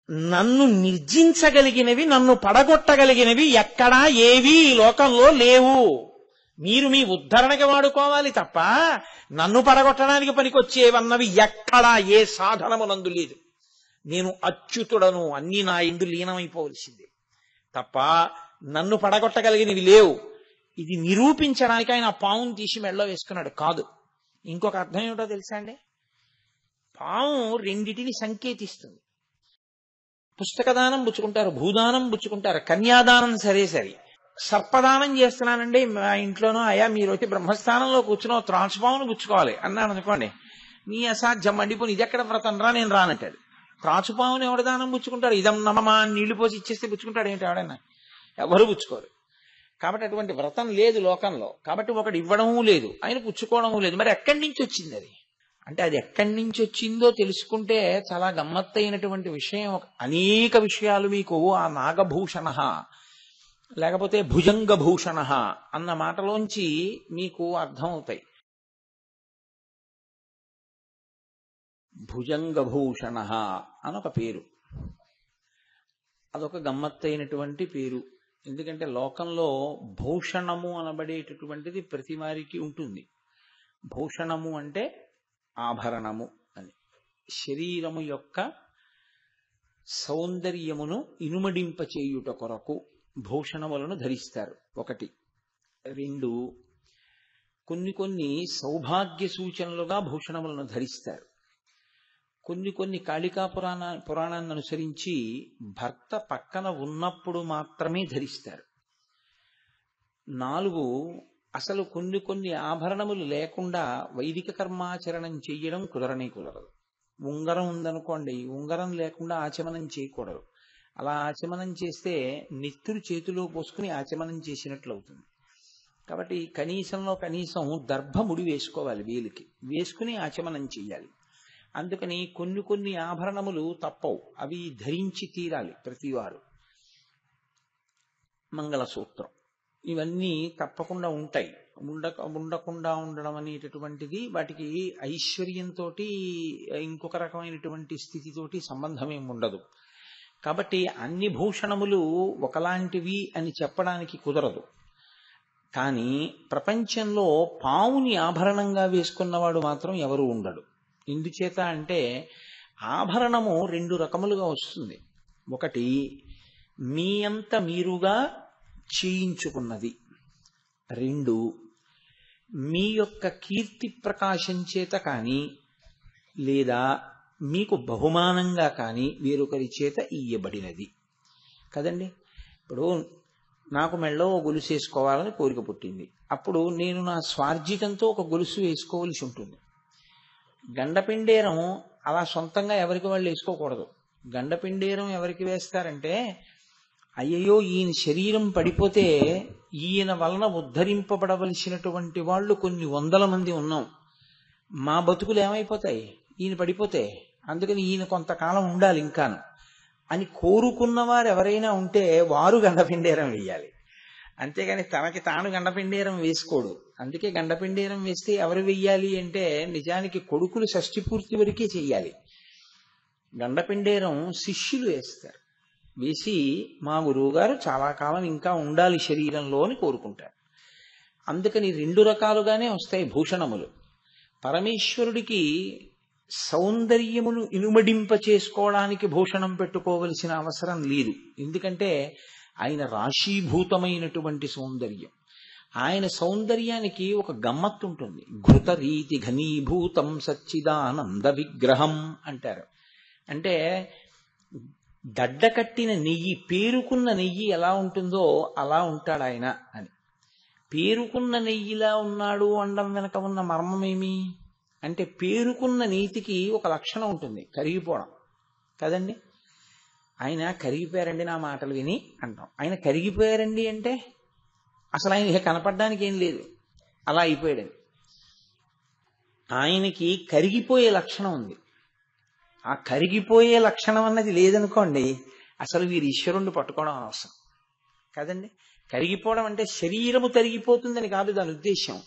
నన్ను నిర్జించగలిగినవి, నన్ను పడగొట్టగలిగినవి ఎక్కడా ఏవీ ఈ లోకంలో లేవు. మీరు మీ ఉద్ధరణకి వాడుకోవాలి తప్ప నన్ను పడగొట్టడానికి పనికొచ్చేవన్నవి ఎక్కడా ఏ సాధనమునందు లేదు. నేను అచ్యుతుడను, అన్నీ నా యందు లీనమైపోవలసిందే తప్ప నన్ను పడగొట్టగలిగినవి లేవు. ఇది నిరూపించడానికి ఆయన పావును తీసి మెళ్ళో వేసుకున్నాడు కాదు. ఇంకొక అర్థం ఏమిటో తెలుసా అండి? పాము రెండిటిని సంకేతిస్తుంది. పుస్తకదానం పుచ్చుకుంటారు, భూదానం పుచ్చుకుంటారు, కన్యాదానం సరే సరే. సర్పదానం చేస్తున్నానండి మా ఇంట్లోనో, అయ్యా మీరు వచ్చి బ్రహ్మస్థానంలో కూర్చున్నో త్రాచుపామును పుచ్చుకోవాలి అన్నాను అనుకోండి, నీ అసాధ్యం మండిపోని, ఇది ఎక్కడ వ్రతం రా, నేను రానంటాడు. త్రాచుపామును ఎవడ దానం పుచ్చుకుంటారు? ఇదం నమమా నీళ్లు పోసి ఇచ్చేస్తే పుచ్చుకుంటాడు ఏంటి ఎవడన్నా? ఎవరు పుచ్చుకోరు. కాబట్టి అటువంటి వ్రతం లేదు లోకంలో. కాబట్టి ఒకడు ఇవ్వడము లేదు, ఆయన పుచ్చుకోవడము లేదు. మరి ఎక్కడి నుంచి వచ్చింది అది? అంటే అది ఎక్కడి నుంచి వచ్చిందో తెలుసుకుంటే చాలా గమ్మత్తైనటువంటి విషయం. అనేక విషయాలు మీకు ఆ నాగభూషణ లేకపోతే భుజంగభూషణ అన్న మాటలోంచి మీకు అర్థమవుతాయి. భుజంగభూషణ అనొక పేరు, అదొక గమ్మత్తైనటువంటి పేరు. ఎందుకంటే లోకంలో భూషణము అనబడేటటువంటిది ప్రతి వారికి ఉంటుంది. భూషణము అంటే ఆభరణము అని. శరీరము యొక్క సౌందర్యమును ఇనుమడింపచేయుట కొరకు భూషణములను ధరిస్తారు. ఒకటి. రెండు, కొన్ని సౌభాగ్య సూచనలుగా భూషణములను ధరిస్తారు. కొన్ని కాళికా పురాణాన్ని అనుసరించి భర్త పక్కన ఉన్నప్పుడు మాత్రమే ధరిస్తారు. 4, అసలు కొన్ని ఆభరణములు లేకుండా వైదిక కర్మాచరణం చెయ్యడం కుదరదు. ఉంగరం ఉందనుకోండి, ఉంగరం లేకుండా ఆచమనం చేయకూడదు. అలా ఆచమనం చేస్తే నెత్తురు చేతిలో పోసుకుని ఆచమనం చేసినట్లు అవుతుంది. కాబట్టి కనీసం దర్భముడి వేసుకోవాలి, వేలికి వేసుకుని ఆచమనం చెయ్యాలి. అందుకని కొన్ని ఆభరణములు తప్పవు, అవి ధరించి తీరాలి ప్రతివారు. మంగళసూత్రం ఇవన్నీ తప్పకుండా ఉంటాయి. ఉండకుండా ఉండడం అనేటటువంటిది వాటికి ఐశ్వర్యంతో ఇంకొక రకమైనటువంటి స్థితితోటి సంబంధం ఏమి ఉండదు. కాబట్టి అన్ని భూషణములు ఒకలాంటివి అని చెప్పడానికి కుదరదు. కానీ ప్రపంచంలో పావుని ఆభరణంగా వేసుకున్నవాడు మాత్రం ఎవరు ఉండడు. ఎందుచేత అంటే ఆభరణము 2 రకములుగా వస్తుంది. ఒకటి మీ అంత మీరుగా చేయించుకున్నది. 2, మీ యొక్క కీర్తి ప్రకాశం చేత కానీ లేదా మీకు బహుమానంగా కానీ వేరొకరి చేత ఇయ్యబడినది కదండి. ఇప్పుడు నాకు మెళ్ళో గొలుసు వేసుకోవాలని కోరిక పుట్టింది. అప్పుడు నేను నా స్వార్జితంతో ఒక గొలుసు వేసుకోవలసి ఉంటుంది. గండపిండేరం అలా సొంతంగా ఎవరికి వాళ్ళు వేసుకోకూడదు. గండపిండేరం ఎవరికి వేస్తారంటే, అయ్యయ్యో ఈయన శరీరం పడిపోతే ఈయన వలన ఉద్ధరింపబడవలసినటువంటి వాళ్ళు కొన్ని 100 మంది ఉన్నాం, మా బతుకులు ఏమైపోతాయి ఈయన పడిపోతే, అందుకని ఈయన కొంతకాలం ఉండాలి ఇంకాను అని కోరుకున్నవారు ఎవరైనా ఉంటే వారు గండపిండేరం వేయాలి. అంతేగాని తనకి తాను గండపిండేరం వేసుకోడు. అందుకే గండపిండేరం వేస్తే ఎవరు వెయ్యాలి అంటే నిజానికి కొడుకులు షష్ఠి పూర్తి వరకే చెయ్యాలి. గండపిండేరం శిష్యులు వేస్తారు. వేసి మా గురువు గారు చాలా కాలం ఇంకా ఉండాలి శరీరంలో అని కోరుకుంటారు. అందుకని 2 రకాలుగానే వస్తాయి భూషణములు. పరమేశ్వరుడికి సౌందర్యమును ఇనుమడింప చేసుకోవడానికి భూషణం పెట్టుకోవలసిన అవసరం లేదు. ఎందుకంటే ఆయన రాశీభూతమైనటువంటి సౌందర్యం. ఆయన సౌందర్యానికి ఒక గమ్మత్తు ఉంటుంది. ఘృత రీతి ఘనీభూతం సచ్చిదానంద విగ్రహం అంటారు. అంటే గడ్డకట్టిన నెయ్యి, పేరుకున్న నెయ్యి ఎలా ఉంటుందో అలా ఉంటాడు ఆయన అని. పేరుకున్న నెయ్యిలా ఉన్నాడు అనడం వెనక ఉన్న మర్మమేమి అంటే, పేరుకున్న నీతికి ఒక లక్షణం ఉంటుంది, కరిగిపోవడం కదండి. ఆయన కరిగిపోయారండి నా మాటలు విని అంటాం. ఆయన కరిగిపోయారండి అంటే అసలు ఆయన ఇక కనపడడానికి ఏం లేదు, అలా అయిపోయాడని. ఆయనకి కరిగిపోయే లక్షణం ఉంది. ఆ కరిగిపోయే లక్షణం అన్నది లేదనుకోండి, అసలు వీరు ఈశ్వరుణ్ణి పట్టుకోవడం అవసరం కదండి. కరిగిపోవడం అంటే శరీరము తరిగిపోతుందని కాదు దాని ఉద్దేశం.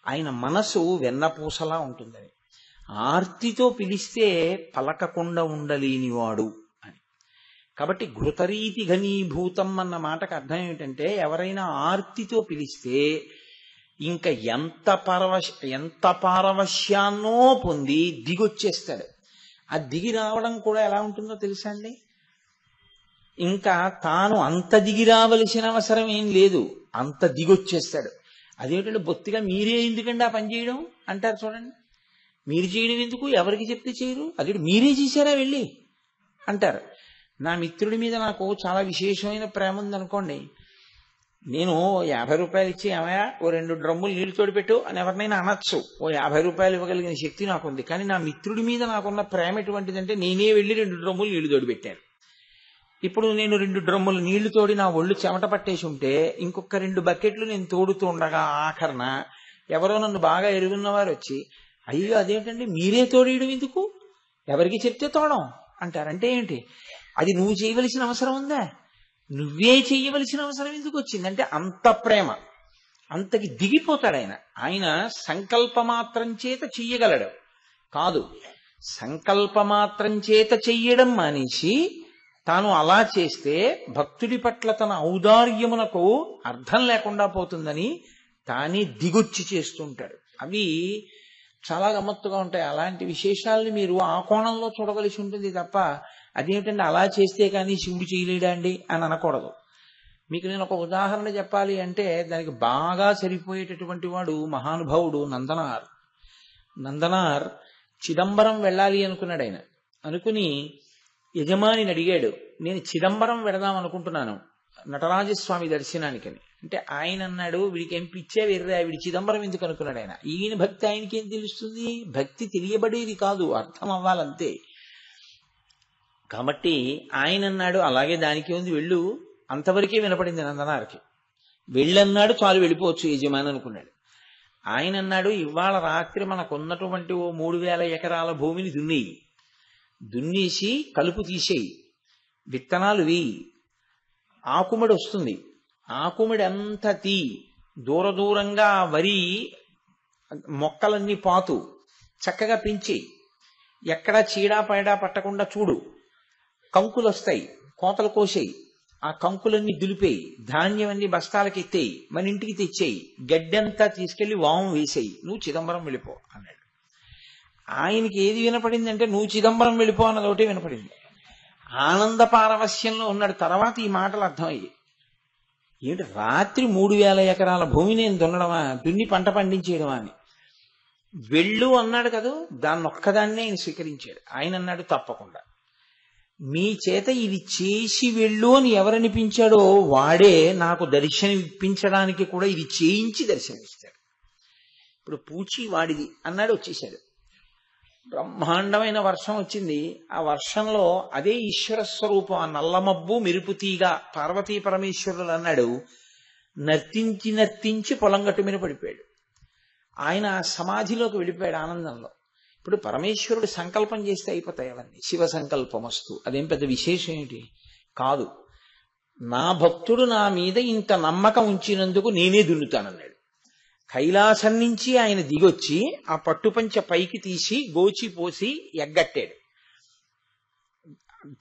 ఆయన మనసు వెన్నపూసలా ఉంటుందని. ఆర్తితో పిలిస్తే పలకకుండా ఉండలేనివాడు అని. కాబట్టి ఘృతరీతి ఘనీభూతం అన్న మాటకు అర్థం ఏమిటంటే ఎవరైనా ఆర్తితో పిలిస్తే ఇంకా ఎంత పారవశ్యాన్నో పొంది దిగొచ్చేస్తాడు. ఆ దిగి రావడం కూడా ఎలా ఉంటుందో తెలుసా అండి? ఇంకా తాను అంత దిగి రావలసిన అవసరం ఏం లేదు, అంత దిగొచ్చేస్తాడు. అదేమిటంటే బొత్తిగా మీరే ఎందుకండి ఆ పని చేయడం అంటారు చూడండి. మీరు చేయడం ఎందుకు, ఎవరికి చెప్తే చేయరు, అది మీరే చేశారా వెళ్ళి అంటారు. నా మిత్రుడి మీద నాకు చాలా విశేషమైన ప్రేమ ఉందనుకోండి, నేను 50 రూపాయలు ఇచ్చి ఏమయ్యా ఓ 2 డ్రమ్ములు నీళ్లు తోడిపెట్టు అని ఎవరినైనా అనొచ్చు. ఓ 50 రూపాయలు ఇవ్వగలిగిన శక్తి నాకుంది. కానీ నా మిత్రుడి మీద నాకున్న ప్రేమ ఎటువంటిదంటే నేనే వెళ్ళి 2 డ్రమ్ములు నీళ్లు తోడిపెట్టాను. ఇప్పుడు నేను 2 డ్రమ్ములు నీళ్లు తోడి నా ఒళ్ళు చెమట పట్టేసి ఉంటే ఇంకొక 2 బకెట్లు నేను తోడుతూ ఉండగా ఆఖరణ ఎవరో నన్ను బాగా ఎరుగున్నవారు వచ్చి, అయ్యో అదేంటండి మీరే తోడేయడం ఎందుకు, ఎవరికి చెప్తే తోడం అంటారంటే ఏంటి? అది నువ్వు చేయవలసిన అవసరం ఉందా? నువ్వే చేయవలసిన అవసరం ఎందుకు వచ్చిందంటే అంత ప్రేమ, అంతకి దిగిపోతాడు ఆయన. ఆయన సంకల్పమాత్రం చేత చెయ్యగలడు కాదు, సంకల్పమాత్రం చేత చెయ్యడం మానేసి తాను అలా చేస్తే భక్తుడి పట్ల తన ఔదార్యమునకు అర్థం లేకుండా పోతుందని తానే దిగొచ్చి చేస్తుంటాడు. అవి చాలా గమ్మత్తుగా ఉంటాయి. అలాంటి విశేషాలని మీరు ఆ కోణంలో చూడవలసి ఉంటుంది తప్ప అదేమిటంటే అలా చేస్తే కానీ శివుడు చేయలేడా అండి అని అనకూడదు. మీకు నేను ఒక ఉదాహరణ చెప్పాలి అంటే దానికి బాగా సరిపోయేటటువంటి వాడు మహానుభావుడు నందనార్. నందనార్ చిదంబరం వెళ్ళాలి అనుకున్నాడు. ఆయన అనుకుని యజమానిని అడిగాడు, నేను చిదంబరం వెళదాం అనుకుంటున్నాను నటరాజస్వామి దర్శనానికని. అంటే ఆయన అన్నాడు, వీడికి ఏం పిచ్చే వెర్రా, వీడి చిదంబరం ఎందుకు అనుకున్నాడు ఆయన. ఈయన భక్తి ఆయనకి ఏం తెలుస్తుంది, భక్తి తెలియబడేది కాదు, అర్థం అవ్వాలంతే. కాబట్టి ఆయన అన్నాడు అలాగే దానికి ఉంది వెళ్ళు, అంతవరకే వినపడింది నందనార్కి. వెళ్ళన్నాడు చాలు వెళ్ళిపోవచ్చు యజమాని అనుకున్నాడు. ఆయన అన్నాడు ఇవాళ రాత్రి మనకున్నటువంటి ఓ 3000 ఎకరాల భూమిని దున్నేసి కలుపు తీసేయి, విత్తనాలు వేయి, ఆకుమడి వస్తుంది, ఆకుమడి అంతా తీ, దూరంగా వరి మొక్కలన్నీ పాతు చక్కగా పెంచేయి, ఎక్కడా చీడా పైడా పట్టకుండా చూడు, కంకులు వస్తాయి కోతలు కోసేయి, ఆ కంకులన్నీ దులిపేయి, ధాన్యం అన్ని బస్తాలకి ఎత్తేయి, మన ఇంటికి తెచ్చేయి, గడ్డంతా తీసుకెళ్లి వాము వేసేయి, నువ్వు చిదంబరం వెళ్ళిపో అన్నాడు. ఆయనకి ఏది వినపడిందంటే నువ్వు చిదంబరం వెళ్ళిపో అన్నది ఒకటే వినపడింది. ఆనంద పారవస్యంలో ఉన్నాడు. తర్వాత ఈ మాటలు అర్థమయ్యాయి. ఏమిటి రాత్రి 3000 ఎకరాల భూమి నేను దున్ని పంట పండించేయడమా అని. వెళ్ళు అన్నాడు కదా, దాన్ని ఒక్కదాన్నే ఆయన స్వీకరించాడు. ఆయన అన్నాడు తప్పకుండా మీ చేత ఇది చేసి వెళ్ళు అని ఎవరనిపించాడో వాడే నాకు దర్శనం ఇప్పించడానికి కూడా ఇది చేయించి దర్శనమిస్తాడు. ఇప్పుడు పూచి వాడిది అన్నాడు, వచ్చేసాడు. బ్రహ్మాండమైన వర్షం వచ్చింది. ఆ వర్షంలో అదే ఈశ్వర స్వరూపం, ఆ నల్లమబ్బు మెరుపుతీగా పార్వతీ పరమేశ్వరులు అన్నాడు. నర్తించి పొలం గట్టు మీద పడిపోయాడు. ఆయన సమాధిలోకి వెళ్ళిపోయాడు ఆనందంలో. ఇప్పుడు పరమేశ్వరుడు సంకల్పం చేస్తే అయిపోతాయి అవన్నీ. శివ సంకల్పమస్తు, అదేం పెద్ద విశేషం ఏంటి కాదు. నా భక్తుడు నా మీద ఇంత నమ్మకం ఉంచినందుకు నేనే దున్నుతానన్నాడు. కైలాసం నుంచి ఆయన దిగొచ్చి ఆ పట్టుపంచ పైకి తీసి గోచి పోసి ఎగ్గట్టాడు.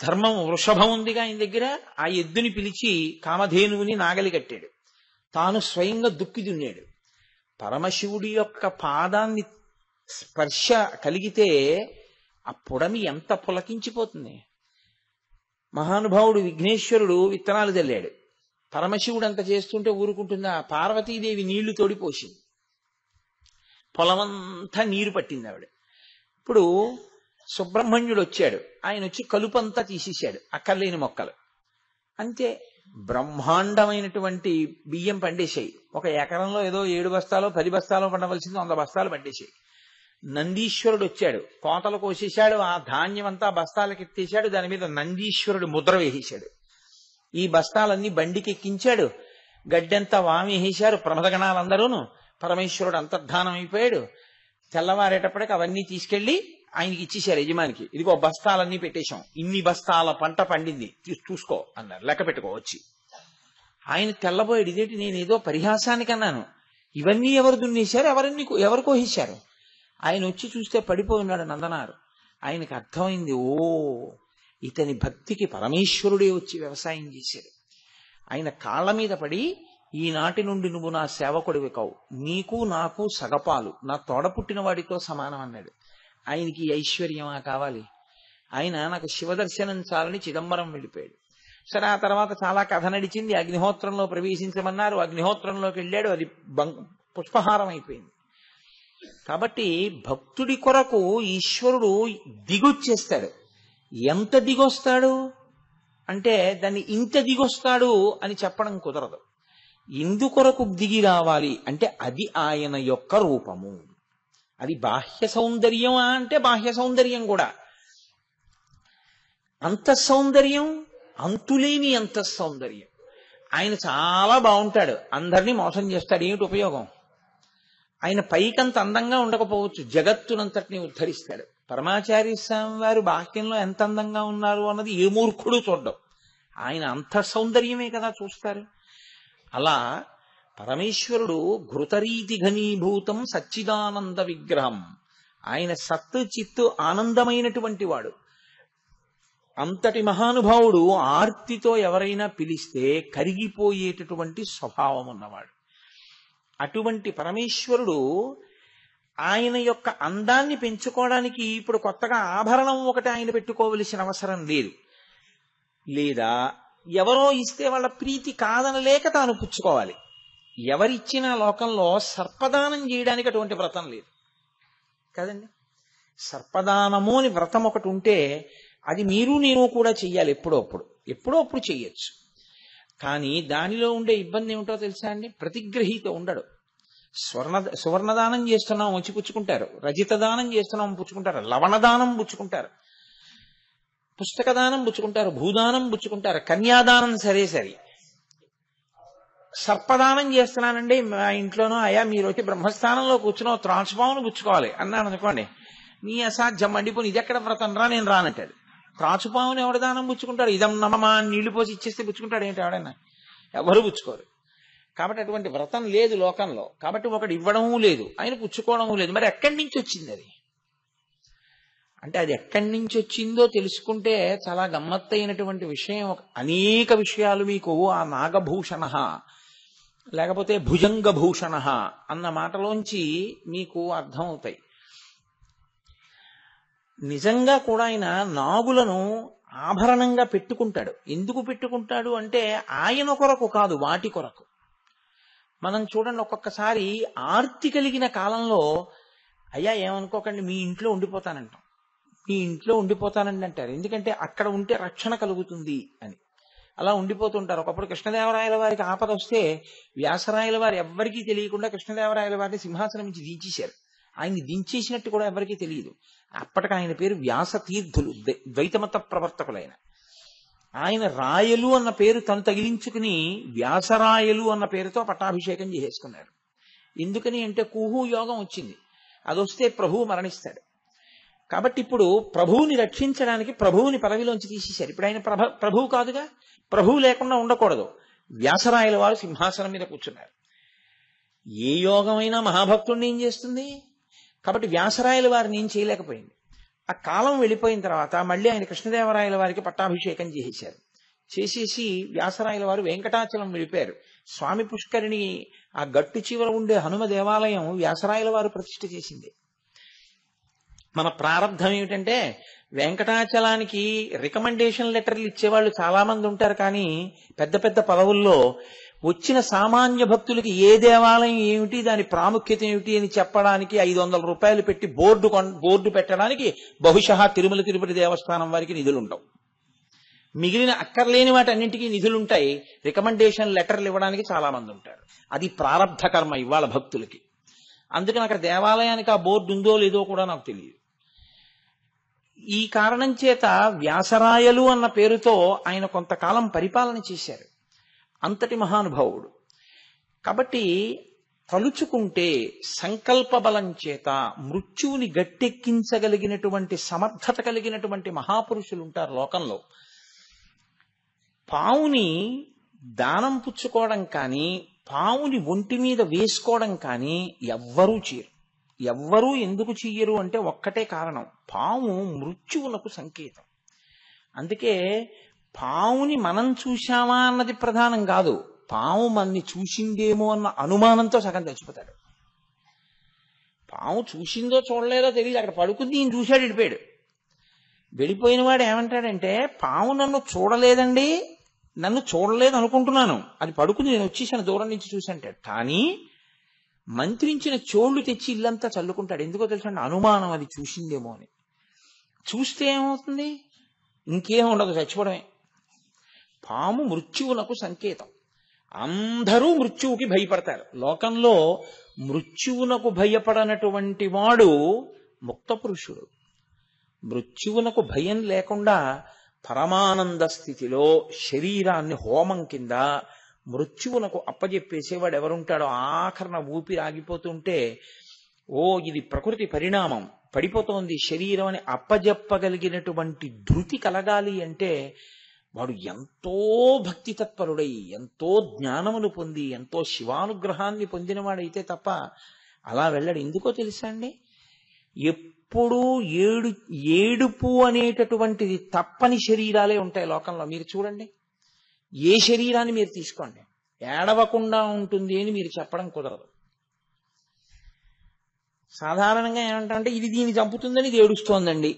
ధర్మం వృషభం ఉందిగా ఆయన దగ్గర, ఆ ఎద్దుని పిలిచి కామధేనువుని నాగలి కట్టాడు. తాను స్వయంగా దుక్కి దున్నాడు. పరమశివుడి యొక్క పాదాన్ని స్పర్శ కలిగితే ఆ పొడమి ఎంత పులకించిపోతుంది. మహానుభావుడు విఘ్నేశ్వరుడు విత్తనాలు చల్లాడు. పరమశివుడు అంత చేస్తుంటే ఊరుకుంటుందా? పార్వతీదేవి నీళ్లు తోడిపోసింది, పొలమంతా నీరు పట్టింది ఆవిడ. ఇప్పుడు సుబ్రహ్మణ్యుడు వచ్చాడు, ఆయన వచ్చి కలుపంతా తీసేశాడు, అక్కర్లేని మొక్కలు అంతే. బ్రహ్మాండమైనటువంటి బియ్యం పండేశాయి. ఒక ఎకరంలో ఏదో 7 బస్తాలో 10 బస్తాలో పండవలసింది 100 బస్తాలు పండేశాయి. నందీశ్వరుడు వచ్చాడు, కోతలు కోసేశాడు, ఆ ధాన్యం అంతా బస్తాలకు ఎత్తేశాడు, దాని మీద నందీశ్వరుడు ముద్ర వేసేశాడు. ఈ బస్తాలన్నీ బండికి ఎక్కించాడు, గడ్డంతా వామేసేశారు ప్రమదగణాలందరూను. పరమేశ్వరుడు అంతర్ధానం అయిపోయాడు. తెల్లవారేటప్పటికి అవన్నీ తీసుకెళ్లి ఆయనకి ఇచ్చేశారు యజమానికి. ఇదిగో బస్తాలన్నీ పెట్టేశాం, ఇన్ని బస్తాల పంట పండింది చూసుకో అన్నారు, లెక్క పెట్టుకో వచ్చి. ఆయన తెల్లబోయాడు, ఇదేంటి నేనేదో పరిహాసానికి అన్నాను, ఇవన్నీ ఎవరు దున్నేశారు, ఎవరు కోసేశారు? ఆయన వచ్చి చూస్తే పడిపోయి ఉన్నాడు నందనారు. ఆయనకు అర్థమైంది, ఓ ఇతని భక్తికి పరమేశ్వరుడే వచ్చి వ్యవసాయం చేశాడు. ఆయన కాళ్ళ మీద పడి, ఈనాటి నుండి నువ్వు నా సేవకుడివి కావు, నీకు నాకు సగపాలు, నా తోడ పుట్టిన వాడితో సమానం అన్నాడు. ఆయనకి ఐశ్వర్యమా కావాలి? ఆయన నాకు శివదర్శనం చాలని చిదంబరం వెళ్ళిపోయాడు. సరే, ఆ తర్వాత చాలా కథ నడిచింది. అగ్నిహోత్రంలో ప్రవేశించమన్నారు, అగ్నిహోత్రంలోకి వెళ్ళాడు, అది పుష్పహారం అయిపోయింది. కాబట్టి భక్తుడి కొరకు ఈశ్వరుడు దిగొచ్చేస్తాడు. ఎంత దిగొస్తాడు అంటే దాన్ని ఇంత దిగొస్తాడు అని చెప్పడం కుదరదు. ఎందుకొరకు దిగి రావాలి అంటే అది ఆయన యొక్క రూపము. అది బాహ్య సౌందర్యం అంటే బాహ్య సౌందర్యం కూడా. అంతఃసౌందర్యం అంతులేని అంతఃసౌందర్యం. ఆయన చాలా బాగుంటాడు, అందరినీ మోసం చేస్తాడు, ఏమిటి ఉపయోగం? ఆయన పైకంత అందంగా ఉండకపోవచ్చు, జగత్తునంతటిని ఉద్ధరిస్తాడు. పరమాచార్య స్వామి వారు బాహ్యంలో ఎంత అందంగా ఉన్నారు అన్నది ఏ మూర్ఖుడు చూడ్డం, ఆయన అంతఃసౌందర్యమే కదా చూస్తారు. అలా పరమేశ్వరుడు ఘృతరీతి ఘనీభూతం సచ్చిదానంద విగ్రహం. ఆయన సత్తు చిత్తు ఆనందమైనటువంటి వాడు. అంతటి మహానుభావుడు ఆర్తితో ఎవరైనా పిలిస్తే కరిగిపోయేటటువంటి స్వభావం ఉన్నవాడు. అటువంటి పరమేశ్వరుడు ఆయన యొక్క అందాన్ని పెంచుకోవడానికి ఇప్పుడు కొత్తగా ఆభరణం ఒకటి ఆయన పెట్టుకోవలసిన అవసరం లేదు. లేదా ఎవరో ఇస్తే వాళ్ళ ప్రీతి కాదనలేక తాను పుచ్చుకోవాలి. ఎవరిచ్చిన లోకంలో సర్పదానం చేయడానికి అటువంటి వ్రతం లేదు కదండి. సర్పదానము అని వ్రతం ఒకటి ఉంటే అది మీరు నేను కూడా చెయ్యాలి, ఎప్పుడో అప్పుడు చెయ్యొచ్చు. కానీ దానిలో ఉండే ఇబ్బంది ఏమిటో తెలుసా అండి? ప్రతిగ్రహీత ఉండడు. సువర్ణదానం చేస్తున్నాం వచ్చి పుచ్చుకుంటారు, రజిత దానం చేస్తున్నాం పుచ్చుకుంటారు, లవణదానం పుచ్చుకుంటారు, పుస్తకదానం పుచ్చుకుంటారు, భూదానం పుచ్చుకుంటారు, కన్యాదానం సరే. సర్పదానం చేస్తున్నానండి మా ఇంట్లోనూ, అయ్యా మీరు వచ్చి బ్రహ్మస్థానంలో కూర్చున్నావు త్రాచుపామును పుచ్చుకోవాలి అన్నాను అనుకోండి, నీ అసాధ్యం మండిపోని, ఇది ఎక్కడ వ్రతం రా, నేను రానంటాడు. త్రాచుపాముని ఎవడ దానం పుచ్చుకుంటాడు? ఇదం నమమా నీళ్లు పోసి ఇచ్చేస్తే పుచ్చుకుంటాడు ఏంటి ఎవడైనా? ఎవరు పుచ్చుకోరు. కాబట్టి అటువంటి వ్రతం లేదు లోకంలో. కాబట్టి ఒకటి ఇవ్వడము లేదు, ఆయన పుచ్చుకోవడము లేదు. మరి ఎక్కడి నుంచి వచ్చింది అది? అంటే అది ఎక్కడి నుంచి వచ్చిందో తెలుసుకుంటే చాలా గమ్మత్తైనటువంటి విషయం. అనేక విషయాలు మీకు ఆ నాగభూషణ లేకపోతే భుజంగభూషణ అన్న మాటలోంచి మీకు అర్థమవుతాయి. నిజంగా కూడా ఆయన నాగులను ఆభరణంగా పెట్టుకుంటాడు. ఎందుకు పెట్టుకుంటాడు అంటే ఆయన కొరకు కాదు, వాటి కొరకు. మనం చూడండి, ఒక్కొక్కసారి ఆర్తి కలిగిన కాలంలో అయ్యా ఏమనుకోకండి మీ ఇంట్లో ఉండిపోతానంటాం, మీ ఇంట్లో ఉండిపోతానండి అంటారు. ఎందుకంటే అక్కడ ఉంటే రక్షణ కలుగుతుంది అని అలా ఉండిపోతుంటారు. ఒకప్పుడు కృష్ణదేవరాయల వారికి ఆపద వస్తే వ్యాసరాయల వారు ఎవ్వరికీ తెలియకుండా కృష్ణదేవరాయల వారిని సింహాసనం నుంచి దించేశారు. ఆయన్ని దించేసినట్టు కూడా ఎవరికీ తెలియదు. అప్పటికి ఆయన పేరు వ్యాస తీర్థులు, ద్వైతమత ప్రవర్తకులైన ఆయన. రాయలు అన్న పేరు తను తగిలించుకుని వ్యాసరాయలు అన్న పేరుతో పట్టాభిషేకం చేసేసుకున్నారు. ఎందుకని అంటే కుహు యోగం వచ్చింది, అదొస్తే ప్రభువు మరణిస్తాడు. కాబట్టి ఇప్పుడు ప్రభువుని రక్షించడానికి ప్రభువుని పదవిలోంచి తీసేశారు. ఇప్పుడు ఆయన ప్రభువు కాదుగా, ప్రభువు లేకుండా ఉండకూడదు. వ్యాసరాయల వారు సింహాసనం మీద కూర్చున్నారు. ఏ యోగమైనా మహాభక్తుడిని ఏం చేస్తుంది? కాబట్టి వ్యాసరాయల వారిని ఏం చేయలేకపోయింది. ఆ కాలం వెళ్ళిపోయిన తర్వాత మళ్ళీ ఆయన కృష్ణదేవరాయల వారికి పట్టాభిషేకం చేసేశారు. చేసేసి వ్యాసరాయల వారు వెంకటాచలం వెళ్ళిపోయారు. స్వామి పుష్కరిణి ఆ గట్టు చివర ఉండే హనుమ దేవాలయం వ్యాసరాయల వారు ప్రతిష్ఠ చేసింది. మన ప్రారంధం ఏమిటంటే వెంకటాచలానికి రికమెండేషన్ లెటర్లు ఇచ్చేవాళ్ళు చాలా మంది ఉంటారు, కానీ పెద్ద పెద్ద పదవుల్లో వచ్చిన సామాన్య భక్తులకి ఏ దేవాలయం ఏమిటి, దాని ప్రాముఖ్యత ఏమిటి అని చెప్పడానికి 500 రూపాయలు పెట్టి బోర్డు పెట్టడానికి బహుశా తిరుమల తిరుపతి దేవస్థానం వారికి నిధులుంటావు. మిగిలిన అక్కర్లేని వాటి అన్నింటికీ నిధులుంటాయి, రికమెండేషన్ లెటర్లు ఇవ్వడానికి చాలా మంది ఉంటారు. అది ప్రారబ్ధ కర్మ ఇవాళ భక్తులకి. అందుకని అక్కడ దేవాలయానికి ఆ బోర్డు ఉందో లేదో కూడా నాకు తెలియదు. ఈ కారణం చేత వ్యాసరాయలు అన్న పేరుతో ఆయన కొంతకాలం పరిపాలన చేశారు. అంతటి మహానుభావుడు. కాబట్టి తలుచుకుంటే సంకల్ప బలం చేత మృత్యువుని గట్టెక్కించగలిగినటువంటి సమర్థత కలిగినటువంటి మహాపురుషులు ఉంటారు లోకంలో. పావుని దానం పుచ్చుకోవడం కానీ, పావుని ఒంటి మీద వేసుకోవడం కానీ ఎవ్వరూ చేయరు. ఎవ్వరూ ఎందుకు చెయ్యరు అంటే ఒక్కటే కారణం, పాము మృత్యువునకు సంకేతం. అందుకే పావుని మనం చూశామా అన్నది ప్రధానం కాదు, పాము మనని చూసిందేమో అన్న అనుమానంతో సగం చచ్చిపోతాడు. పాము చూసిందో చూడలేదో తెలియదు, అక్కడ పడుకుంది, ఈయన చూశాడు, వెళ్ళిపోయాడు. వెళ్ళిపోయిన వాడు ఏమంటాడంటే, పాము నన్ను చూడలేదండి, నన్ను చూడలేదు అనుకుంటున్నాను, అది పడుకుంది, నేను వచ్చేసాను, దూరం నుంచి చూశాంటాడు. కానీ మంత్రించిన చోళ్లు తెచ్చి ఇల్లంతా చల్లుకుంటాడు. ఎందుకో తెలుసండి, అనుమానం అది చూసిందేమో అని. చూస్తే ఏమవుతుంది? ఇంకేం ఉండదు, చచ్చిపోవడమే. పాము మృత్యువునకు సంకేతం. అందరూ మృత్యువుకి భయపడతారు. లోకంలో మృత్యువునకు భయపడనటువంటి వాడు ముక్త పురుషుడు. మృత్యువునకు భయం లేకుండా పరమానంద స్థితిలో శరీరాన్ని హోమం కింద మృత్యువునకు అప్పజెప్పేసేవాడు ఎవరుంటాడో, ఆఖరణ ఊపిరి ఆగిపోతుంటే ఓ ఇది ప్రకృతి పరిణామం, పడిపోతోంది శరీరం అని అప్పజెప్పగలిగినటువంటి ధృతి కలగాలి అంటే వాడు ఎంతో భక్తి తత్పరుడై, ఎంతో జ్ఞానమును పొంది, ఎంతో శివానుగ్రహాన్ని పొందినవాడైతే తప్ప అలా వెళ్ళడు. ఎందుకో తెలుసా అండి, ఎప్పుడూ ఏడుపు అనేటటువంటిది తప్పని శరీరాలే ఉంటాయి లోకంలో. మీరు చూడండి, ఏ శరీరాన్ని మీరు తీసుకోండి, ఏడవకుండా ఉంటుంది అని మీరు చెప్పడం కుదరదు. సాధారణంగా ఏమంటారంటే ఇది దీన్ని చంపుతుందని ఇది ఏడుస్తోందండి.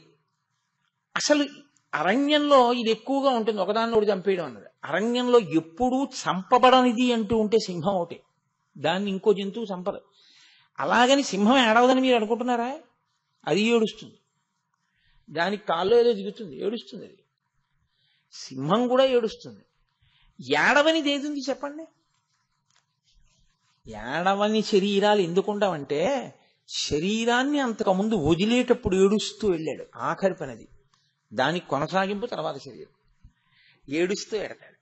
అసలు అరణ్యంలో ఇది ఎక్కువగా ఉంటుంది, ఒకదాన్ని ఒకటి చంపేయడం అన్నది. అరణ్యంలో ఎప్పుడూ చంపబడనిది అంటూ ఉంటే సింహం ఒకటి, దాన్ని ఇంకో జంతువు చంపదు. అలాగని సింహం ఏడవదని మీరు అనుకుంటున్నారా? అది ఏడుస్తుంది, దానికి కాళ్ళు ఏదో దిగుతుంది, ఏడుస్తుంది. అది సింహం కూడా ఏడుస్తుంది. ఏడవనిది ఏదుంది చెప్పండి? ఏడవని శరీరాలు ఎందుకుంటామంటే శరీరాన్ని అంతకుముందు వదిలేటప్పుడు ఏడుస్తూ వెళ్ళాడు, ఆఖరి పనిది. దానికి కొనసాగింపు తర్వాత శరీరం. ఏడుస్తూ ఎడతాడు.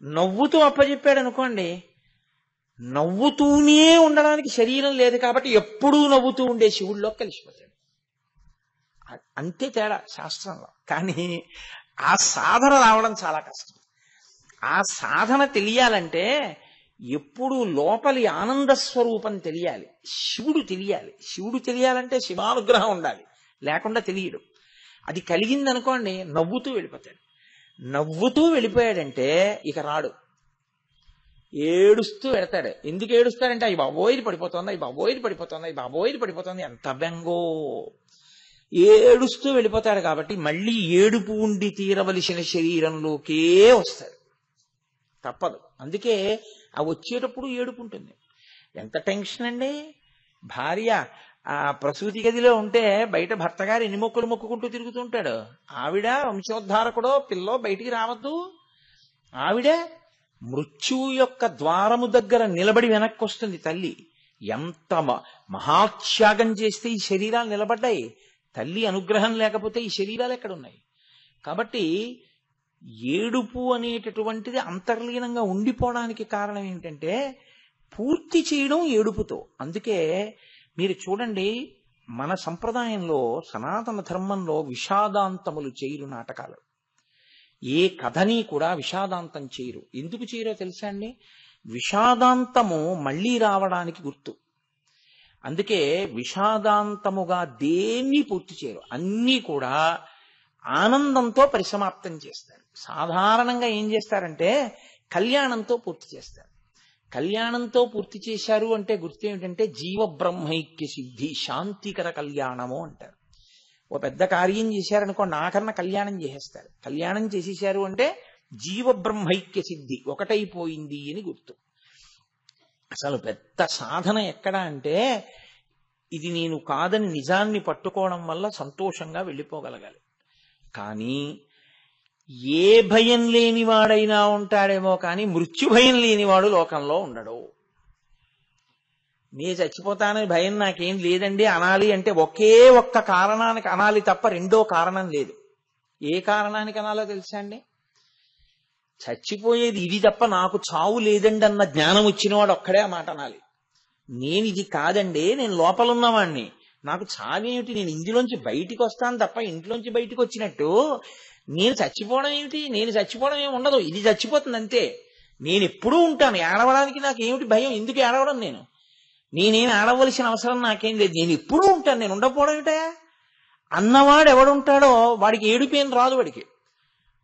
నవ్వుతూ అప్పచెప్పాడు అనుకోండి, నవ్వుతూనే ఉండడానికి శరీరం లేదు కాబట్టి ఎప్పుడూ నవ్వుతూ ఉండే శివుడిలో కలిసిపోతాడు. అంతే తేడా శాస్త్రంలో. కానీ ఆ సాధన రావడం చాలా కష్టం. ఆ సాధన తెలియాలంటే ఎప్పుడు లోపలి ఆనంద స్వరూపం తెలియాలి, శివుడు తెలియాలి. శివుడు తెలియాలంటే శివానుగ్రహం ఉండాలి, లేకుండా తెలియడు. అది కలిగిందనుకోండి నవ్వుతూ వెళ్ళిపోతాడు. నవ్వుతూ వెళ్ళిపోయాడంటే ఇక రాడు, ఏడుస్తూ వెడతాడు. ఎందుకు ఏడుస్తాడంటే అయ్యి బాబోయిది పడిపోతుంది, అయ్యి బాబోయిది పడిపోతుంది, అయ్యి బాబోయిది పడిపోతుంది, ఎంత బెంగో. ఏడుస్తూ వెళ్ళిపోతాడు కాబట్టి మళ్ళీ ఏడుపు ఉండి తీరవలసిన శరీరంలోకే వస్తాడు, తప్పదు. అందుకే ఆ వచ్చేటప్పుడు ఏడుపు ఉంటుంది. ఎంత టెన్షన్ అండి. భార్య ఆ ప్రసూతి గదిలో ఉంటే బయట భర్త గారు ఎన్ని మొక్కులు మొక్కుకుంటూ తిరుగుతుంటాడు. ఆవిడ వంశోద్ధారకుడో పిల్లో బయటికి రావద్దు. ఆవిడ మృత్యువు యొక్క ద్వారము దగ్గర నిలబడి వెనక్కి వస్తుంది తల్లి. ఎంత మహాత్యాగం చేస్తే ఈ శరీరాలు నిలబడ్డాయి. తల్లి అనుగ్రహం లేకపోతే ఈ శరీరాలు ఎక్కడున్నాయి? కాబట్టి ఏడుపు అనేటటువంటిది అంతర్లీనంగా ఉండిపోవడానికి కారణం ఏంటంటే పూర్తి చేయడం ఏడుపుతో. అందుకే మీరు చూడండి, మన సంప్రదాయంలో సనాతన ధర్మంలో విషాదాంతములు చేయరు నాటకాలు. ఏ కథని కూడా విషాదాంతం చేయరు. ఎందుకు చేయరో తెలుసా అండి? విషాదాంతము మళ్ళీ రావడానికి గుర్తు. అందుకే విషాదాంతముగా దేన్ని పూర్తి చేయరు, అన్నీ కూడా ఆనందంతో పరిసమాప్తం చేస్తారు. సాధారణంగా ఏం చేస్తారంటే కళ్యాణంతో పూర్తి చేస్తారు. కళ్యాణంతో పూర్తి చేశారు అంటే గుర్తు ఏమిటంటే జీవబ్రహ్మైక్య సిద్ధి, శాంతికర కళ్యాణము అంటారు. ఓ పెద్ద కార్యం చేశారనుకోండి, నాకన్నా కళ్యాణం చేసేస్తారు. కళ్యాణం చేసేశారు అంటే జీవబ్రహ్మైక్య సిద్ధి, ఒకటైపోయింది అని గుర్తు. అసలు పెద్ద సాధన ఎక్కడ అంటే ఇది నేను కాదని నిజాన్ని పట్టుకోవడం వల్ల సంతోషంగా వెళ్ళిపోగలగాలి. కానీ ఏ భయం లేనివాడైనా ఉంటాడేమో కానీ మృత్యు భయం లేనివాడు లోకంలో ఉండడు. నే చచ్చిపోతానని భయం నాకేం లేదండి అనాలి అంటే ఒకే ఒక్క కారణానికి అనాలి తప్ప రెండో కారణం లేదు. ఏ కారణానికి అనాలో తెలుసా అండి? చచ్చిపోయేది ఇది తప్ప నాకు చావు లేదండి అన్న జ్ఞానం వచ్చినవాడు ఒక్కడే ఆ మాట అనాలి. నేను ఇది కాదండి, నేను లోపలున్నవాణ్ణి, నాకు చావేమిటి, నేను ఇందులోంచి బయటికి వస్తాను తప్ప ఇంట్లోంచి బయటికి వచ్చినట్టు నేను చచ్చిపోవడం ఏమిటి, నేను చచ్చిపోవడం ఏమి ఉండదు, ఇది చచ్చిపోతుంది అంతే. నేను ఎప్పుడూ ఉంటాను, ఏడవడానికి నాకు ఏమిటి భయం, ఎందుకు ఏడవడం, నేనేం ఏడవలసిన అవసరం నాకేం లేదు, నేను ఎప్పుడూ ఉంటాను, నేను ఉండకపోవడం ఏమిటా అన్నవాడు ఎవడుంటాడో వాడికి ఏడుపేం రాదు. వాడికి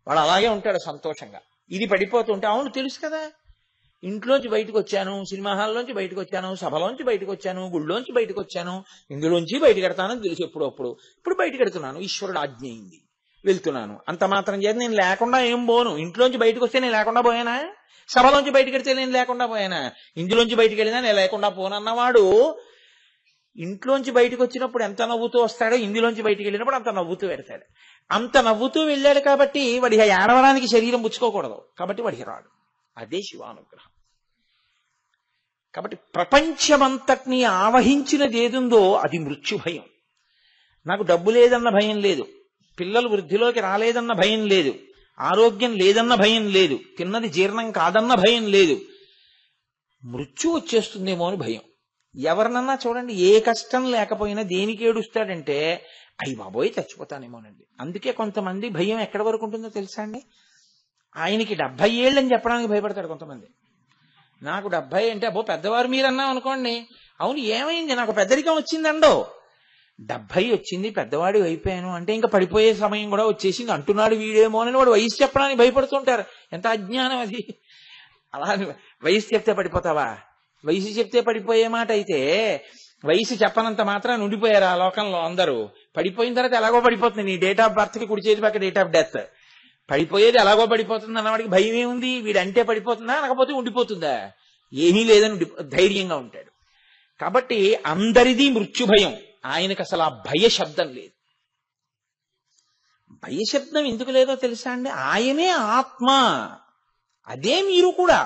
వాడు అలాగే ఉంటాడు సంతోషంగా. ఇది పడిపోతుంటే అవును తెలుసు కదా, ఇంట్లోంచి బయటకు వచ్చాను, సినిమా హాల్లోంచి బయటకు వచ్చాను, సభలోంచి బయటకు వచ్చాను, గుళ్ళోంచి బయటకు వచ్చాను, ఇందులోంచి బయటకు ఎడతానని తెలుసు ఇప్పుడు బయటకు ఎడుతున్నాను, ఈశ్వరుడు ఆజ్ఞ అయింది వెళ్తున్నాను. అంత మాత్రం చేత నేను లేకుండా ఏం పోను. ఇంట్లోంచి బయటకు వస్తే నేను లేకుండా పోయానా? సభలోంచి బయటకు వెడితే నేను లేకుండా పోయానా? ఇందులోంచి బయటకు వెళ్ళినా నేను లేకుండా పోనన్నవాడు ఇంట్లోంచి బయటకు వచ్చినప్పుడు ఎంత నవ్వుతూ వస్తాడో ఇందులోంచి బయటకు వెళ్ళినప్పుడు అంత నవ్వుతూ పెడతాడు. అంత నవ్వుతూ వెళ్ళాడు కాబట్టి వాడి ఏడవడానికి శరీరం పుచ్చుకోకూడదు, కాబట్టి వాడికి రాడు. అదే శివానుగ్రహం. కాబట్టి ప్రపంచమంతటినీ ఆవహించినది ఏదుందో అది మృత్యు భయం. నాకు డబ్బు లేదన్న భయం లేదు, పిల్లలు వృద్ధిలోకి రాలేదన్న భయం లేదు, ఆరోగ్యం లేదన్న భయం లేదు, తిన్నది జీర్ణం కాదన్న భయం లేదు. మృత్యు వచ్చేస్తుందేమో అని భయం. ఎవరినన్నా చూడండి, ఏ కష్టం లేకపోయినా దేనికి ఏడుస్తాడంటే అయ్యి బాబోయ్ చచ్చిపోతానేమోనండి. అందుకే కొంతమంది భయం ఎక్కడి వరకు ఉంటుందో తెలుసా అండి? ఆయనకి 70 ఏళ్ళు అని చెప్పడానికి భయపడతాడు కొంతమంది. నాకు 70 అంటే అబ్బో పెద్దవారు మీరన్నా అనుకోండి, అవును ఏమైంది నాకు పెద్దరికం వచ్చిందండో, 70 వచ్చింది పెద్దవాడు అయిపోయాను అంటే ఇంకా పడిపోయే సమయం కూడా వచ్చేసింది అంటున్నాడు వీడేమో అని వాడు వయసు చెప్పడానికి భయపడుతుంటారు. ఎంత అజ్ఞానం అది! అలా వయసు చెప్తే పడిపోతావా? వయసు చెప్తే పడిపోయే మాట అయితే వయసు చెప్పనంత మాత్రాన్ని ఉండిపోయారు ఆ లోకంలో అందరూ. పడిపోయిన తర్వాత ఎలాగో పడిపోతుంది, నీ డేట్ ఆఫ్ బర్త్ కి కుడి చేతి పక్క డేట్ ఆఫ్ డెత్. పడిపోయేది ఎలాగో పడిపోతుంది అన్నవాడికి భయం ఏముంది? వీడంటే పడిపోతుందా అనకపోతే ఉండిపోతుందా? ఏమీ లేదని ధైర్యంగా ఉంటాడు. కాబట్టి అందరిది మృత్యు భయం, ఆయనకు అసలు ఆ భయ శబ్దం లేదు. భయ శబ్దం ఎందుకు లేదో తెలుసా అండి? ఆయనే ఆత్మ, అదే మీరు కూడా,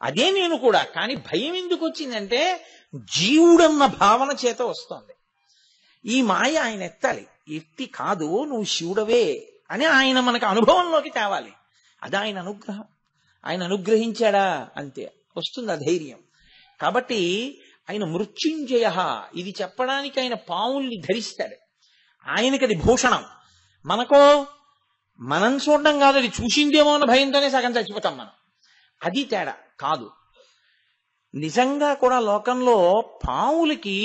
అదే నేను కూడా. కానీ భయం ఎందుకు వచ్చిందంటే జీవుడన్న భావన చేత వస్తోంది. ఈ మాయ ఆయన ఎత్తాలి, ఎత్తి కాదు నువ్వు శివుడవే అని ఆయన మనకు అనుభవంలోకి తేవాలి. అది ఆయన అనుగ్రహం. ఆయన అనుగ్రహించాడా అంతే, వస్తుంది ఆ ధైర్యం. కాబట్టి ఆయన మృత్యుంజయ, ఇది చెప్పడానికి ఆయన పావుల్ని ధరిస్తాడు. ఆయనకి అది భూషణం. మనకో మనం చూడడం కాదు, అది చూసిందేమో అన్న భయంతోనే సగం చచ్చిపోతాం మనం. అది తేడా కాదు. నిజంగా కూడా లోకంలో పావులకి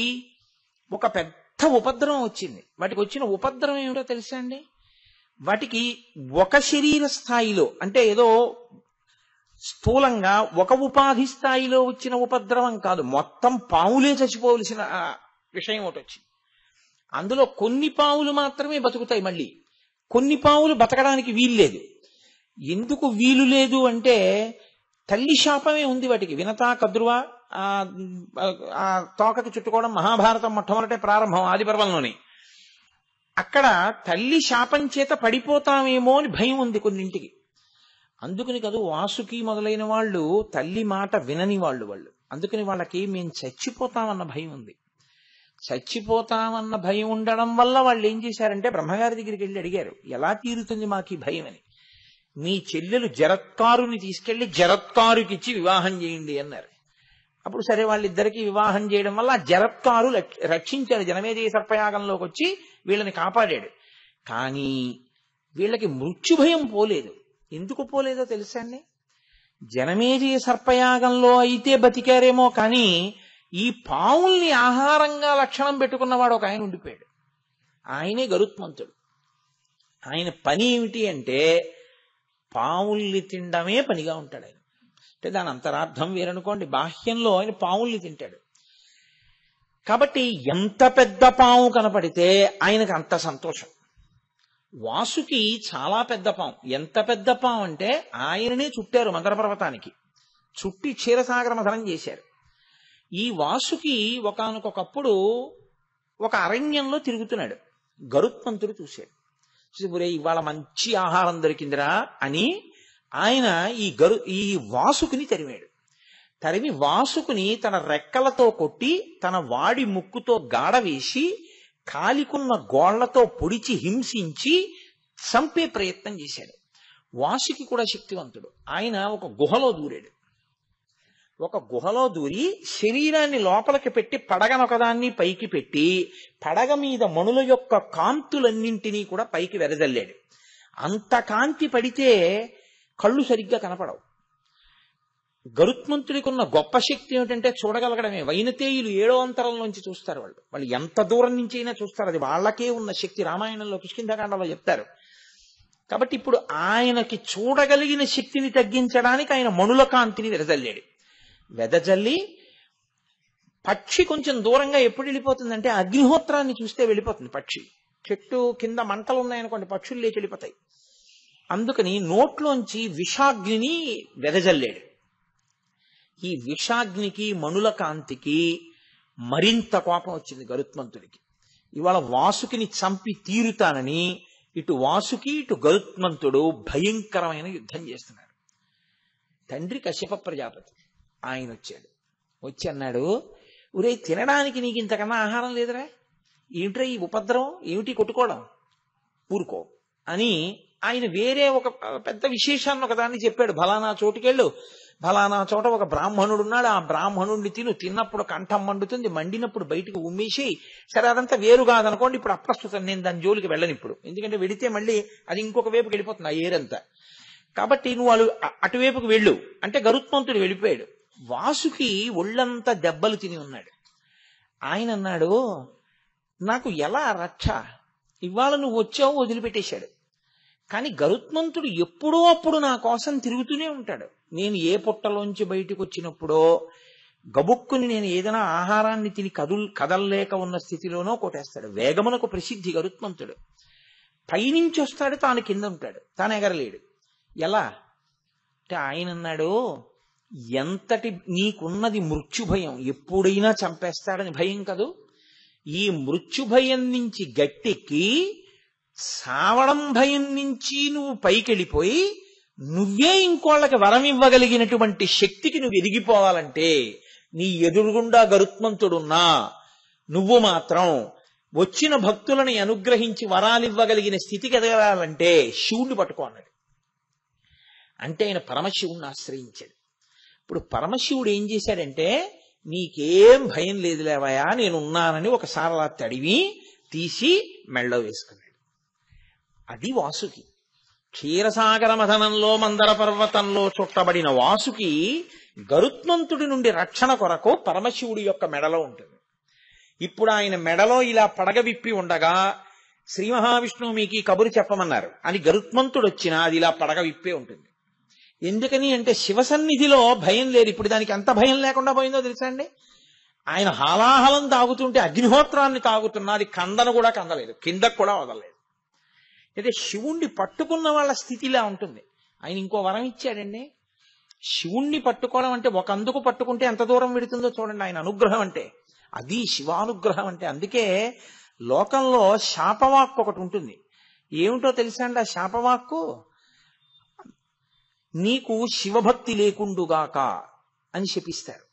ఒక పెద్ద ఉపద్రవం వచ్చింది. వాటికి వచ్చిన ఉపద్రవం ఏమిటో తెలుసా అండి? వాటికి ఒక శరీర స్థాయిలో అంటే ఏదో స్థూలంగా ఒక ఉపాధి స్థాయిలో వచ్చిన ఉపద్రవం కాదు, మొత్తం పావులే చచ్చిపోవలసిన విషయం ఒకటి వచ్చింది. అందులో కొన్ని పావులు మాత్రమే బతుకుతాయి, మళ్ళీ కొన్ని పావులు బతకడానికి వీలు లేదు. ఎందుకు వీలు లేదు అంటే తల్లి శాపమే ఉంది వాటికి. వినతా కద్రువ ఆ తోకకి చుట్టుకోవడం మహాభారతం మొట్టమొదటే ప్రారంభం, ఆది పర్వంలోని. అక్కడ తల్లి శాపం చేత పడిపోతామేమో అని భయం ఉంది కొన్నింటికి. అందుకని కాదు వాసుకి మొదలైన వాళ్ళు తల్లి మాట వినని వాళ్ళు. అందుకని వాళ్ళకి మేము చచ్చిపోతామన్న భయం ఉంది. చచ్చిపోతామన్న భయం ఉండడం వల్ల వాళ్ళు ఏం చేశారంటే బ్రహ్మగారి దగ్గరికి వెళ్ళి అడిగారు, ఎలా తీరుతుంది మాకు ఈ భయం అని. మీ చెల్లెలు జరత్కారుని తీసుకెళ్లి జరత్కారుకిచ్చి వివాహం చేయండి అన్నారు. అప్పుడు సరే వాళ్ళిద్దరికీ వివాహం చేయడం వల్ల ఆ జరత్కారు రక్షించాడు, జనమేజయ సర్పయాగంలోకి వచ్చి వీళ్ళని కాపాడాడు. కానీ వీళ్ళకి మృత్యు భయం పోలేదు. ఎందుకు పోలేదో తెలుసా అండి? జనమేజయ సర్పయాగంలో అయితే బతికారేమో కానీ ఈ పావుల్ని ఆహారంగా లక్షణం పెట్టుకున్నవాడు ఒక ఆయన ఉండిపోయాడు. ఆయనే గరుత్మంతుడు. ఆయన పని ఏమిటి అంటే పావుల్ని తినడమే పనిగా ఉంటాడు ఆయన. అంటే దాని అంతరార్థం వేరనుకోండి, బాహ్యంలో ఆయన పావుల్ని తింటాడు. కాబట్టి ఎంత పెద్ద పాము కనపడితే ఆయనకు అంత సంతోషం. వాసుకి చాలా పెద్ద పాము. ఎంత పెద్ద పాము అంటే ఆయననే చుట్టారు మందర పర్వతానికి, చుట్టి క్షీరసాగర మథనం చేశారు. ఈ వాసుకి ఒకానొకప్పుడు ఒక అరణ్యంలో తిరుగుతున్నాడు. గరుత్మంతుడు చూశాడు. చూసి ఇవాళ మంచి ఆహారం దొరికిందిరా అని ఆయన ఈ వాసుకుని తరిమాడు. తరిమి వాసుకుని తన రెక్కలతో కొట్టి తన వాడి ముక్కుతో గాడ వేసి కాలికున్న గోళ్లతో పొడిచి హింసించి చంపే ప్రయత్నం చేశాడు. వాసుకి కూడా శక్తివంతుడు. ఆయన ఒక గుహలో దూరాడు. ఒక గుహలో దూరి శరీరాన్ని లోపలికి పెట్టి పడగనొకదాన్ని పైకి పెట్టి పడగ మీద మణుల యొక్క కాంతులన్నింటినీ కూడా పైకి వెదజల్లాడు. అంత కాంతి పడితే కళ్ళు సరిగ్గా కనపడవు. గరుత్మంతుడికి ఉన్న గొప్ప శక్తి ఏమిటంటే చూడగలగడమే. వైనతేయులు 7వ అంతరంలోంచి చూస్తారు. వాళ్ళు ఎంత దూరం నుంచి అయినా చూస్తారు. అది వాళ్ళకే ఉన్న శక్తి. రామాయణంలో కిష్కింధకాండలో చెప్తారు. కాబట్టి ఇప్పుడు ఆయనకి చూడగలిగిన శక్తిని తగ్గించడానికి ఆయన మణుల కాంతిని వెదజల్లాడు. వెదజల్లి పక్షి కొంచెం దూరంగా ఎప్పుడు వెళ్ళిపోతుందంటే అగ్నిహోత్రాన్ని చూస్తే వెళ్ళిపోతుంది పక్షి. చెట్టు కింద మంటలు ఉన్నాయనుకోండి, పక్షులు లేచి వెళ్ళిపోతాయి. అందుకని నోట్లోంచి విషాగ్నిని వెదజల్లాడు. ఈ విషాగ్నికి మణుల కాంతికి మరింత కోపం వచ్చింది గరుత్మంతుడికి. ఇవాళ వాసుకిని చంపి తీరుతానని ఇటు వాసుకి ఇటు గరుత్మంతుడు భయంకరమైన యుద్ధం చేస్తున్నారు. తండ్రి కశ్యప ప్రజాపతి ఆయన వచ్చాడు. వచ్చి అన్నాడు, ఒరే తినడానికి నీకు ఇంతకన్నా ఆహారం లేదురా, ఏమిట్రా ఈ ఉపద్రవం, ఏమిటి కొట్టుకోవడం, ఊరుకో అని ఆయన వేరే ఒక పెద్ద విశేషాన్ని ఒకదాన్ని చెప్పాడు. ఫలానా చోటుకెళ్ళు, ఫలానా చోట ఒక బ్రాహ్మణుడు ఉన్నాడు, ఆ బ్రాహ్మణుడిని తిన్నప్పుడు కంఠం మండుతుంది, మండినప్పుడు బయటికి ఉమ్మేసి. సరే అదంతా వేరు కాదనుకోండి, ఇప్పుడు అప్రస్తుతం, నేను దాని జోలికి వెళ్ళను ఇప్పుడు, ఎందుకంటే వెళితే మళ్ళీ అది ఇంకొక వైపుకి వెళ్ళిపోతుంది ఆ ఏరంతా. కాబట్టి నువ్వు వాళ్ళు అటువైపుకి వెళ్ళు అంటే గరుత్మంతుడు వెళ్ళిపోయాడు. వాసుకి ఒళ్ళంతా దెబ్బలు తిని ఉన్నాడు. ఆయన అన్నాడు, నాకు ఎలా రక్ష, ఇవాళ నువ్వు వచ్చావు వదిలిపెట్టేశాడు. కానీ గరుత్మంతుడు ఎప్పుడో అప్పుడు నా కోసం తిరుగుతూనే ఉంటాడు. నేను ఏ పుట్టలోంచి బయటకు వచ్చినప్పుడో గబుక్కుని నేను ఏదైనా ఆహారాన్ని తిని కదలలేక ఉన్న స్థితిలోనో కొట్టేస్తాడు. వేగమునకు ప్రసిద్ధి గరుత్మంతుడు. పైనుంచి వస్తాడు, తాను కింద ఉంటాడు, తాను ఎగరలేడు. ఎలా అంటే ఆయన అన్నాడు, ఎంతటి నీకున్నది మృత్యుభయం, ఎప్పుడైనా చంపేస్తాడని భయం కదూ, ఈ మృత్యుభయం నుంచి గట్టెక్కి సావడం భయం నుంచి నువ్వు పైకెళ్ళిపోయి నువ్వే ఇంకోళ్ళకి వరం ఇవ్వగలిగినటువంటి శక్తికి నువ్వు ఎదిగిపోవాలంటే నీ ఎదురుగుండా గరుత్మంతుడున్నా నువ్వు మాత్రం వచ్చిన భక్తులని అనుగ్రహించి వరాలివ్వగలిగిన స్థితికి ఎదగాలంటే శివుణ్ణి పట్టుకో అన్నాడు. అంటే ఆయన పరమశివుణ్ణి ఆశ్రయించాడు. ఇప్పుడు పరమశివుడు ఏం చేశాడంటే, నీకేం భయం లేదు లేవయా, నేనున్నానని ఒకసారి అలా తడివి తీసి మెళ్ళో వేసుకున్నాడు. అది వాసుకి. క్షీరసాగర మథనంలో మందర పర్వతంలో చుట్టబడిన వాసుకి గరుత్మంతుడి నుండి రక్షణ కొరకు పరమశివుడి యొక్క మెడలో ఉంటుంది. ఇప్పుడు ఆయన మెడలో ఇలా పడగ విప్పి ఉండగా శ్రీ మహావిష్ణువు మీకు ఈ కబురు చెప్పమన్నారు అని గరుత్మంతుడు వచ్చినా అది ఇలా పడగ విప్పే ఉంటుంది. ఎందుకని అంటే శివసన్నిధిలో భయం లేదు. ఇప్పుడు దానికి ఎంత భయం లేకుండా పోయిందో తెలుసా అండి. ఆయన హాలాహలం తాగుతుంటే అగ్నిహోత్రాన్ని తాగుతున్నా అది కందను కూడా కందలేదు, కిందకు కూడా వదలలేదు. అయితే శివుణ్ణి పట్టుకున్న వాళ్ళ స్థితిలా ఉంటుంది. ఆయన ఇంకో వరం ఇచ్చాడండి. శివుణ్ణి పట్టుకోవడం అంటే ఒక అందుకు పట్టుకుంటే ఎంత దూరం పెడుతుందో చూడండి ఆయన అనుగ్రహం అంటే. అది శివానుగ్రహం అంటే. అందుకే లోకంలో శాపవాక్కు ఒకటి ఉంటుంది. ఏమిటో తెలుసా అండి ఆ శాపవాక్కు? నీకు శివభక్తి లేకుండుగాక అని శపిస్తారు.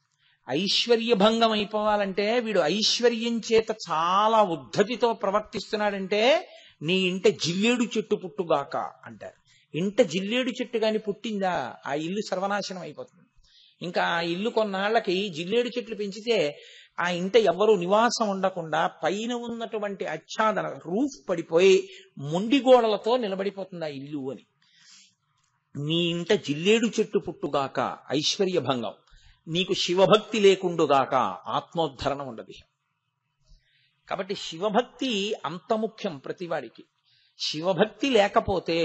ఐశ్వర్యభంగం అయిపోవాలంటే, వీడు ఐశ్వర్యం చేత చాలా ఉద్ధతితో ప్రవర్తిస్తున్నాడంటే నీ ఇంట జిల్లేడు చెట్టు పుట్టుగాక అంటారు. ఇంట జిల్లేడు చెట్టు గాని పుట్టిందా ఆ ఇల్లు సర్వనాశనం అయిపోతుంది. ఇంకా ఆ ఇల్లు కొన్నాళ్లకి జిల్లేడు చెట్లు పెంచితే ఆ ఇంట ఎవరు నివాసం ఉండకుండా పైన ఉన్నటువంటి ఆచ్ఛాదన రూఫ్ పడిపోయి మొండి గోడలతో నిలబడిపోతుంది ఆ ఇల్లు అని. నీ ఇంట జిల్లేడు చెట్టు పుట్టుగాక ఐశ్వర్యభంగం, నీకు శివభక్తి లేకుండుగాక ఆత్మోద్ధరణ ఉండదు. కాబట్టి శివభక్తి అంత ముఖ్యం ప్రతివాడికి. శివభక్తి లేకపోతే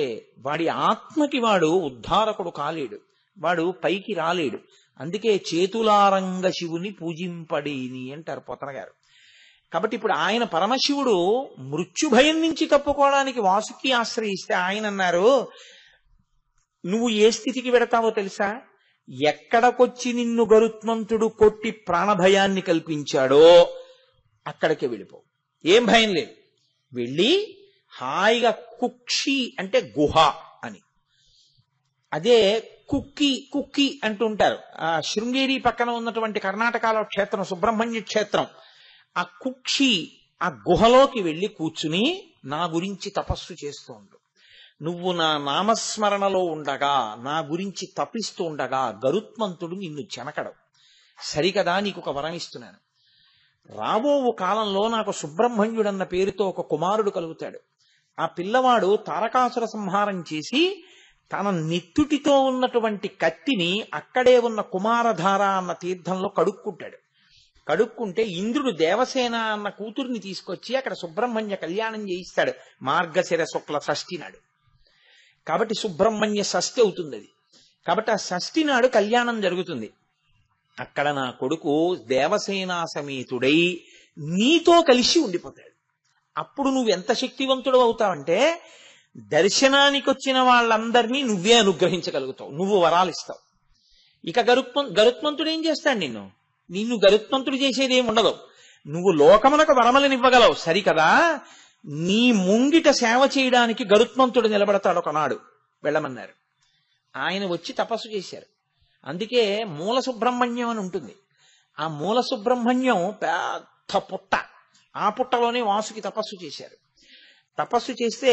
వాడి ఆత్మకి వాడు ఉద్ధారకుడు కాలేడు, వాడు పైకి రాలేడు. అందుకే చేతులారంగ శివుని పూజింపడేని అంటారు పోతన గారు. కాబట్టి ఇప్పుడు ఆయన పరమశివుడు మృత్యుభయం నుంచి తప్పుకోవడానికి వాసుకి ఆశ్రయిస్తే ఆయన అన్నారు, నువ్వు ఏ స్థితికి వెడతావో తెలుసా? ఎక్కడకొచ్చి నిన్ను గరుత్మంతుడు కొట్టి ప్రాణభయాన్ని కల్పించాడో అక్కడికే వెళ్ళిపో, ఏం భయం లేదు. వెళ్ళి హాయిగా కుక్షి అంటే గుహ అని, అదే కుక్కి కుక్కి అంటుంటారు. ఆ శృంగేరి పక్కన ఉన్నటువంటి కర్ణాటకలో క్షేత్రం సుబ్రహ్మణ్య క్షేత్రం, ఆ కుక్షి ఆ గుహలోకి వెళ్ళి కూర్చుని నా గురించి తపస్సు చేస్తూ ఉండు. నువ్వు నా నామస్మరణలో ఉండగా, నా గురించి తపిస్తూ ఉండగా గరుత్మంతుడు నిన్ను చెనకడం. సరికదా, నీకు ఒక వరం ఇస్తున్నాను. రాబో కాలంలో నాకు సుబ్రహ్మణ్యుడన్న పేరుతో ఒక కుమారుడు కలుగుతాడు. ఆ పిల్లవాడు తారకాసుర సంహారం చేసి తన నెత్తుటితో ఉన్నటువంటి కత్తిని అక్కడే ఉన్న కుమారధార అన్న తీర్థంలో కడుక్కుంటాడు. కడుక్కుంటే ఇంద్రుడు దేవసేన అన్న కూతుర్ని తీసుకొచ్చి అక్కడ సుబ్రహ్మణ్య కళ్యాణం చేయిస్తాడు మార్గశిర శుక్ల షష్ఠి నాడు. కాబట్టి సుబ్రహ్మణ్య షష్ఠి అవుతుంది అది. కాబట్టి ఆ షష్ఠి నాడు కళ్యాణం జరుగుతుంది. అక్కడ నా కొడుకు దేవసేనా సమేతుడై నీతో కలిసి ఉండిపోతాడు. అప్పుడు నువ్వు ఎంత శక్తివంతుడు అవుతావంటే దర్శనానికి వచ్చిన వాళ్ళందరినీ నువ్వే అనుగ్రహించగలుగుతావు, నువ్వు వరాలు ఇస్తావు. ఇక గరుత్మంతుడు ఏం చేస్తాడు? నిన్ను గరుత్మంతుడు చేసేది ఏమి ఉండదు. నువ్వు లోకములకు వరమలనివ్వగలవు సరికదా. నీ ముంగిట సేవ చేయడానికి గరుత్మంతుడు నిలబడతాడు ఒకనాడు, వెళ్ళమన్నారు. ఆయన వచ్చి తపస్సు చేశారు. అందుకే మూల సుబ్రహ్మణ్యం అని ఉంటుంది. ఆ మూల సుబ్రహ్మణ్యం పెద్ద పుట్ట, ఆ పుట్టలోనే వాసుకి తపస్సు చేశారు. తపస్సు చేస్తే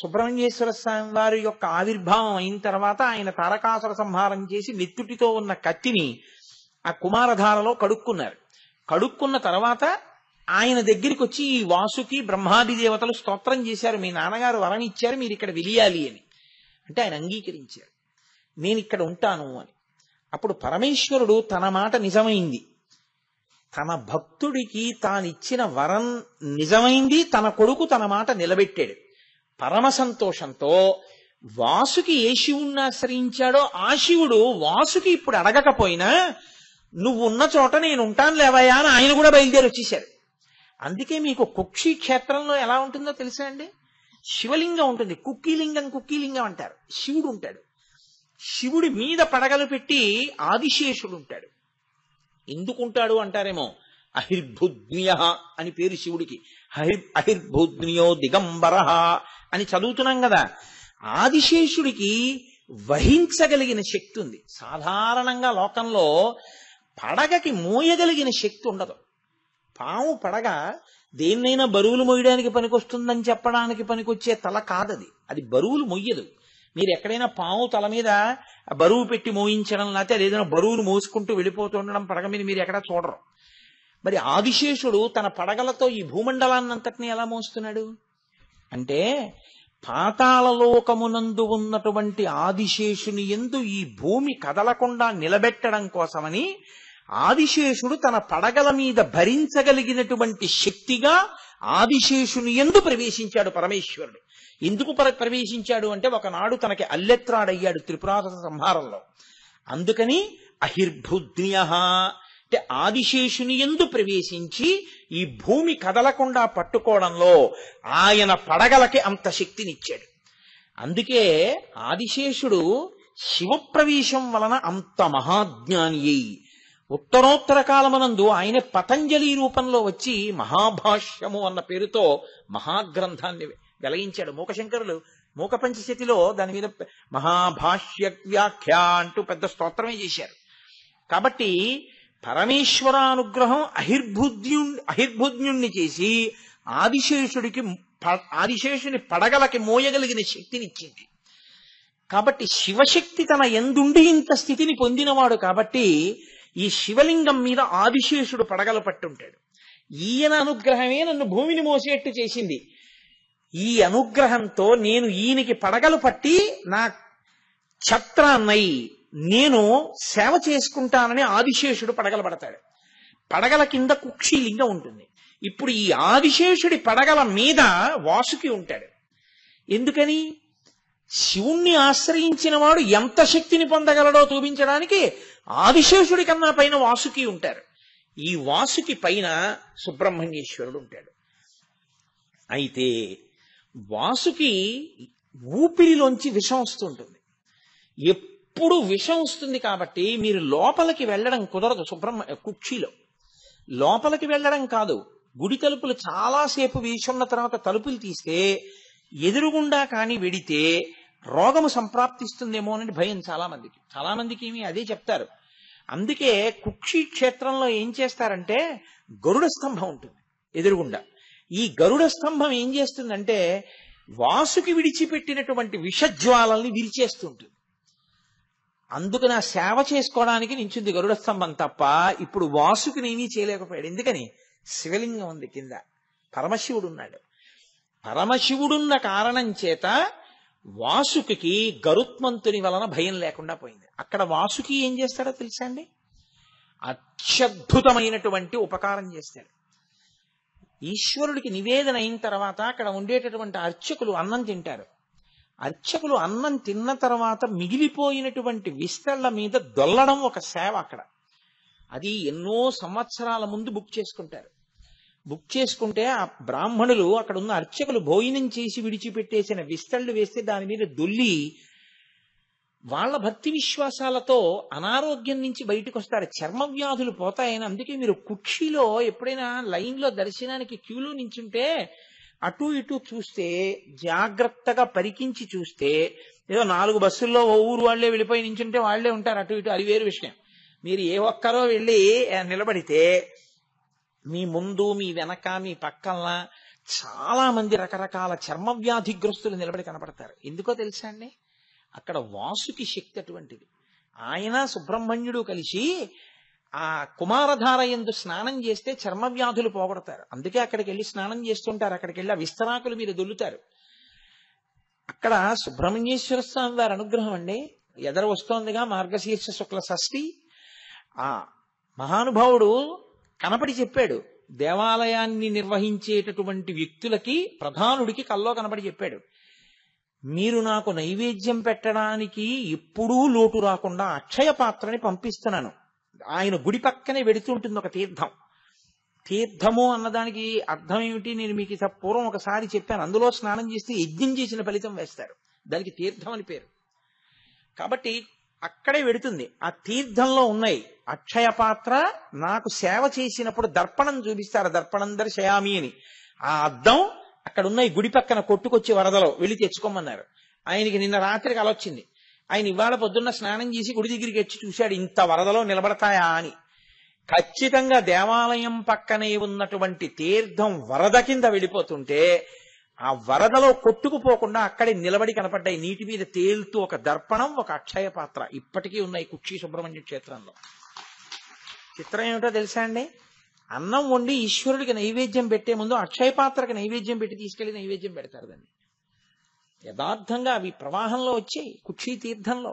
సుబ్రహ్మణ్యేశ్వర స్వామి వారి యొక్క ఆవిర్భావం అయిన తర్వాత ఆయన తారకాసుర సంహారం చేసి నెత్తుటితో ఉన్న కత్తిని ఆ కుమారధారలో కడుక్కున్నారు. కడుక్కున్న తర్వాత ఆయన దగ్గరికి వచ్చి ఈ వాసుకి బ్రహ్మాది దేవతలు స్తోత్రం చేశారు, మీ నాన్నగారు వరం ఇచ్చారు, మీరు ఇక్కడ వెలియాలి అని. అంటే ఆయన అంగీకరించారు, నేను ఇక్కడ ఉంటాను అని. అప్పుడు పరమేశ్వరుడు తన మాట నిజమైంది, తన భక్తుడికి తానిచ్చిన వరం నిజమైంది, తన కొడుకు తన మాట నిలబెట్టాడు. పరమ సంతోషంతో వాసుకి ఏ శివుణ్ణి ఆశ్రయించాడో ఆ శివుడు వాసుకి ఇప్పుడు అడగకపోయినా నువ్వు ఉన్న చోట నేను ఉంటాను లేవయ్యా అని ఆయన కూడా బయలుదేరి వచ్చేశారు. అందుకే మీకు కుక్షి క్షేత్రంలో ఎలా ఉంటుందో తెలుసా అండి? శివలింగం ఉంటుంది, కుక్కీలింగం అంటారు. శివుడు ఉంటాడు. శివుడి మీద పడగలు పెట్టి ఆదిశేషుడు ఉంటాడు. ఎందుకుంటాడు అంటారేమో, అహిర్భుజ్ఞ అని పేరు శివుడికి. అహిర్భుజ్ఞో దిగంబర అని చదువుతున్నాం కదా. ఆదిశేషుడికి వహించగలిగిన శక్తి ఉంది. సాధారణంగా లోకంలో పడగకి మోయగలిగిన శక్తి ఉండదు. పాము పడగ దేన్నైనా బరువులు మోయడానికి పనికొస్తుందని చెప్పడానికి పనికొచ్చే తల కాదది. అది బరువులు మొయ్యదు. మీరు ఎక్కడైనా పాము తల మీద బరువు పెట్టి మోయించడం, లేకపోతే అదేదైనా బరువులు మోసుకుంటూ వెళ్ళిపోతుండడం పడగ మీద మీరు ఎక్కడా చూడరు. మరి ఆదిశేషుడు తన పడగలతో ఈ భూమండలాన్నంతటినీ ఎలా మోస్తున్నాడు అంటే, పాతాళలోకమునందు ఉన్నటువంటి ఆదిశేషుని యందు ఈ భూమి కదలకుండా నిలబెట్టడం కోసమని ఆదిశేషుడు తన పడగల మీద భరించగలిగినటువంటి శక్తిగా ఆదిశేషుని యందు ప్రవేశించాడు పరమేశ్వరుడు. ఎందుకు ప్రవేశించాడు అంటే, ఒకనాడు తనకి అల్లెత్రాడయ్యాడు త్రిపురాసుర సంహారంలో. అందుకని అహిర్భుజ్ఞ అంటే ఆదిశేషుని యందు ప్రవేశించి ఈ భూమి కదలకుండా పట్టుకోవడంలో ఆయన పడగలకి అంత శక్తినిచ్చాడు. అందుకే ఆదిశేషుడు శివప్రవేశం వలన అంత మహాజ్ఞాని అయి ఉత్తరోత్తర కాలమనందు ఆయన పతంజలి రూపంలో వచ్చి మహాభాష్యము అన్న పేరుతో మహాగ్రంథాన్ని వెలయించాడు. మూకశంకరులు మూక పంచశతిలో దాని మీద మహాభాష్య వ్యాఖ్య అంటూ పెద్ద స్తోత్రమే చేశారు. కాబట్టి పరమేశ్వరానుగ్రహం అహిర్భుజ్ఞుణ్ణి చేసి ఆదిశేషుని పడగలకి మోయగలిగిన శక్తినిచ్చింది. కాబట్టి శివశక్తి తన యందుండి ఇంత స్థితిని పొందినవాడు. కాబట్టి ఈ శివలింగం మీద ఆదిశేషుడు పడగలు పట్టుంటాడు. ఈయన అనుగ్రహమే నన్ను భూమిని మోసేట్టు చేసింది. ఈ అనుగ్రహంతో నేను ఈయనకి పడగలు పట్టి నా ఛత్రాన్నై నేను సేవ చేసుకుంటానని ఆదిశేషుడు పడగలు పడతాడు. పడగల కింద కుక్షీలింగం ఉంటుంది. ఇప్పుడు ఈ ఆదిశేషుడి పడగల మీద వాసుకి ఉంటాడు. ఎందుకని? శివుణ్ణి ఆశ్రయించిన వాడు ఎంత శక్తిని పొందగలడో చూపించడానికి ఆదిశేషుడి కన్నా పైన వాసుకి ఉంటారు. ఈ వాసుకి పైన సుబ్రహ్మణ్యేశ్వరుడు ఉంటాడు. అయితే వాసుకి ఊపిరిలోంచి విషం వస్తుంటుంది. ఎప్పుడు విషం వస్తుంది కాబట్టి మీరు లోపలికి వెళ్ళడం కుదరదు. కుక్షిలో లోపలికి వెళ్ళడం కాదు, గుడి తలుపులు చాలాసేపు వేసున్న తర్వాత తలుపులు తీస్తే ఎదురుగుండా కానీ వెడితే రోగము సంప్రాప్తిస్తుందేమో అని భయం చాలా మందికి ఏమి అదే చెప్తారు. అందుకే కుక్షి క్షేత్రంలో ఏం చేస్తారంటే గరుడ స్తంభం ఉంటుంది ఎదురుగుండా. ఈ గరుడ స్తంభం ఏం చేస్తుందంటే వాసుకి విడిచిపెట్టినటువంటి విషజ్వాలల్ని విరిచేస్తుంటుంది. అందుకని ఆ సేవ చేసుకోవడానికి నించుంది గరుడ స్తంభం తప్ప ఇప్పుడు వాసుకిని ఏమీ చేయలేకపోయాడు. ఎందుకని? శివలింగం ఉంది కింద, పరమశివుడు ఉన్నాడు. పరమశివుడున్న కారణం చేత వాసుకి గరుత్మంతుని వలన భయం లేకుండా పోయింది. అక్కడ వాసుకి ఏం చేస్తాడో తెలుసా అండి? అత్యద్భుతమైనటువంటి ఉపకారం చేస్తాడు. ఈశ్వరుడికి నివేదన అయిన తర్వాత అక్కడ ఉండేటటువంటి అర్చకులు అన్నం తింటారు. అర్చకులు అన్నం తిన్న తర్వాత మిగిలిపోయినటువంటి విస్తళ్ల మీద దొల్లడం ఒక సేవ అక్కడ. అది ఎన్నో సంవత్సరాల ముందు బుక్ చేసుకుంటారు. బుక్ చేసుకుంటే ఆ బ్రాహ్మణులు అక్కడ ఉన్న అర్చకులు భోజనం చేసి విడిచిపెట్టేసిన విస్తళ్లు వేస్తే దాని మీద దొల్లి వాళ్ళ భక్తి విశ్వాసాలతో అనారోగ్యం నుంచి బయటకు వస్తారు, చర్మ వ్యాధులు పోతాయని. అందుకే మీరు కుక్షిలో ఎప్పుడైనా లైన్లో దర్శనానికి క్యూలో నించుంటే అటు ఇటు చూస్తే, జాగ్రత్తగా పరికించి చూస్తే, ఏదో 4 బస్సుల్లో ఓ ఊరు వాళ్లే వెళ్ళిపోయి నించుంటే వాళ్లే ఉంటారు అటు ఇటు, అది వేరు విషయం. మీరు ఏ ఒక్కరో వెళ్ళి నిలబడితే మీ ముందు, మీ వెనక, మీ పక్కన చాలా మంది రకరకాల చర్మ వ్యాధిగ్రస్తులు నిలబడి కనపడతారు. ఎందుకో తెలుసా అండి? అక్కడ వాసుకి శక్తి అటువంటిది. ఆయన సుబ్రహ్మణ్యుడు కలిసి ఆ కుమారధార యందు స్నానం చేస్తే చర్మ వ్యాధులు పోగొడతారు. అందుకే అక్కడికి వెళ్ళి స్నానం చేస్తుంటారు. అక్కడికి వెళ్ళి ఆ విస్తరాకులు మీరు దొల్లుతారు. అక్కడ సుబ్రహ్మణ్యేశ్వర స్వామి వారి అనుగ్రహం అండి. ఎదర వస్తోందిగా మార్గశీర్ష శుక్ల షష్ఠి. ఆ మహానుభావుడు కనపడి చెప్పాడు, దేవాలయాన్ని నిర్వహించేటటువంటి వ్యక్తులకి, ప్రధానుడికి కల్లో కనపడి చెప్పాడు, మీరు నాకు నైవేద్యం పెట్టడానికి ఎప్పుడూ లోటు రాకుండా అక్షయ పాత్రని పంపిస్తున్నాను. ఆయన గుడి పక్కనే వెడుతుంటుంది ఒక తీర్థం. తీర్థము అన్నదానికి అర్థం ఏమిటి నేను మీకు పూర్వం ఒకసారి చెప్పాను. అందులో స్నానం చేస్తే యజ్ఞం చేసిన ఫలితం వేస్తారు, దానికి తీర్థం అని పేరు. కాబట్టి అక్కడే వెడుతుంది. ఆ తీర్థంలో ఉన్నాయి అక్షయ పాత్ర. నాకు సేవ చేసినప్పుడు దర్పణం చూపిస్తారు, దర్పణం దర్శయామి అని. ఆ అద్దం అక్కడ ఉన్నాయి, గుడి పక్కన కొట్టుకొచ్చి వరదలో వెళ్ళి తెచ్చుకోమన్నారు. ఆయనకి నిన్న రాత్రికి అలొచ్చింది. ఆయన ఇవాళ పొద్దున్న స్నానం చేసి గుడి దగ్గరికి వచ్చి చూశాడు, ఇంత వరదలో నిలబడతాయా అని. ఖచ్చితంగా దేవాలయం పక్కనే ఉన్నటువంటి తీర్థం వరద కింద వెళ్ళిపోతుంటే ఆ వరదలో కొట్టుకుపోకుండా అక్కడే నిలబడి కనపడ్డాయి, నీటి మీద తేలుతూ ఒక దర్పణం, ఒక అక్షయ పాత్ర. ఇప్పటికీ ఉన్నాయి కుక్షి సుబ్రహ్మణ్య క్షేత్రంలో. చిత్రం ఏమిటో తెలుసా అండి? అన్నం వండి ఈశ్వరుడికి నైవేద్యం పెట్టే ముందు అక్షయ పాత్రకి నైవేద్యం పెట్టి తీసుకెళ్లి నైవేద్యం పెడతారు. దాన్ని యథార్థంగా అవి ప్రవాహంలో వచ్చాయి కుక్షి తీర్థంలో.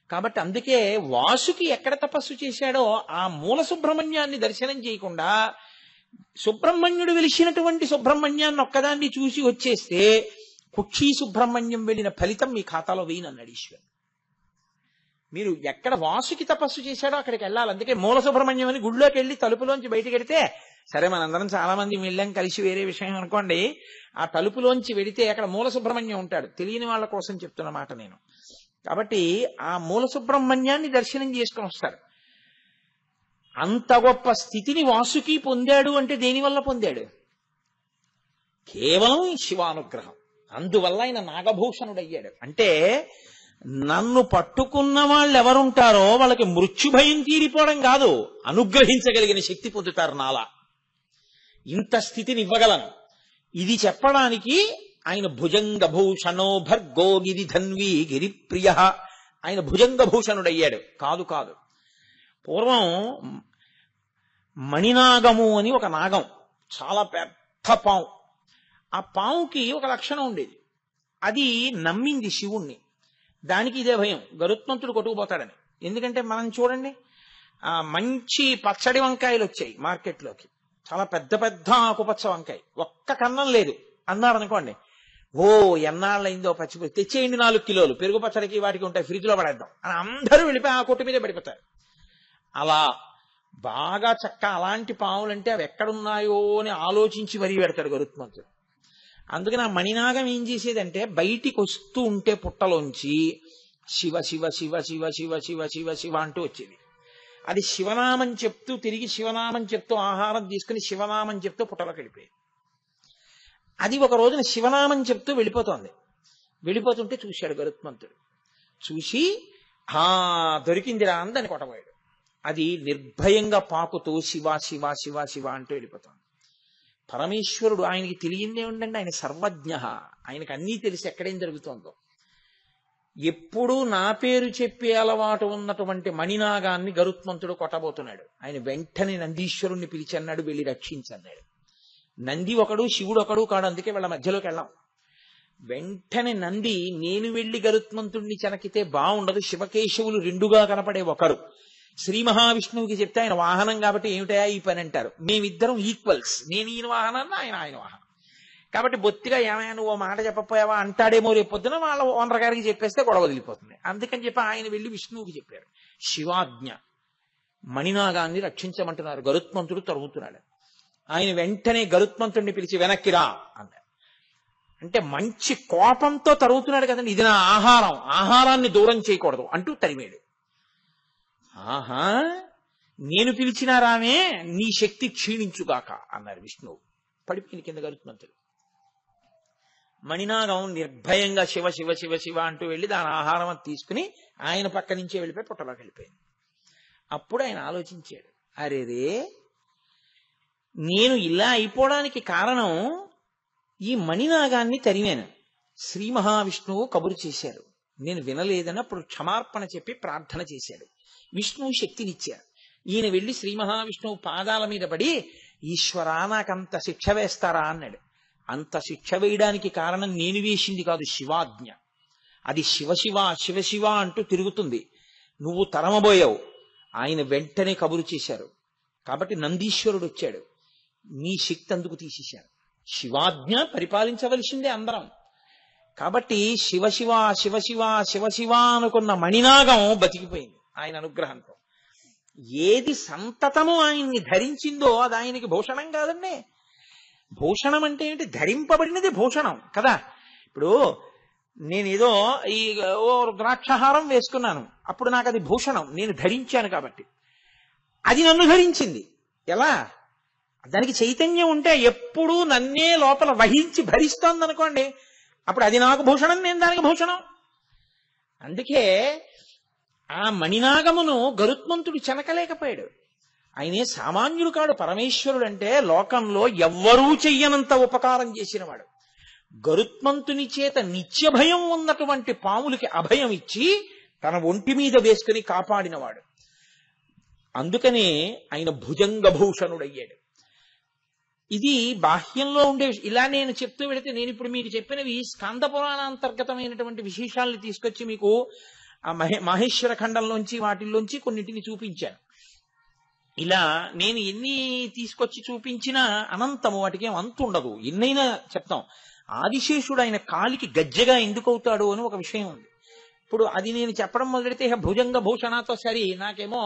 కాబట్టి అందుకే వాసుకి ఎక్కడ తపస్సు చేశాడో ఆ మూల సుబ్రహ్మణ్యాన్ని దర్శనం చేయకుండా సుబ్రహ్మణ్యుడు వెలిసినటువంటి సుబ్రహ్మణ్యాన్ని ఒక్కదాన్ని చూసి వచ్చేస్తే కుక్షి సుబ్రహ్మణ్యం వెళ్ళిన ఫలితం మీ ఖాతాలో వేయనన్నాడు ఈశ్వరుడు. మీరు ఎక్కడ వాసుకి తపస్సు చేశాడో అక్కడికి వెళ్ళాలి. అందుకే మూల సుబ్రహ్మణ్యం అని గుళ్ళోకి వెళ్ళి తలుపులోంచి బయటికి వెడితే, సరే మనందరం చాలా మంది వెళ్ళాం కలిసి, వేరే విషయం అనుకోండి. ఆ తలుపులోంచి వెడితే అక్కడ మూల సుబ్రహ్మణ్యం ఉంటాడు. తెలియని వాళ్ళ కోసం చెప్తున్న మాట నేను. కాబట్టి ఆ మూల సుబ్రహ్మణ్యాన్ని దర్శనం చేసుకుని వస్తారు. అంత గొప్ప స్థితిని వాసుకి పొందాడు అంటే దేనివల్ల పొందాడు? కేవలం శివానుగ్రహం. అందువల్ల ఆయన నాగభూషణుడయ్యాడు. అంటే నన్ను పట్టుకున్న వాళ్ళు ఎవరుంటారో వాళ్ళకి మృత్యుభయం తీరిపోవడం కాదు, అనుగ్రహించగలిగిన శక్తి పొందుతారు. నాలా ఇంత స్థితిని ఇవ్వగలను. ఇది చెప్పడానికి ఆయన భుజంగభూషణో భర్గో గిరిధన్వీ గిరిప్రియ, ఆయన భుజంగభూషణుడయ్యాడు. కాదు కాదు, పూర్వం మణినాగము అని ఒక నాగం, చాలా పెద్ద పాము. ఆ పాముకి ఒక లక్షణం ఉండేది, అది నమ్మింది శివుణ్ణి. దానికి ఇదే భయం, గరుత్మంతుడు కొట్టుకుపోతాడని. ఎందుకంటే మనం చూడండి, మంచి పచ్చడి వంకాయలు వచ్చాయి మార్కెట్లోకి, చాలా పెద్ద పెద్ద ఆకుపచ్చ వంకాయ, ఒక్క కన్నం లేదు అన్నారనుకోండి, ఓ ఎన్నాళ్ళైందో పచ్చిపోయి తెచ్చేయండి 4 కిలోలు, పెరుగు పచ్చడికి వాటికి ఉంటాయి, ఫ్రిడ్జ్ లో పడేద్దాం అని అందరూ వెళ్ళిపోయి ఆ కొట్టు మీదే పడిపోతారు. అలా బాగా అలాంటి పాములంటే అవి ఎక్కడున్నాయో అని ఆలోచించి మరీ పెడతాడు గరుత్మంతుడు. అందుకని ఆ మణినాగం ఏం చేసేదంటే బయటికి వస్తూ ఉంటే పుట్టలోంచి శివ శివ శివ శివ శివ శివ శివ శివ అంటూ వచ్చేది. అది శివనామం చెప్తూ తిరిగి శివనామం చెప్తూ ఆహారం తీసుకుని శివనామం చెప్తూ పుట్టలోకి వెళ్ళిపోయేది. అది ఒక రోజున శివనామం చెప్తూ వెళ్ళిపోతోంది. వెళ్ళిపోతుంటే చూశాడు గరుత్మంతుడు. చూసి దొరికిందిరా అని దాన్ని కొట్టబోయాడు. అది నిర్భయంగా పాకుతూ శివ శివ శివ శివ అంటూ వెళ్ళిపోతాం. పరమేశ్వరుడు, ఆయనకి తెలియందే ఉండండి, ఆయన సర్వజ్ఞ, ఆయనకు అన్నీ తెలిసి ఎక్కడేం జరుగుతోందో. ఎప్పుడూ నా పేరు చెప్పే అలవాటు ఉన్నటువంటి మణినాగాన్ని గరుత్మంతుడు కొట్టబోతున్నాడు. ఆయన వెంటనే నందీశ్వరుణ్ణి పిలిచి అన్నాడు, వెళ్ళి రక్షించన్నాడు. నంది ఒకడు, శివుడు ఒకడు కాడు, అందుకే వాళ్ళ మధ్యలోకి వెళ్ళాం. వెంటనే నంది, నేను వెళ్లి గరుత్మంతుణ్ణి చెనకితే బాగుండదు, శివకేశవులు రెండుగా కనపడే ఒకరు, శ్రీ మహావిష్ణువుకి చెప్తే ఆయన వాహనం కాబట్టి ఏమిటయా ఈ పని అంటారు, మేమిద్దరం ఈక్వల్స్, నేను ఈయన వాహనాన్ని ఆయన వాహనం, కాబట్టి బొత్తిగా ఏమైనా నువ్వు ఓ మాట చెప్పపోయావా అంటాడేమో రేపు పొద్దున వాళ్ళ ఓనర్ గారికి చెప్పేస్తే గొడవ వదిలిపోతుంది. అందుకని చెప్పి ఆయన వెళ్ళి విష్ణువుకి చెప్పారు, శివాజ్ఞ, మణినాగాన్ని రక్షించమంటున్నారు, గరుత్మంతుడు తరుగుతున్నాడు. ఆయన వెంటనే గరుత్మంతుడిని పిలిచి వెనక్కిరా అన్నాడు. అంటే మంచి కోపంతో తరుగుతున్నాడు కదండి, ఇది నా ఆహారం, ఆహారాన్ని దూరం చేయకూడదు అంటూ తరిమేడు. ఆహా, నేను పిలిచినా రామే, నీ శక్తి క్షీణించుగాక అన్నారు విష్ణువు. పడిపోయిన కింద గరుత్మంతుడు. మణినాగం నిర్భయంగా శివ శివ శివ శివ అంటూ వెళ్ళి దాని ఆహారం అని తీసుకుని ఆయన పక్క నుంచే వెళ్ళిపోయి పుట్టలోకి వెళ్ళిపోయింది. అప్పుడు ఆయన ఆలోచించాడు, అరేరే, నేను ఇలా అయిపోవడానికి కారణం ఈ మణినాగాన్ని తరిమాను. శ్రీ మహావిష్ణువు కబురు చేశారు, నేను వినలేదని అప్పుడు క్షమార్పణ చెప్పి ప్రార్థన చేశాడు. విష్ణువు శక్తినిచ్చారు. ఈయన వెళ్లి శ్రీ మహావిష్ణువు పాదాల మీద పడి, ఈశ్వరా నాకంత శిక్ష వేస్తారా అన్నాడు. అంత శిక్ష వేయడానికి కారణం నేను వేసింది కాదు, శివాజ్ఞ. అది శివశివ శివశివ అంటూ తిరుగుతుంది, నువ్వు తరమబోయావు. ఆయన వెంటనే కబురు చేశారు. కాబట్టి నందీశ్వరుడు వచ్చాడు, నీ శక్తి అందుకు తీసేశారు. శివాజ్ఞ పరిపాలించవలసిందే అందరం. కాబట్టి శివశివ శివశివ శివశివ అనుకున్న మణినాగం బతికిపోయింది ఆయన అనుగ్రహంతో. ఏది సంతతము ఆయన్ని ధరించిందో అది ఆయనకి భూషణం కాదండి. భూషణం అంటే ఏంటి? ధరింపబడినది భూషణం కదా. ఇప్పుడు నేనేదో ఈ ఓ ద్రాక్షహారం వేసుకున్నాను, అప్పుడు నాకు అది భూషణం, నేను ధరించాను కాబట్టి. అది నన్ను ధరించింది. ఎలా? దానికి చైతన్యం ఉంటే ఎప్పుడూ నన్నే లోపల వహించి భరిస్తోంది అనుకోండి, అప్పుడు అది నాకు భూషణం, నేను దానికి భూషణం. అందుకే ఆ మణినాగమును గరుత్మంతుడు చెనకలేకపోయాడు. ఆయనే సామాన్యుడు కాడు, పరమేశ్వరుడు. అంటే లోకంలో ఎవ్వరూ చెయ్యనంత ఉపకారం చేసినవాడు. గరుత్మంతుని చేత నిత్య భయం ఉన్నటువంటి పాములకి అభయం ఇచ్చి తన ఒంటి మీద వేసుకుని కాపాడినవాడు. అందుకనే ఆయన భుజంగభూషణుడయ్యాడు. ఇది బాహ్యంలో ఉండే. ఇలా నేను చెప్తూ వెళితే, నేను ఇప్పుడు మీకు చెప్పినవి స్కంద పురాణాంతర్గతమైనటువంటి విశేషాలను తీసుకొచ్చి మీకు ఆ మహేశ్వర ఖండంలోంచి వాటిల్లోంచి కొన్నిటిని చూపించాను. ఇలా నేను ఎన్ని తీసుకొచ్చి చూపించినా అనంతము, వాటికి ఏం అంతు ఉండదు, ఎన్నైనా చెప్తాం. ఆదిశేషుడు ఆయన కాలికి గజ్జెగా ఎందుకు అవుతాడు అని ఒక విషయం ఉంది. ఇప్పుడు అది నేను చెప్పడం మొదలెడితే భుజంగ భూషణతో సరి నాకేమో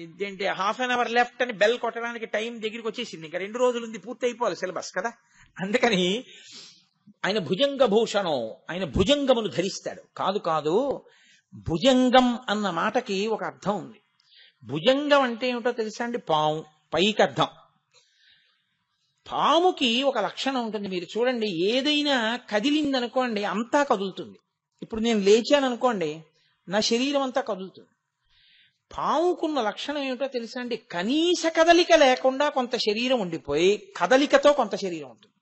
ఇదేంటి హాఫ్ అన్ అవర్ లెఫ్ట్ అని బెల్ కొట్టడానికి టైం దగ్గరికి వచ్చేసింది. ఇంకా 2 రోజులు ఉంది, పూర్తి అయిపోవాలి సిలబస్ కదా. అందుకని ఆయన భుజంగ భూషణం, ఆయన భుజంగమును ధరిస్తాడు. కాదు కాదు, భుజంగం అన్న మాటకి ఒక అర్థం ఉంది. భుజంగం అంటే ఏమిటో తెలుసా అండి? పాము, పైకి అర్థం. పాముకి ఒక లక్షణం ఉంటుంది, మీరు చూడండి. ఏదైనా కదిలిందనుకోండి అంతా కదులుతుంది. ఇప్పుడు నేను లేచాను అనుకోండి, నా శరీరం అంతా కదులుతుంది. పాముకున్న లక్షణం ఏమిటో తెలుసా అండి? కనీస కదలిక లేకుండా కొంత శరీరం ఉండిపోయి కదలికతో కొంత శరీరం ఉంటుంది.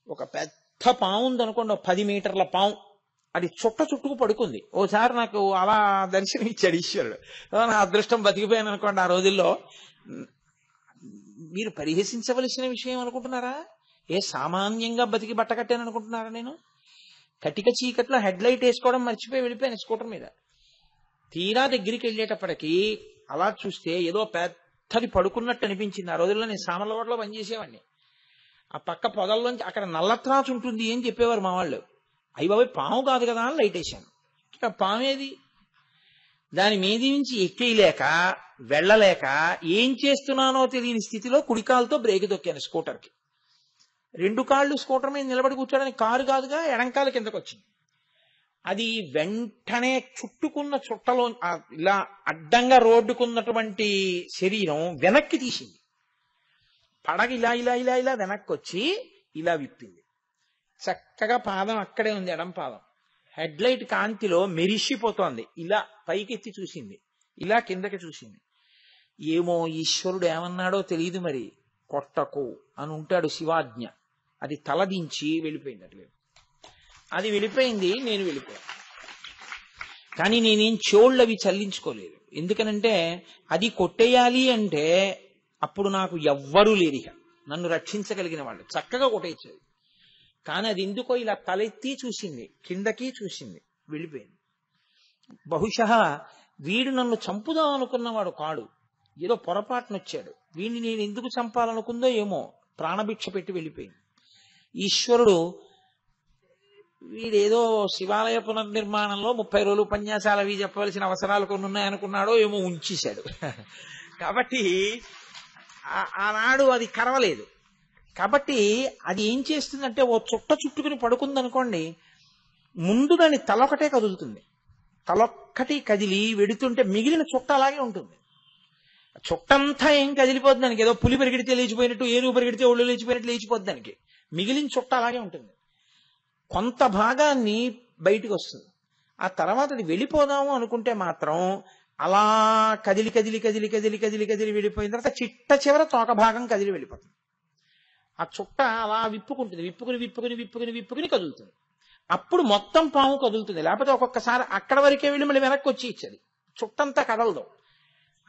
ఒక పెద్ద పాము ఉందనుకోండి, 10 మీటర్ల పాము, అది చుట్టుకు పడుకుంది. ఓసారి నాకు అలా దర్శనం ఇచ్చాడు ఈశ్వరుడు. నా అదృష్టం బతికిపోయాను అనుకోండి. ఆ రోజుల్లో మీరు పరిహసించవలసిన విషయం అనుకుంటున్నారా? ఏ సామాన్యంగా బతికి బట్ట కట్టాను అనుకుంటున్నారా? నేను కటిక చీకట్లో హెడ్ లైట్ వేసుకోవడం మర్చిపోయి వెళ్ళిపోయాను స్కూటర్ మీద. తీరా దగ్గరికి వెళ్ళేటప్పటికి అలా చూస్తే ఏదో పెద్దది పడుకున్నట్టు అనిపించింది. ఆ రోజుల్లో నేను సామర్లవాడలో పనిచేసేవాడిని. ఆ పక్క పొదల్లోంచి అక్కడ నల్లత్రాసు ఉంటుంది అని చెప్పేవారు మా వాళ్ళు. అయ్యి బాబాయ్, పాము కాదు కదా అని లైట్ వేశాను. ఇక పామేది? దాని మీది నుంచి ఎక్కేయలేక వెళ్ళలేక ఏం చేస్తున్నానో తెలియని స్థితిలో కుడికాలతో బ్రేక్ దొక్కాను స్కూటర్కి. 2 కాళ్ళు స్కూటర్ మీద నిలబడి కూర్చోడానికి, కారు కాదుగా, ఎడంకాలు కిందకు వచ్చింది. అది వెంటనే చుట్టుకున్న చుట్టలో ఇలా అడ్డంగా రోడ్డుకున్నటువంటి శరీరం వెనక్కి తీసింది. పడగ ఇలా ఇలా ఇలా ఇలా వెనక్కి వచ్చి ఇలా విప్పింది. చక్కగా పాదం అక్కడే ఉంది, ఎడం పాదం. హెడ్ లైట్ కాంతిలో మెరిసిపోతోంది. ఇలా పైకెత్తి చూసింది, ఇలా కిందకి చూసింది. ఏమో ఈశ్వరుడు ఏమన్నాడో తెలియదు మరి, కొట్టకు అని ఉంటాడు శివాజ్ఞ. అది తలదించి వెళ్ళిపోయింది. అట్లేదు అది వెళ్ళిపోయింది, నేను వెళ్ళిపోయాను. కానీ నేనేం చోళ్ళవి చల్లించుకోలేదు. ఎందుకనంటే అది కొట్టేయాలి అంటే అప్పుడు నాకు ఎవ్వరూ లేరిక, నన్ను రక్షించగలిగిన వాళ్ళు చక్కగా కొట్టేయచ్చు. కానీ అది ఎందుకో ఇలా తలెత్తి చూసింది, కిందకి చూసింది, వెళ్ళిపోయింది. బహుశా వీడు నన్ను చంపుదాం అనుకున్నవాడు కాడు, ఏదో పొరపాటునొచ్చాడు. వీడిని నేను ఎందుకు చంపాలనుకుందో ఏమో ప్రాణభిక్ష పెట్టి వెళ్ళిపోయింది. ఈశ్వరుడు వీడేదో శివాలయ పునర్నిర్మాణంలో 30 రోజులు ఉపన్యాసాలు అవి చెప్పవలసిన అవసరాలు కొన్ని ఉన్నాయనుకున్నాడో ఏమో ఉంచేశాడు. కాబట్టి ఆనాడు అది కరవలేదు. కాబట్టి అది ఏం చేస్తుందంటే ఓ చుట్ట చుట్టుకుని పడుకుందనుకోండి, ముందు దాని తలొకటే కదులుతుంది. తలొక్కటి కదిలి వెడుతుంటే మిగిలిన చుట్ట అలాగే ఉంటుంది. చుట్టంతా ఏం కదిలిపోద్ది దానికి, ఏదో పులి పరిగెడితే లేచిపోయినట్టు, ఏనుగు పరిగెడితే ఒళ్ళు లేచిపోయినట్టు లేచిపోద్ది దానికి. మిగిలిన చుట్ట అలాగే ఉంటుంది. కొంత భాగాన్ని బయటికి వస్తుంది. ఆ తర్వాత అది వెళ్ళిపోదాము అనుకుంటే మాత్రం అలా కదిలి కదిలి కదిలి కదిలి కదిలి కదిలి వెళ్ళిపోయిన తర్వాత చిట్ట చివర తోక భాగం కదిలి వెళ్ళిపోతుంది. ఆ చుట్ట అలా విప్పుకుంటుంది, విప్పుకుని విప్పుకుని విప్పుకుని విప్పుకుని కదులుతుంది. అప్పుడు మొత్తం పాము కదులుతుంది. లేకపోతే ఒక్కొక్కసారి అక్కడ వరకే వెళ్ళి మళ్ళీ వెనక్కి వచ్చి ఇచ్చేది, చుట్టంతా కదలదు.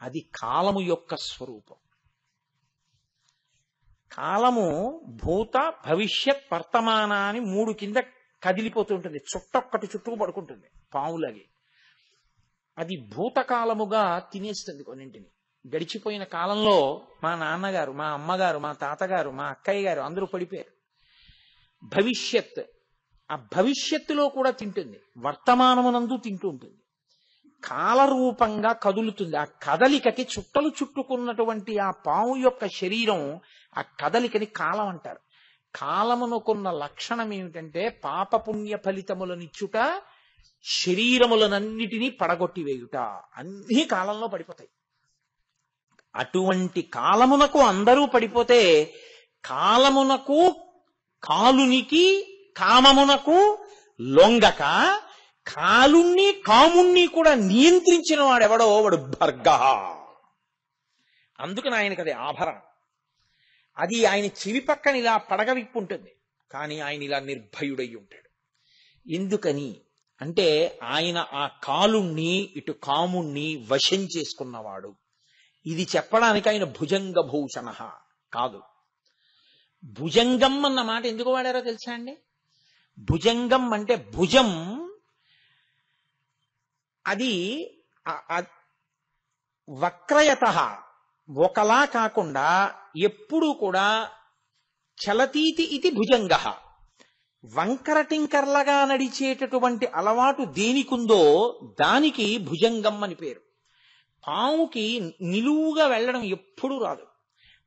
అది కాలము యొక్క స్వరూపం. కాలము భూత భవిష్యత్ వర్తమాన అని 3 కింద కదిలిపోతుంటుంది. చుట్టొక్కటి చుట్టుకు పడుకుంటుంది పావులాగే. అది భూతకాలముగా తినేస్తుంది కొన్నింటిని. గడిచిపోయిన కాలంలో మా నాన్నగారు, మా అమ్మగారు, మా తాతగారు, మా అక్కయ్య గారు అందరూ పడిపోయారు. భవిష్యత్, ఆ భవిష్యత్తులో కూడా తింటుంది, వర్తమానమునందు తింటూ ఉంటుంది. కాలరూపంగా కదులుతుంది. ఆ కదలికకి చుట్టలు చుట్టుకున్నటువంటి ఆ పాము యొక్క శరీరం, ఆ కదలికని కాలం అంటారు. కాలమునకున్న లక్షణం ఏమిటంటే పాపపుణ్య ఫలితములనిచ్చుట, శరీరములనన్నిటినీ పడగొట్టివేయుట. అన్ని కాలంలో పడిపోతాయి. అటువంటి కాలమునకు అందరూ పడిపోతే కాలమునకు, కాలునికి, కామమునకు లొంగక కాలుణ్ణి కాముణ్ణి కూడా నియంత్రించిన వాడెవడో వాడు భర్గ. అందుకని ఆయనకి అది ఆభరణం. అది ఆయన చెవి పక్కన ఇలా పడగ విప్పు ఉంటుంది, కానీ ఆయన ఇలా నిర్భయుడై ఉంటాడు. ఎందుకని అంటే ఆయన ఆ కాలుణ్ణి ఇటు కాముణ్ణి వశం చేసుకున్నవాడు. ఇది చెప్పడానికి ఆయన భుజంగ భూషణ కాదు. భుజంగం అన్న మాట ఎందుకు వాడారో తెలుసా అండి? భుజంగం అంటే భుజం, అది వక్రయత, ఒకలా కాకుండా ఎప్పుడూ కూడా చలతీతి ఇది భుజంగ. వంకర టింకర్లగా నడిచేటటువంటి అలవాటు దేనికుందో దానికి భుజంగం అని పేరు. పాముకి నిలువుగా వెళ్ళడం ఎప్పుడూ రాదు.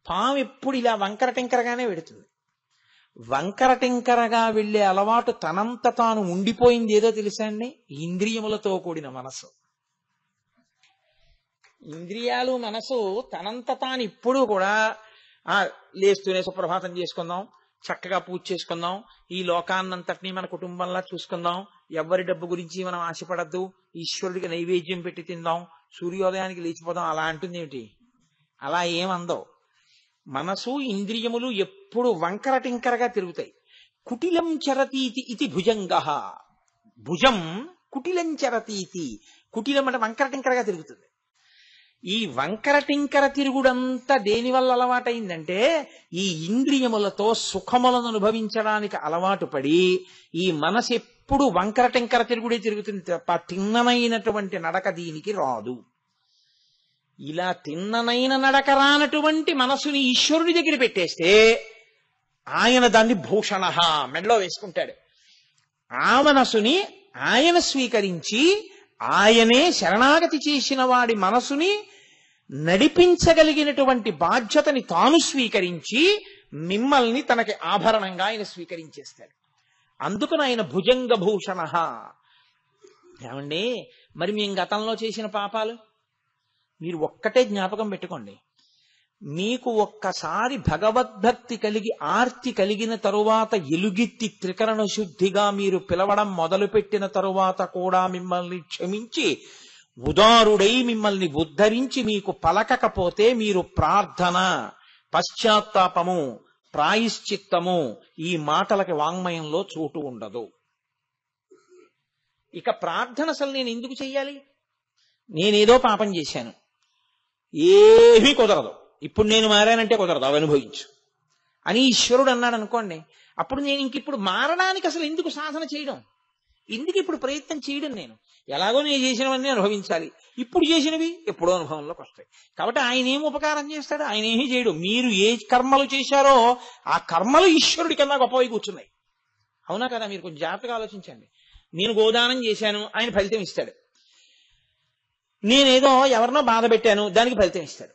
పాము ఎప్పుడు ఇలా వంకర టింకరగానే వెడుతుంది. వంకర టింకరగా వెళ్లే అలవాటు తనంత తాను ఉండిపోయింది ఏదో తెలుసా అండి? ఇంద్రియములతో కూడిన మనసు. ఇంద్రియాలు, మనసు తనంత తాను ఇప్పుడు కూడా లేస్తూనే సుప్రభాతం చేసుకుందాం, చక్కగా పూజ చేసుకుందాం, ఈ లోకాన్నంతటినీ మన కుటుంబంలా చూసుకుందాం, ఎవరి డబ్బు గురించి మనం ఆశపడద్దు, ఈశ్వరుడికి నైవేద్యం పెట్టి తిందాం, సూర్యోదయానికి లేచిపోదాం అలా అంటుంది ఏమిటి? అలా ఏమందో. మనసు ఇంద్రియములు ఎప్పుడు వంకర టింకరగా తిరుగుతాయి. కుటిలం చరతీతి ఇది భుజంగ. భుజం కుటిలం చరతీతి. కుటిలం అంటే వంకర టింకరగా తిరుగుతుంది. ఈ వంకర టింకర తిరుగుడంతా దేనివల్ల అలవాటైందంటే ఈ ఇంద్రియములతో సుఖములను అనుభవించడానికి అలవాటు పడి ఈ మనసు ఎప్పుడు వంకర టింకర తిరుగుడే తిరుగుతుంది తప్ప తిన్ననైనటువంటి నడక దీనికి రాదు. ఇలా తిన్ననైన నడక రానటువంటి మనసుని ఈశ్వరుడి దగ్గర పెట్టేస్తే ఆయన దాన్ని భూషణ మెడలో వేసుకుంటాడు. ఆ మనసుని ఆయన స్వీకరించి ఆయనే శరణాగతి చేసిన వాడి మనసుని నడిపించగలిగినటువంటి బాధ్యతని తాను స్వీకరించి మిమ్మల్ని తనకి ఆభరణంగా ఆయన స్వీకరించేస్తాడు. అందుకని ఆయన భుజంగ భూషణ. ఏమండి, మరి మేము గతంలో చేసిన పాపాలు మీరు ఒక్కటే జ్ఞాపకం పెట్టుకోండి. మీకు ఒక్కసారి భగవద్భక్తి కలిగి ఆర్తి కలిగిన తరువాత ఎలుగెత్తి త్రికరణ శుద్ధిగా మీరు పిలవడం మొదలుపెట్టిన తరువాత కూడా మిమ్మల్ని క్షమించి ఉదారుడై మిమ్మల్ని ఉద్ధరించి మీకు పలకకపోతే మీరు ప్రార్థన, పశ్చాత్తాపము, ప్రాయశ్చిత్తము ఈ మాటలకి వాంగ్మయంలో చోటు ఉండదు. ఇక ప్రార్థన అసలు నేను ఎందుకు చెయ్యాలి? నేనేదో పాపం చేశాను, ఏమీ కుదరదు, ఇప్పుడు నేను మారానంటే కుదరదు, అవి అనుభవించు అని ఈశ్వరుడు అన్నాడు అనుకోండి. అప్పుడు నేను ఇంకిప్పుడు మారడానికి అసలు ఎందుకు సాధన చేయడం? ఎందుకు ఇప్పుడు ప్రయత్నం చేయడం? నేను ఎలాగో నేను చేసినవన్నీ అనుభవించాలి, ఇప్పుడు చేసినవి ఎప్పుడో అనుభవంలోకి వస్తాయి. కాబట్టి ఆయన ఏం ఉపకారం చేస్తాడు? ఆయన ఏమీ చేయడు. మీరు ఏ కర్మలు చేశారో ఆ కర్మలు ఈశ్వరుడి కన్నా గొప్పవి కూర్చున్నాయి. అవునా కదా? మీరు కొంచెం జాగ్రత్తగా ఆలోచించండి. నేను గోదానం చేశాను, ఆయన ఫలితం ఇస్తాడు. నేనేదో ఎవరినో బాధ పెట్టాను, దానికి ఫలితం ఇస్తాడు.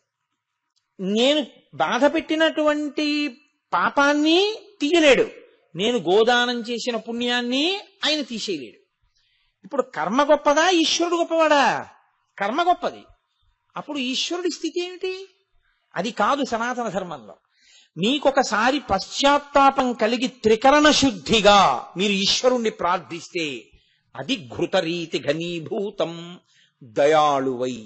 నేను బాధ పెట్టినటువంటి పాపాన్ని తీయలేడు, నేను గోదానం చేసిన పుణ్యాన్ని ఆయన తీసేయలేడు. ఇప్పుడు కర్మ గొప్పదా, ఈశ్వరుడు గొప్పవాడా? కర్మ గొప్పది. అప్పుడు ఈశ్వరుడి స్థితి ఏమిటి? అది కాదు సనాతన ధర్మంలో. మీకొకసారి పశ్చాత్తాపం కలిగి త్రికరణ శుద్ధిగా మీరు ఈశ్వరుణ్ణి ప్రార్థిస్తే అది ఘృతరీతి ఘనీభూతం దయాళువై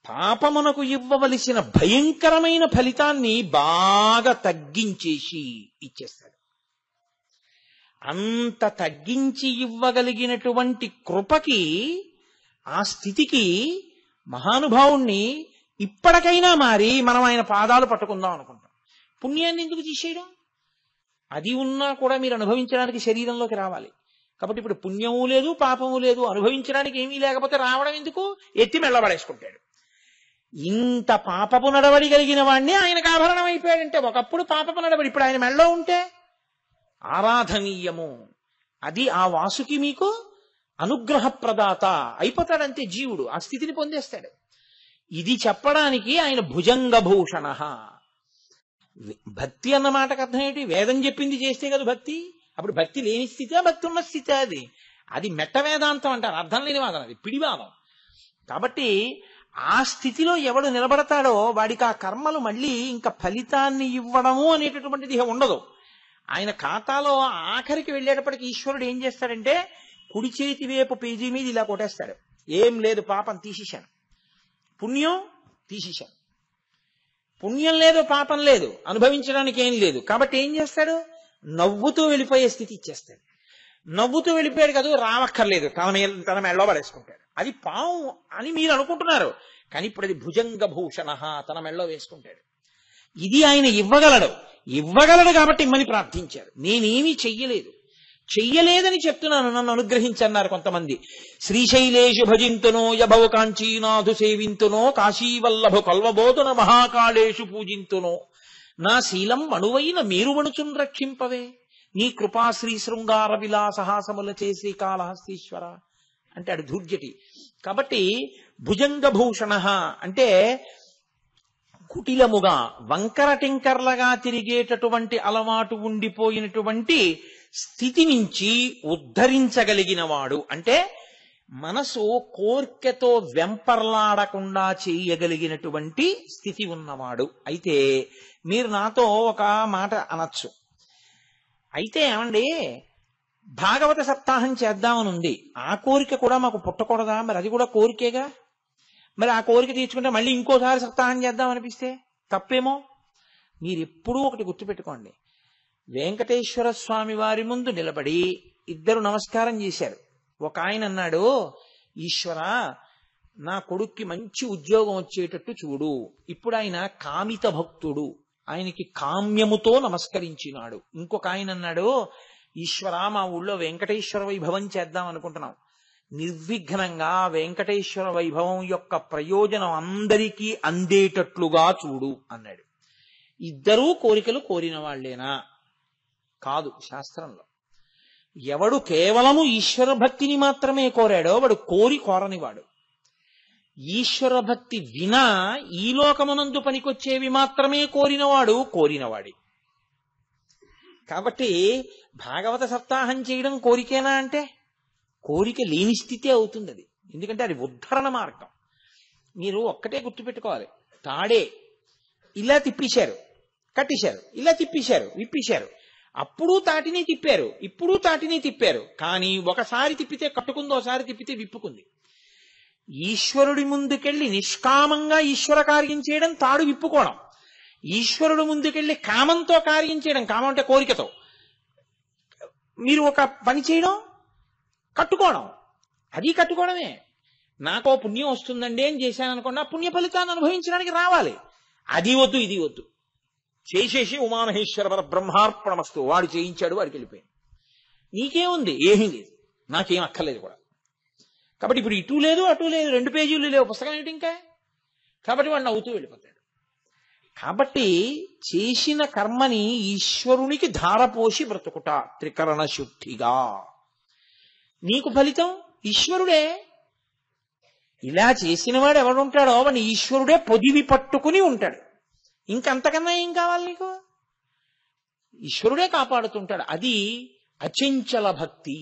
పాపమునకు ఇవ్వవలసిన భయంకరమైన ఫలితాన్ని బాగా తగ్గించేసి ఇచ్చేస్తాడు. అంత తగ్గించి ఇవ్వగలిగినటువంటి కృపకి, ఆ స్థితికి మహానుభావుణ్ణి ఇప్పటికైనా మారి మనం ఆయన పాదాలు పట్టుకుందాం అనుకుంటాం. పుణ్యాన్ని ఎందుకు తీసేయడం? అది ఉన్నా కూడా మీరు అనుభవించడానికి శరీరంలోకి రావాలి. కాబట్టి ఇప్పుడు పుణ్యము లేదు, పాపము లేదు, అనుభవించడానికి ఏమీ లేకపోతే రావడం ఎందుకు? ఎత్తి మెళ్ళబడేసుకుంటాడు. ఇంత పాపపు నడవడి కలిగిన వాడిని ఆయనకు ఆభరణం అయిపోయాడంటే, ఒకప్పుడు పాపపు నడవడి, ఇప్పుడు ఆయన మెళ్ళో ఉంటే ఆరాధనీయము. అది ఆ వాసుకి మీకు అనుగ్రహ ప్రదాత అయిపోతాడంతే జీవుడు, ఆ స్థితిని పొందేస్తాడు. ఇది చెప్పడానికి ఆయన భుజంగభూషణ. భక్తి అన్న మాటకు అర్థం ఏంటి? వేదం చెప్పింది చేస్తే కదా భక్తి. అప్పుడు భక్తి లేని స్థితే, భక్తి ఉన్న స్థితే అది. అది మెట్ట వేదాంతం అంటారు, అర్థం లేని వాదం, అది పిడివాదం. కాబట్టి ఆ స్థితిలో ఎవడు నిలబడతాడో వాడికి ఆ కర్మలు మళ్ళీ ఇంకా ఫలితాన్ని ఇవ్వడము అనేటటువంటిది ఉండదు. ఆయన ఖాతాలో ఆఖరికి వెళ్ళేటప్పటికి ఈశ్వరుడు ఏం చేస్తాడంటే కుడి చేతి వైపు పేజీ మీద ఇలా కొట్టేస్తాడు. ఏం లేదు, పాపం తీసేశాను, పుణ్యం తీసేశాను. పుణ్యం లేదు, పాపం లేదు, అనుభవించడానికి ఏం లేదు. కాబట్టి ఏం చేస్తాడు? నవ్వుతూ వెళ్ళిపోయే స్థితి ఇచ్చేస్తాడు. నవ్వుతూ వెళ్ళిపోయాడు కదా, రావక్కర్లేదు, తన మెళ్ళో పడేసుకుంటాడు. అది పాము అని మీరు అనుకుంటున్నారు, కానీ ఇప్పుడు అది భుజంగభూషణ, తన మెళ్ళో వేసుకుంటాడు. ఇది ఆయన ఇవ్వగలడు కాబట్టి ఇమ్మని ప్రార్థించారు. నేనేమీ చెయ్యలేదని చెప్తున్నాను, నన్ను అనుగ్రహించన్నారు కొంతమంది. శ్రీశైలేషు భజింతునో యభవ కాంచీనాథు సేవింతునో కాశీవల్లభు కల్వబోధున మహాకాళేషు పూజింతునో నా శీలం మణువైన మేరుమణుచున్ రక్షింపవే నీ కృపాశ్రీ శృంగార విలాసహాసముల చేసి కాళహస్తీశ్వర అంటాడు ధూర్జటి. కాబట్టి భుజంగభూషణ అంటే కుటిలముగా వంకర టింకర్లగా తిరిగేటటువంటి అలవాటు ఉండిపోయినటువంటి స్థితి నుంచి ఉద్ధరించగలిగిన వాడు. అంటే మనసు కోర్కెతో వెంపర్లాడకుండా చేయగలిగినటువంటి స్థితి ఉన్నవాడు. అయితే మీరు నాతో ఒక మాట అనొచ్చు, అయితే ఏమండి భాగవత సప్తాహం చేద్దామని ఉంది, ఆ కోరిక కూడా మాకు పుట్టకూడదా? మరి అది కూడా కోరికేగా. మరి ఆ కోరిక తీర్చుకుంటే మళ్ళీ ఇంకోసారి సప్తాహం చేద్దాం అనిపిస్తే తప్పేమో. మీరు ఎప్పుడూ ఒకటి గుర్తుపెట్టుకోండి, వెంకటేశ్వర స్వామి వారి ముందు నిలబడి ఇద్దరు నమస్కారం చేశారు. ఒక ఆయన అన్నాడు, ఈశ్వర నా కొడుక్కి మంచి ఉద్యోగం వచ్చేటట్టు చూడు. ఇప్పుడు ఆయన కామిత భక్తుడు, ఆయనకి కామ్యముతో నమస్కరించినాడు. ఇంకొక ఆయన అన్నాడు, ఈశ్వర మా ఊళ్ళో వెంకటేశ్వర వైభవం చేద్దాం అనుకుంటున్నాం, నిర్విఘ్నంగా వెంకటేశ్వర వైభవం యొక్క ప్రయోజనం అందరికీ అందేటట్లుగా చూడు అన్నాడు. ఇద్దరూ కోరికలు కోరిన వాళ్లేనా? కాదు. శాస్త్రంలో ఎవడు కేవలము ఈశ్వర భక్తిని మాత్రమే కోరాడో వాడు కోరనివాడు. ఈశ్వర భక్తి వినా ఈ లోకమునందు పనికొచ్చేవి మాత్రమే కోరినవాడి. కాబట్టి భాగవత సప్తాహం చేయడం కోరికేనా అంటే కోరిక లేని స్థితే అవుతుంది అది. ఎందుకంటే అది ఉద్ధరణ మార్గం. మీరు ఒక్కటే గుర్తుపెట్టుకోవాలి, తాడే ఇలా తిప్పేశారు, కట్టేశారు, ఇలా తిప్పేశారు, విప్పేశారు, అప్పుడు తాటిని తిప్పారు, ఇప్పుడు తాటిని తిప్పారు. కానీ ఒకసారి తిప్పితే కట్టుకుంది, ఒకసారి తిప్పితే విప్పుకుంది. ఈశ్వరుడి ముందుకెళ్ళి నిష్కామంగా ఈశ్వర కార్యం చేయడం తాడు విప్పుకోవడం, ఈశ్వరుడు ముందుకెళ్ళి కామంతో కార్యం చేయడం, కామం అంటే కోరికతో మీరు ఒక పని చేయడం, కట్టుకోవడం, అది కట్టుకోవడమే. నాకో పుణ్యం వస్తుందండి అని చేశాను అనుకోండి, ఆ పుణ్య ఫలితాన్ని అనుభవించడానికి రావాలి. అది వద్దు, ఇది వద్దు, చేసేసి ఉమామహేశ్వర బ్రహ్మార్పణమస్తు, వాడు చేయించాడు, వాడికి వెళ్ళిపోయింది. నీకేముంది? ఏమీ లేదు. నాకేం అక్కర్లేదు కూడా. కాబట్టి ఇప్పుడు ఇటు లేదు అటు లేదు, 2 పేజీలు లేవు, పుస్తకం ఏంటి ఇంకా. కాబట్టి వాడు నవ్వుతూ వెళ్ళిపోతాడు. కాబట్టి చేసిన కర్మని ఈశ్వరునికి ధారపోసి బ్రతుకుట త్రికరణ శుద్ధిగా. నీకు ఫలితం ఈశ్వరుడే. ఇలా చేసిన వాడు ఎవడుంటాడో వాడిని ఈశ్వరుడే పొదివి పట్టుకుని ఉంటాడు. ఇంకంతకన్నా ఏం కావాలి నీకు? ఈశ్వరుడే కాపాడుతుంటాడు. అది అచంచల భక్తి.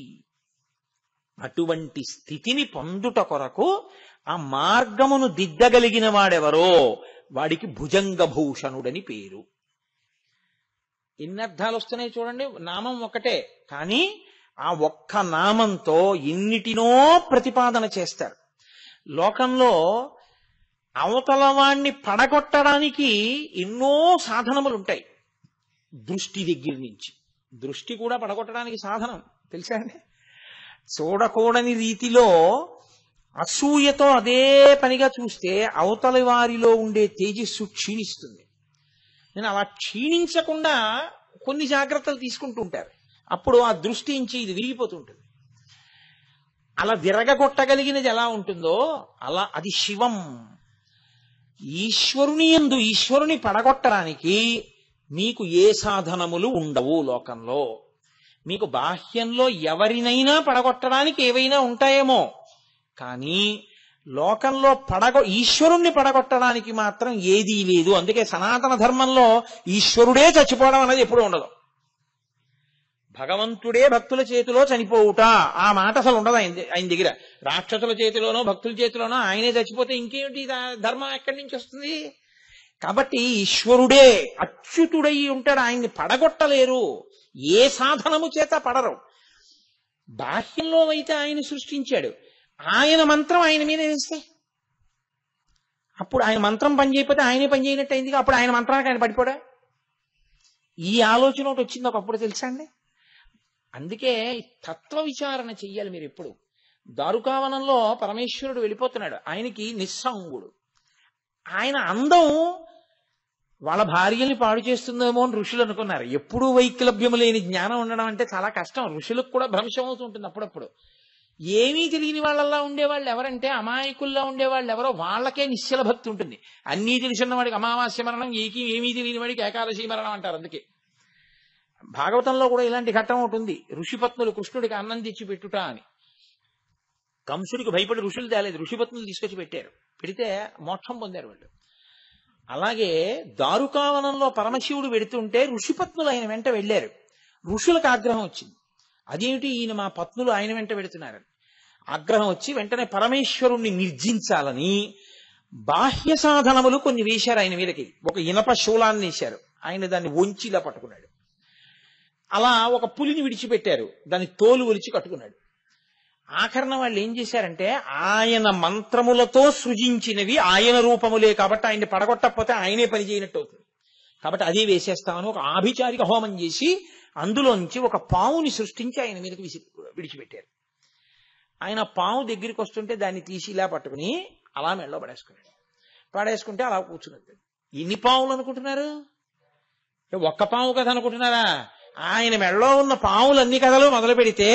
అటువంటి స్థితిని పొందుట కొరకు ఆ మార్గమును దిద్దగలిగిన వాడెవరో వాడికి భుజంగభూషణుడని పేరు. ఎన్ని అర్థాలు వస్తున్నాయి చూడండి. నామం ఒకటే, కానీ ఆ ఒక్క నామంతో ఎన్నిటినో ప్రతిపాదన చేస్తారు. లోకంలో అవతల వాణ్ణి పడగొట్టడానికి ఎన్నో సాధనములు ఉంటాయి. దృష్టి దగ్గర నుంచి, దృష్టి కూడా పడగొట్టడానికి సాధనం తెలుసా అండి. చూడకూడని రీతిలో అసూయతో అదే పనిగా చూస్తే అవతలి వారిలో ఉండే తేజస్సు క్షీణిస్తుంది. నేను అలా క్షీణించకుండా కొన్ని జాగ్రత్తలు తీసుకుంటూ ఉంటారు. అప్పుడు ఆ దృష్టి నుంచి ఇది విరిగిపోతుంటుంది. అలా విరగగొట్టగలిగినది ఎలా ఉంటుందో అలా అది శివం. ఈశ్వరుని యందు ఈశ్వరుని పడగొట్టడానికి మీకు ఏ సాధనములు ఉండవు లోకంలో. మీకు బాహ్యంలో ఎవరినైనా పడగొట్టడానికి ఏవైనా ఉంటాయేమో, కానీ లోకంలో ఈశ్వరుణ్ణి పడగొట్టడానికి మాత్రం ఏదీ లేదు. అందుకే సనాతన ధర్మంలో ఈశ్వరుడే చచ్చిపోవడం అనేది ఎప్పుడూ ఉండదు. భగవంతుడే భక్తుల చేతిలో చనిపోవుట ఆ మాట అసలు ఉండదు ఆయన దగ్గర. రాక్షసుల చేతిలోనో భక్తుల చేతిలోనో ఆయనే చచ్చిపోతే ఇంకేమిటి ధర్మం ఎక్కడి నుంచి వస్తుంది? కాబట్టి ఈశ్వరుడే అచ్యుతుడై ఉంటాడు. ఆయన్ని పడగొట్టలేరు, ఏ సాధనము చేత పడరు. బాహ్యంలో అయితే ఆయన సృష్టించాడు, ఆయన మంత్రం ఆయన మీద వేస్తే అప్పుడు ఆయన మంత్రం పని చేయకపోతే ఆయనే పని చేయనట్టు అయింది. అప్పుడు ఆయన మంత్రానికి ఆయన పడిపోడా? ఈ ఆలోచన ఒకటి వచ్చింది ఒకప్పుడు, తెలుసా అండి. అందుకే తత్వ విచారణ చెయ్యాలి మీరు ఎప్పుడు. దారుకావనంలో పరమేశ్వరుడు వెళ్ళిపోతున్నాడు, ఆయనకి నిస్సంగుడు. ఆయన అందం వాళ్ళ భార్యల్ని పాడు చేస్తుందేమో అని ఋషులు అనుకున్నారు. ఎప్పుడూ వైక్లభ్యము లేని జ్ఞానం ఉండడం అంటే చాలా కష్టం. ఋషులకు కూడా భ్రంశం అవుతుంటుంది అప్పుడప్పుడు. ఏమీ తెలియని వాళ్ళల్లా ఉండేవాళ్ళు ఎవరంటే అమాయకుల్లా ఉండేవాళ్ళు ఎవరో వాళ్ళకే నిశ్చల భక్తి ఉంటుంది. అన్నీ తెలిసిన వాడికి అమావాస్య మరణం, ఏమీ తెలియని వాడికి ఏకాదశి మరణం అంటారు. అందుకే భాగవతంలో కూడా ఇలాంటి ఘట్టం ఒకటి ఉంది. ఋషిపత్నులు కృష్ణుడికి అన్నం తెచ్చి పెట్టుట అని. కంసుడికి భయపడి ఋషులు తేలేదు, ఋషిపత్నులు తీసుకొచ్చి పెట్టారు. పెడితే మోక్షం పొందారు వాళ్ళు. అలాగే దారుకావనంలో పరమశివుడు వెడుతుంటే ఋషిపత్నులు ఆయన వెంట వెళ్ళారు. ఋషులకు ఆగ్రహం వచ్చింది, అదేమిటి ఈయన మా పత్నులు ఆయన వెంట వెడుతున్నారని. ఆగ్రహం వచ్చి వెంటనే పరమేశ్వరుణ్ణి నిర్జించాలని బాహ్య సాధనములు కొన్ని వేశారు ఆయన మీదకి. ఒక ఇనప శూలాన్ని వేశారు, ఆయన దాన్ని వంచిలా పట్టుకున్నాడు. అలా ఒక పులిని విడిచిపెట్టారు, దాన్ని తోలు ఒలిచి కట్టుకున్నాడు. ఆఖరణ వాళ్ళు ఏం చేశారంటే ఆయన మంత్రములతో సృజించినవి ఆయన రూపములే కాబట్టి ఆయన్ని పడగొట్టకపోతే ఆయనే పని చేయనట్టు అవుతుంది. కాబట్టి అదే వేసేస్తామని ఒక ఆభిచారిక హోమం చేసి అందులోంచి ఒక పావుని సృష్టించి ఆయన మీదకి విడిచిపెట్టారు. ఆయన పావు దగ్గరికి వస్తుంటే దాన్ని తీసి ఇలా పట్టుకుని అలా మెళ్ళో పడేసుకున్నాడు. పడేసుకుంటే అలా కూర్చున్నది. ఎన్ని పావులు అనుకుంటున్నారు? ఒక్క పావు కథ అనుకుంటున్నారా? ఆయన మెళ్ళో ఉన్న పావులన్నీ కథలు మొదలు పెడితే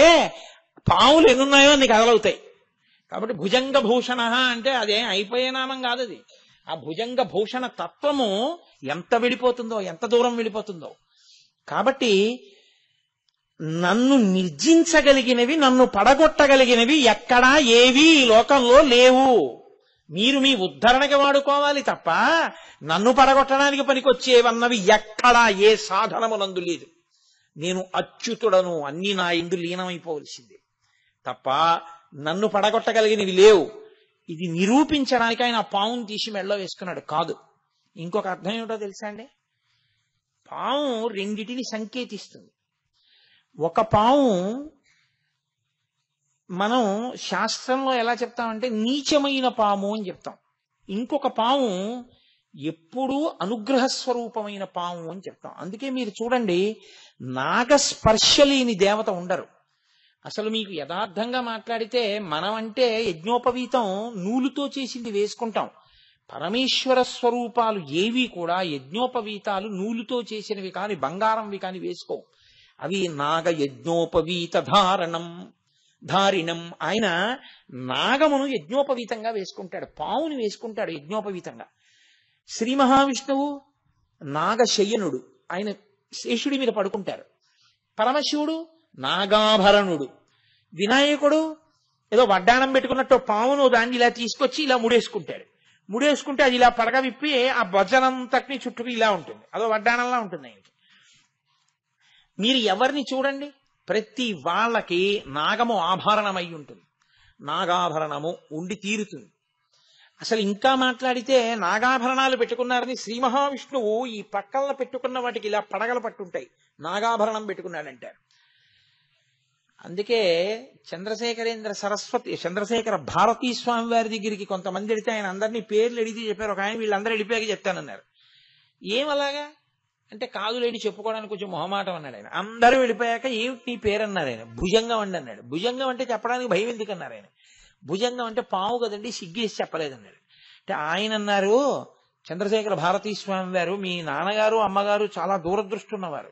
పావులు ఎన్నున్నాయో అన్ని కథలవుతాయి. కాబట్టి భుజంగ భూషణ అంటే అదే అయిపోయే నామం కాదు అది. ఆ భుజంగ భూషణ తత్వము ఎంత వెళ్ళిపోతుందో, ఎంత దూరం వెళ్ళిపోతుందో. కాబట్టి నన్ను నిర్జించగలిగినవి, నన్ను పడగొట్టగలిగినవి ఎక్కడా ఏవి ఈ లోకంలో లేవు. మీరు మీ ఉద్ధరణకి వాడుకోవాలి తప్ప నన్ను పడగొట్టడానికి పనికొచ్చేవన్నవి ఎక్కడా ఏ సాధనమునందు లేదు. నేను అచ్యుతుడను, అన్ని నా యందు లీనమైపోవలసిందే తప్ప నన్ను పడగొట్టగలిగినవి లేవు. ఇది నిరూపించడానికి ఆయన పావును తీసి మెళ్ళో వేసుకున్నాడు కాదు. ఇంకొక అర్థం ఏమిటో తెలుసా అండి? పాము రెండిటిని సంకేతిస్తుంది. ఒక పాము మనం శాస్త్రంలో ఎలా చెప్తామంటే నీచమైన పాము అని చెప్తాం. ఇంకొక పాము ఎప్పుడూ అనుగ్రహ స్వరూపమైన పాము అని చెప్తాం. అందుకే మీరు చూడండి, నాగస్పర్శ లేని దేవత ఉండరు. అసలు మీకు యథార్థంగా మాట్లాడితే మనం అంటే యజ్ఞోపవీతం నూలుతో చేసింది వేసుకుంటాం. పరమేశ్వర స్వరూపాలు ఏవి కూడా యజ్ఞోపవీతాలు నూలుతో చేసినవి కాని బంగారంవి కాని వేసుకో. అవి నాగ యజ్ఞోపవీత ధారణం, ధారిణం. ఆయన నాగమును యజ్ఞోపవీతంగా వేసుకుంటాడు, పావుని వేసుకుంటాడు యజ్ఞోపవీతంగా. శ్రీ మహావిష్ణువు నాగశయనుడు, ఆయన శేషుడి మీద పడుకుంటారు. పరమశివుడు నాగాభరణుడు. వినాయకుడు ఏదో వడ్డాణం పెట్టుకున్నట్టు పావును దాన్ని ఇలా తీసుకొచ్చి ఇలా ముడేసుకుంటాడు. ముడేసుకుంటే అది ఇలా పడగ విప్పి ఆ బొజ్జనంతటిని చుట్టూ ఇలా ఉంటుంది, అదో వడ్డాణంలా ఉంటుంది ఆయనకి. మీరు ఎవరిని చూడండి, ప్రతి వాళ్ళకి నాగము ఆభరణమై ఉంటుంది, నాగాభరణము ఉండి తీరుతుంది. అసలు ఇంకా మాట్లాడితే నాగాభరణాలు పెట్టుకున్నారని శ్రీ మహావిష్ణువు ఈ పక్కన పెట్టుకున్న వాటికి ఇలా పడగలు పట్టుంటాయి, నాగాభరణం పెట్టుకున్నాడంటారు. అందుకే చంద్రశేఖర భారతీ స్వామి వారి దగ్గరికి కొంతమంది వెళితే ఆయన అందరినీ పేర్లు అడిగితే చెప్పారు. ఒక ఆయన వీళ్ళందరూ వెళ్ళిపోయాక చెప్తానన్నారు. ఏమలాగా అంటే కాదులేడి చెప్పుకోవడానికి కొంచెం మొహమాటం అన్నాడు ఆయన. అందరూ వెళ్ళిపోయాక ఏమిటి నీ పేరు అన్నారు ఆయన. భుజంగం అండి అన్నాడు. భుజంగం అంటే చెప్పడానికి భయం ఎందుకు అన్నారు ఆయన. భుజంగం అంటే పాము కదండి, సిగ్గేసి చెప్పలేదన్నాడు. అంటే ఆయన అన్నారు, చంద్రశేఖర భారతీ స్వామి వారు, మీ నాన్నగారు అమ్మగారు చాలా దూరదృష్టి ఉన్నవారు.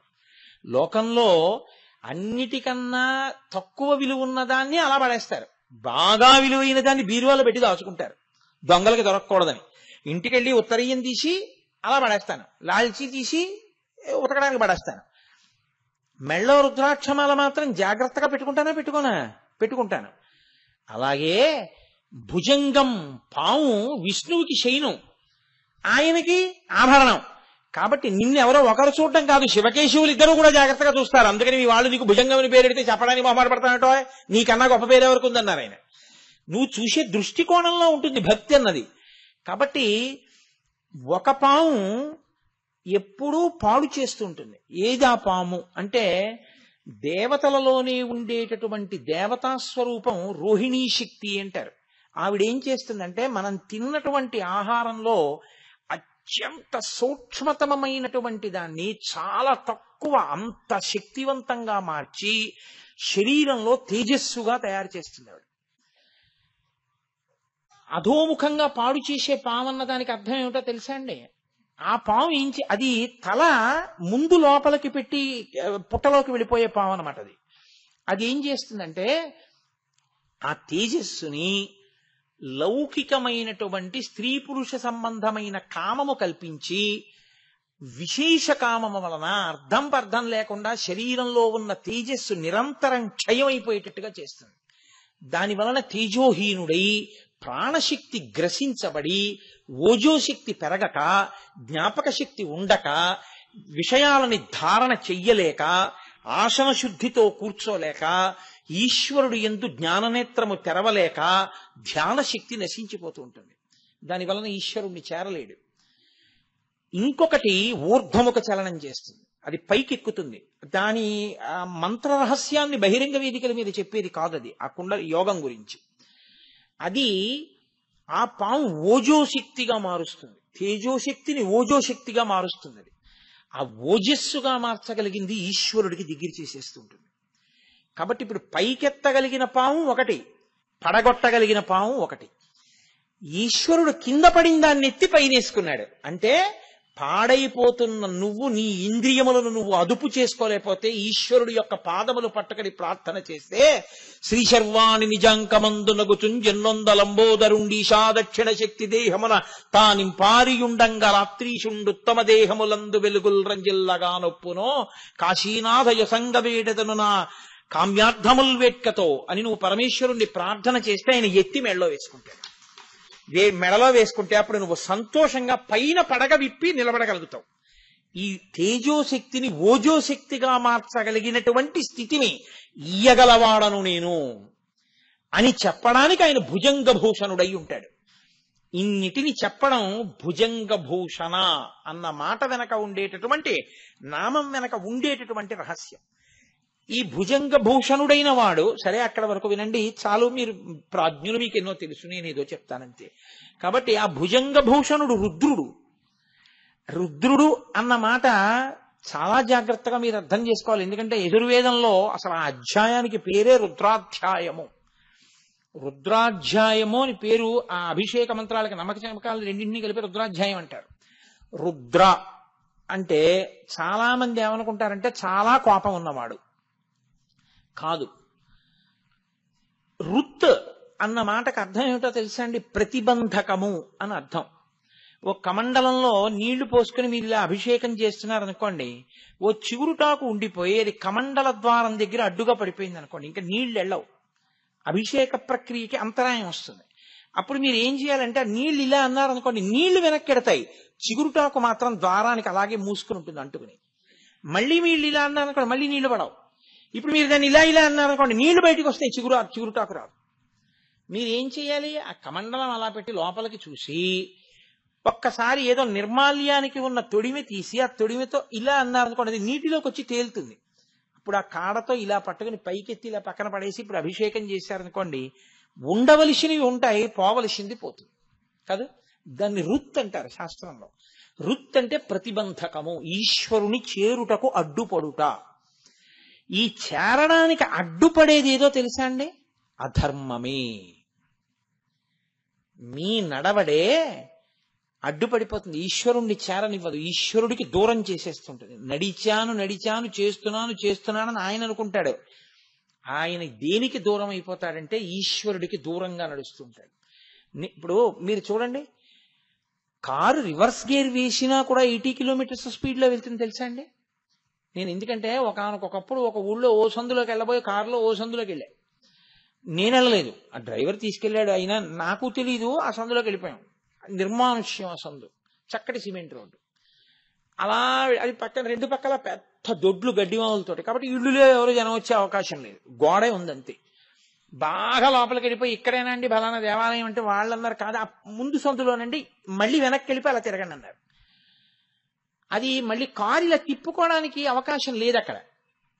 లోకంలో అన్నిటికన్నా తక్కువ విలువ ఉన్నదాన్ని అలా పడేస్తారు, బాగా విలువైన దాన్ని బీరువాలో పెట్టి దాచుకుంటారు దొంగలకి దొరకకూడదని. ఇంటికెళ్ళి ఉత్తరీయం తీసి అలా పడేస్తాను, లాల్చీ తీసి ఉతకడానికి పడేస్తాను. మెళ్ళో రుద్రాక్షమాల మాత్రం జాగ్రత్తగా పెట్టుకుంటాను. అలాగే భుజంగం పాము విష్ణువుకి శయనం, ఆయనకి ఆభరణం. కాబట్టి నిన్నెవరో ఒకరు చూడటం కాదు, శివకేశవులు ఇద్దరు కూడా జాగ్రత్తగా చూస్తారు. అందుకని మీ వాళ్ళు నీకు భుజంగమని పేరెడితే చెప్పడానికి మొహమాట పడతానటో, నీకన్నా గొప్ప పేరు ఎవరికి ఉందన్నారు ఆయన. నువ్వు చూసే దృష్టికోణంలో ఉంటుంది భక్తి అన్నది. కాబట్టి ఒక పాము ఎప్పుడూ పాడు చేస్తూ ఉంటుంది. ఏది ఆ పాము అంటే దేవతలలోనే ఉండేటటువంటి దేవతా స్వరూపం రోహిణీ శక్తి అంటారు. ఆవిడేం చేస్తుందంటే మనం తిన్నటువంటి ఆహారంలో అత్యంత సూక్ష్మతమైనటువంటి దాన్ని చాలా తక్కువ అంత శక్తివంతంగా మార్చి శరీరంలో తేజస్సుగా తయారు చేస్తుంది ఆవిడ. అధోముఖంగా పాడు చేసే పాము అన్న దానికి అర్థం ఏమిటో తెలుసా అండి? ఆ పాము అది తల ముందు లోపలికి పెట్టి పుట్టలోకి వెళ్ళిపోయే పాము అనమాట. అది ఏం చేస్తుందంటే ఆ తేజస్సుని లౌకికమైనటువంటి స్త్రీ పురుష సంబంధమైన కామము కల్పించి విశేష కామము వలన అర్థం పర్థం లేకుండా శరీరంలో ఉన్న తేజస్సు నిరంతరం క్షయమైపోయేటట్టుగా చేస్తుంది. దాని వలన తేజోహీనుడై ప్రాణశక్తి గ్రసించబడి ఓజోశక్తి పెరగక, జ్ఞాపక శక్తి ఉండక, విషయాలని ధారణ చెయ్యలేక, ఆసన శుద్ధితో కూర్చోలేక, ఈశ్వరుడు యందు జ్ఞాననేత్రము తెరవలేక ధ్యాన శక్తి నశించిపోతూ ఉంటుంది. దాని వలన ఈశ్వరుణ్ణి చేరలేడు. ఇంకొకటి ఊర్ధ్వముఖ చలనం చేస్తుంది, అది పైకెక్కుతుంది. దాని మంత్ర రహస్యాన్ని బహిరంగ వేదికల మీద చెప్పేది కాదు, అది ఆ కుండలి యోగం గురించి. అది ఆ పాము ఓజోశక్తిగా మారుస్తుంది, తేజోశక్తిని ఓజోశక్తిగా మారుస్తుంది. అది ఆ ఓజస్సుగా మార్చగలిగింది ఈశ్వరుడికి దగ్గర చేసేస్తుంటుంది. కాబట్టి ఇప్పుడు పైకెత్తగలిగిన పాము ఒకటి, పడగొట్టగలిగిన పాము ఒకటి. ఈశ్వరుడు కింద పడిన దాన్ని ఎత్తి పైనేసుకున్నాడు. అంటే పాడైపోతున్న నువ్వు నీ ఇంద్రియములను నువ్వు అదుపు చేసుకోలేకపోతే ఈశ్వరుడు యొక్క పాదములు పట్టుకని ప్రార్థన చేస్తే శ్రీ శర్వాణి నిజంకమందునగుచుంజెన్నొందలంబోదరుండీశా దక్షిణ శక్తి దేహమున తానింపారియుండంగా రాత్రీషుండుత్తమ దేహములందు వెలుగుల్ రంజిల్లగా నొప్పునో కాశీనాథయ సంగవేడతను నా కామ్యార్థముల్ వేట్కతో అని నువ్వు పరమేశ్వరుణ్ణి ప్రార్థన చేస్తే ఆయన ఎత్తి మెడలో వేసుకుంటాడు. మెడలో వేసుకుంటే అప్పుడు నువ్వు సంతోషంగా పైన పడగ విప్పి నిలబడగలుగుతావు. ఈ తేజోశక్తిని ఓజోశక్తిగా మార్చగలిగినటువంటి స్థితిని ఇయ్యగలవాడను నేను అని చెప్పడానికి ఆయన భుజంగభూషణుడై ఉంటాడు. ఇన్నిటిని చెప్పడం భుజంగభూషణ అన్న మాట వెనక ఉండేటటువంటి నామం వెనక ఉండేటటువంటి రహస్యం. ఈ భుజంగభూషణుడైన వాడు, సరే అక్కడ వరకు వినండి చాలు, మీరు ప్రాజ్ఞులు, మీకు ఎన్నో తెలుసు, నేనేదో చెప్తానంతే. కాబట్టి ఆ భుజంగభూషణుడు రుద్రుడు అన్న మాట చాలా జాగ్రత్తగా మీరు అర్థం చేసుకోవాలి. ఎందుకంటే యజుర్వేదంలో అసలు ఆ అధ్యాయానికి పేరే రుద్రాధ్యాయము. రుద్రాధ్యాయము అని పేరు. ఆ అభిషేక మంత్రాలకి నమ్మక చమకాలు రెండింటినీ కలిపి రుద్రాధ్యాయం అంటారు. రుద్ర అంటే చాలా మంది ఏమనుకుంటారంటే చాలా కోపం ఉన్నవాడు కాదు. రుత్ అన్న మాటకు అర్థం ఏమిటో తెలుసా అండి? ప్రతిబంధకము అని అర్థం. ఓ కమండలంలో నీళ్లు పోసుకుని మీరు ఇలా అభిషేకం చేస్తున్నారనుకోండి, ఓ చిగురుటాకు ఉండిపోయి అది కమండల ద్వారం దగ్గర అడ్డుగా పడిపోయింది అనుకోండి, ఇంకా నీళ్లు వెళ్ళవు, అభిషేక ప్రక్రియకి అంతరాయం వస్తుంది. అప్పుడు మీరు ఏం చేయాలంటే, నీళ్లు ఇలా అన్నారనుకోండి, నీళ్లు వెనక్కి ఎడతాయి, చిగురుటాకు మాత్రం ద్వారానికి అలాగే మూసుకుని ఉంటుంది అంటుకుని. మళ్ళీ వీళ్ళు ఇలా అన్నారనుకోండి, మళ్ళీ నీళ్లు పడవు. ఇప్పుడు మీరు దాన్ని ఇలా ఇలా అన్నారనుకోండి, నీళ్లు బయటకు వస్తాయి, చిగురుటాకు రాదు. మీరు ఏం చేయాలి? ఆ కమండలం అలా పెట్టి లోపలికి చూసి ఒక్కసారి ఏదో నిర్మాల్యానికి ఉన్న తొడిమి తీసి ఆ తొడిమితో ఇలా అన్నారనుకోండి, అది నీటిలోకి వచ్చి తేలుతుంది. ఇప్పుడు ఆ కాడతో ఇలా పట్టుకుని పైకెత్తి ఇలా పక్కన పడేసి ఇప్పుడు అభిషేకం చేశారనుకోండి, ఉండవలసినవి ఉంటాయి, పోవలసింది పోతుంది కాదు. దాన్ని రుత్ అంటారు శాస్త్రంలో. రుత్ అంటే ప్రతిబంధకము, ఈశ్వరుని చేరుటకు అడ్డుపడుట. ఈ చేరడానికి అడ్డుపడేది ఏదో తెలుసా అండి? అధర్మమే. మీ నడవడే అడ్డుపడిపోతుంది, ఈశ్వరుణ్ణి చేరనివ్వదు, ఈశ్వరుడికి దూరం చేసేస్తుంటుంది. నడిచాను చేస్తున్నానని ఆయన అనుకుంటాడు. ఆయన దేనికి దూరం అయిపోతాడంటే ఈశ్వరుడికి దూరంగా నడుస్తుంటాడు. ఇప్పుడు మీరు చూడండి, కారు రివర్స్ గేర్ వేసినా కూడా 80 కిలోమీటర్స్ స్పీడ్లో వెళ్తుంది తెలుసా అండి? నేను ఎందుకంటే ఒకప్పుడు ఒక ఊళ్ళో ఓ సందులోకి వెళ్ళబోయే కారులో ఓ సందులోకి వెళ్ళా. నేను వెళ్ళలేదు, ఆ డ్రైవర్ తీసుకెళ్లాడు. అయినా నాకు తెలీదు, ఆ సందులోకి వెళ్ళిపోయాం. నిర్మానుష్యం ఆ సందు, చక్కటి సిమెంట్ రోడ్డు. అలా అది పక్కన రెండు పక్కల పెద్ద దొడ్లు గడ్డిమావులతోటి, కాబట్టి ఇళ్ళులో ఎవరు జనం వచ్చే అవకాశం లేదు, గోడే ఉందంతే. బాగా లోపలికి వెళ్ళిపోయి ఇక్కడేనా అండి బలానా దేవాలయం అంటే వాళ్ళు అన్నారు కాదు, ఆ ముందు సందులోనండి, మళ్ళీ వెనక్కి వెళ్ళిపోయి అలా తిరగండి అన్నారు. అది మళ్ళీ కారు ఇలా తిప్పుకోవడానికి అవకాశం లేదు అక్కడ.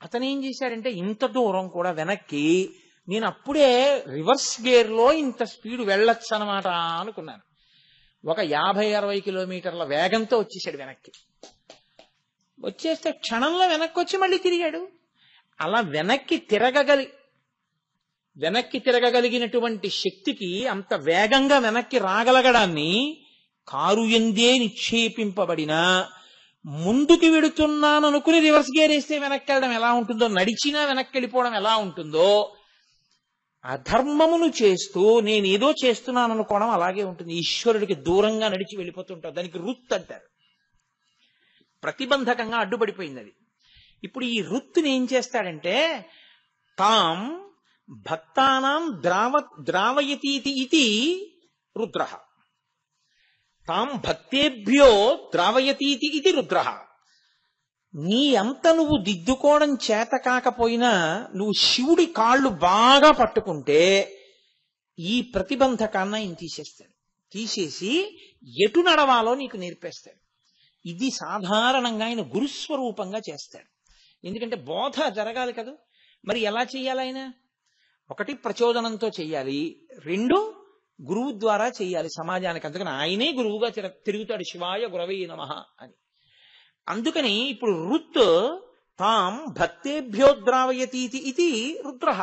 అతను ఏం చేశాడంటే, ఇంత దూరం కూడా వెనక్కి నేను అప్పుడే రివర్స్ గేర్లో ఇంత స్పీడ్ వెళ్ళొచ్చు అనమాట అనుకున్నాను. ఒక 50-60 కిలోమీటర్ల వేగంతో వచ్చేసాడు వెనక్కి. వచ్చేస్తే క్షణంలో వెనక్కి వచ్చి మళ్ళీ తిరిగాడు. అలా వెనక్కి తిరగగలిగినటువంటి శక్తికి, అంత వేగంగా వెనక్కి రాగలగడాన్ని కారు ఎందే నిక్షేపింపబడిన, ముందుకు వెడుతున్నాననుకుని రివర్స్ గేర్ వేస్తే వెనక్కి వెళ్ళడం ఎలా ఉంటుందో, నడిచినా వెనక్కి వెళ్ళిపోవడం ఎలా ఉంటుందో, అధర్మమును చేస్తూ నేనేదో చేస్తున్నాను అనుకోవడం అలాగే ఉంటుంది. ఈశ్వరుడికి దూరంగా నడిచి వెళ్ళిపోతుంటారు. దానికి రుత్ అంటారు. ప్రతిబంధకంగా అడ్డుపడిపోయింది అది. ఇప్పుడు ఈ రుత్తుని ఏం చేస్తాడంటే, తాం భక్తానాం ద్రావయతీతి ఇది రుద్రః, తాం భక్తేభ్యో ద్రావయతీతి ఇది రుద్రః. నీ అంత నువ్వు దిద్దుకోవడం చేత కాకపోయినా నువ్వు శివుడి కాళ్ళు బాగా పట్టుకుంటే ఈ ప్రతిబంధకాన్ని ఆయన తీసేస్తాడు. తీసేసి ఎటు నడవాలో నీకు నేర్పేస్తాడు. ఇది సాధారణంగా ఆయన గురుస్వరూపంగా చేస్తాడు. ఎందుకంటే బోధ జరగాలి కదా. మరి ఎలా చెయ్యాలి ఆయన? ఒకటి, ప్రచోదనంతో చెయ్యాలి. రెండు, గురువు ద్వారా చెయ్యాలి సమాజానికి. అందుకని ఆయనే గురువుగా తిరుగుతాడు, శివాయ గురవే నమః అని. అందుకని ఇప్పుడు రుత్ తాం భక్తేభ్యో ద్రావయతీతి ఇది రుద్రః.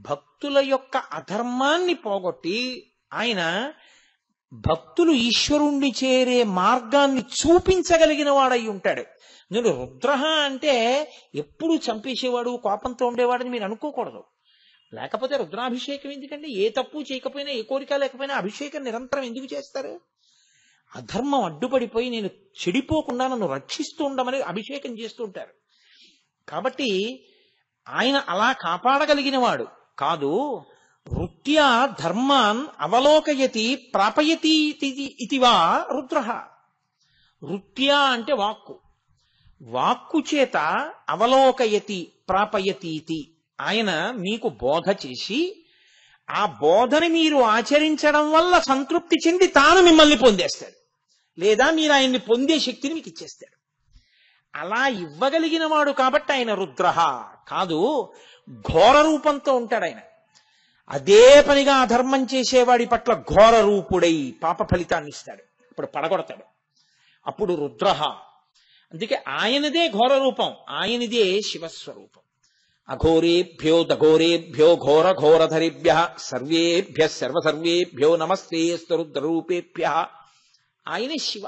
భక్తుల యొక్క అధర్మాన్ని పోగొట్టి ఆయన భక్తులు ఈశ్వరుణ్ణి చేరే మార్గాన్ని చూపించగలిగిన వాడై ఉంటాడు. నేను రుద్రః అంటే ఎప్పుడు చంపేసేవాడు, కోపంతో ఉండేవాడని మీరు అనుకోకూడదు. లేకపోతే రుద్రాభిషేకం ఎందుకండి? ఏ తప్పు చేయకపోయినా, ఏ కోరిక లేకపోయినా అభిషేకం నిరంతరం ఎందుకు చేస్తారు? అధర్మం అడ్డుపడిపోయి నేను చెడిపోకుండా నన్ను రక్షిస్తూ ఉండమని అభిషేకం చేస్తూ ఉంటారు. కాబట్టి ఆయన అలా కాపాడగలిగిన వాడు కాదు. వృత్యా ధర్మాన్ అవలోకయతి ప్రాపయతి ఇతివా రుద్రః. వృత్యా అంటే వాక్కు, వాక్కు చేత అవలోకయతి ప్రాపయతీతి. ఆయన మీకు బోధ చేసి ఆ బోధని మీరు ఆచరించడం వల్ల సంతృప్తి చెంది తాను మిమ్మల్ని పొందేస్తాడు, లేదా మీరు ఆయన్ని పొందే శక్తిని మీకు ఇచ్చేస్తాడు. అలా ఇవ్వగలిగిన వాడు కాబట్టి ఆయన రుద్రః కాదు, ఘోర రూపంతో ఉంటాడు ఆయన. అదే పనిగా అధర్మం చేసేవాడి పట్ల ఘోర రూపుడై పాప ఫలితాన్ని ఇస్తాడు, ఇప్పుడు పడగొడతాడు, అప్పుడు రుద్రః. అందుకే ఆయనదే ఘోర రూపం, ఆయనదే శివస్వరూపం. అఘోరేభ్యో దఘోరేభ్యో ఘోర ఘోరధరిభ్యః సర్వేభ్యః సర్వసర్వేభ్యో నమస్తేస్తు రుద్రరూపేభ్యః. ఆయనే శివ,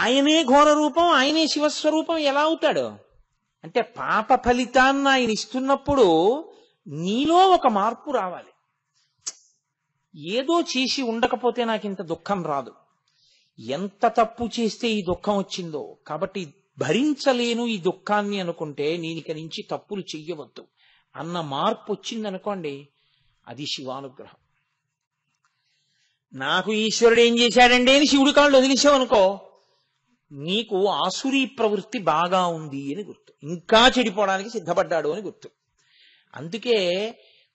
ఆయనే ఘోర రూపం, ఆయనే శివస్వరూపం. ఎలా అవుతాడు అంటే, పాప ఫలితాన్ని ఆయన ఇస్తున్నప్పుడు నీలో ఒక మార్పు రావాలి. ఏదో చేసి ఉండకపోతే నాకు ఇంత దుఃఖం రాదు, ఎంత తప్పు చేస్తే ఈ దుఃఖం వచ్చిందో, కాబట్టి భరించలేను ఈ దుఃఖాన్ని అనుకుంటే నేను ఇక నుంచి తప్పులు చెయ్యవద్దు అన్న మార్పు వచ్చిందనుకోండి, అది శివానుగ్రహం. నాకు ఈశ్వరుడు ఏం చేశాడండి అని శివుడి కాళ్ళు వదిలేసావనుకో, నీకు ఆసురీ ప్రవృత్తి బాగా ఉంది అని గుర్తు, ఇంకా చెడిపోవడానికి సిద్ధపడ్డాడు అని గుర్తు. అందుకే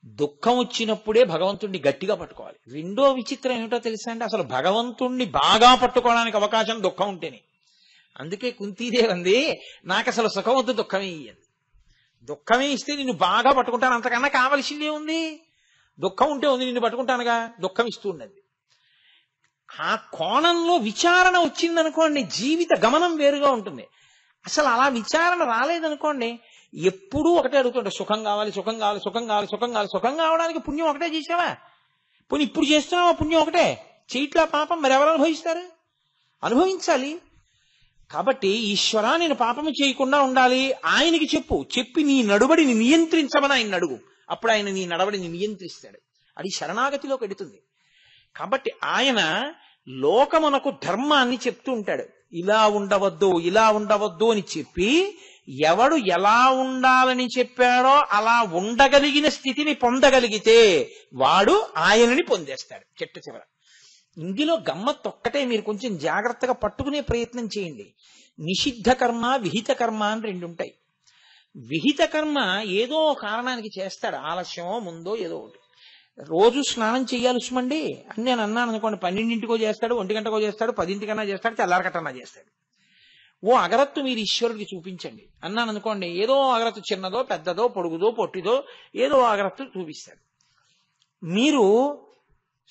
దుఃఖం వచ్చినప్పుడే భగవంతుణ్ణి గట్టిగా పట్టుకోవాలి. రెండో విచిత్రం ఏమిటో తెలుసా అండి, అసలు భగవంతుణ్ణి బాగా పట్టుకోవడానికి అవకాశం దుఃఖం ఉంటేనే. అందుకే కుంతీదేవి అంది, నాకు అసలు సుఖం వద్దు, దుఃఖమే ఇయ్యండి. దుఃఖమే ఇస్తే నిన్ను బాగా పట్టుకుంటాను, అంతకన్నా కావలసిందే ఉంది. దుఃఖం ఉంటే ఉంది, నిన్ను పట్టుకుంటానుగా, దుఃఖం ఇస్తూ ఉన్నది. ఆ కోణంలో విచారణ వచ్చిందనుకోండి, జీవిత గమనం వేరుగా ఉంటుంది. అసలు అలా విచారణ రాలేదనుకోండి, ఎప్పుడూ ఒకటే అడుగుతుంటే సుఖం కావాలి, సుఖం కావాలి, సుఖం కావాలి, సుఖం కావాలి. సుఖం కావడానికి పుణ్యం ఒకటే చేసావా? పోనీ ఇప్పుడు చేస్తున్నావా పుణ్యం ఒకటే? చేయట్లా పాపం, మరి ఎవరు అనుభవిస్తారు? అనుభవించాలి. కాబట్టి ఈశ్వరా నేను పాపము చేయకుండా ఉండాలి ఆయనకి చెప్పి నీ నడుబడిని నియంత్రించమని ఆయన అడుగు, అప్పుడు ఆయన నీ నడవడిని నియంత్రిస్తాడు. అది శరణాగతిలోకి ఎడుతుంది. కాబట్టి ఆయన లోకమునకు ధర్మాన్ని చెప్తూ ఉంటాడు. ఇలా ఉండవద్దు, ఇలా ఉండవద్దు అని చెప్పి, ఎవడు ఎలా ఉండాలని చెప్పాడో అలా ఉండగలిగిన స్థితిని పొందగలిగితే వాడు ఆయనని పొందేస్తాడు చెట్ట చివర. ఇందులో గమ్మత్తొక్కటే, మీరు కొంచెం జాగ్రత్తగా పట్టుకునే ప్రయత్నం చేయండి. నిషిద్ధ కర్మ, విహిత కర్మ అని రెండు ఉంటాయి. విహిత కర్మ ఏదో కారణానికి చేస్తాడు, ఆలస్యమో ముందో ఏదో ఒకటి. రోజు స్నానం చెయ్యాలి ఉస్మండి అని నేను అన్నాను అనుకోండి, 12ంటికో చేస్తాడు, 1 గంటకో చేస్తాడు, 10ంటికన్నా చేస్తాడు, తెల్లారకట్టన్నా చేస్తాడు. ఓ అగరత్తు మీరు ఈశ్వరుడికి చూపించండి అన్నాను అనుకోండి, ఏదో అగరత్తు చిన్నదో పెద్దదో పొడుగుదో పొట్టిదో ఏదో అగరత్తు చూపిస్తాడు. మీరు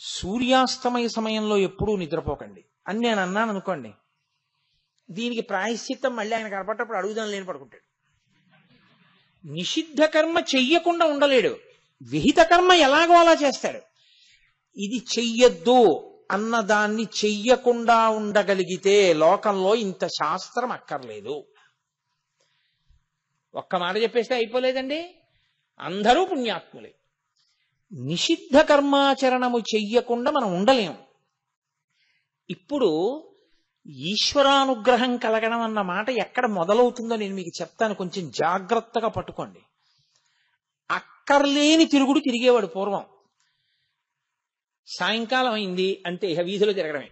సూర్యాస్తమయ సమయంలో ఎప్పుడూ నిద్రపోకండి అని నేను అన్నాను అనుకోండి, దీనికి ప్రాయశ్చిత్తం మళ్ళీ ఆయన కనపడ్డప్పుడు అడుగుదాం లేని పడుకుంటాడు. నిషిద్ధ కర్మ చెయ్యకుండా ఉండలేడు, విహిత కర్మ ఎలాగో అలా చేస్తాడు. ఇది చెయ్యొద్దు అన్నదాన్ని చెయ్యకుండా ఉండగలిగితే లోకంలో ఇంత శాస్త్రం అక్కర్లేదు. ఒక్క మాట చెప్పేస్తే అయిపోలేదండి, అందరూ పుణ్యాత్ములే. నిషిద్ధ కర్మాచరణము చెయ్యకుండా మనం ఉండలేము. ఇప్పుడు ఈశ్వరానుగ్రహం కలగడం అన్న మాట ఎక్కడ మొదలవుతుందో నేను మీకు చెప్తాను, కొంచెం జాగ్రత్తగా పట్టుకోండి. అక్కర్లేని తిరుగుడు తిరిగేవాడు పూర్వం. సాయంకాలం అయింది అంటే ఇక వీధిలో తిరగడమే.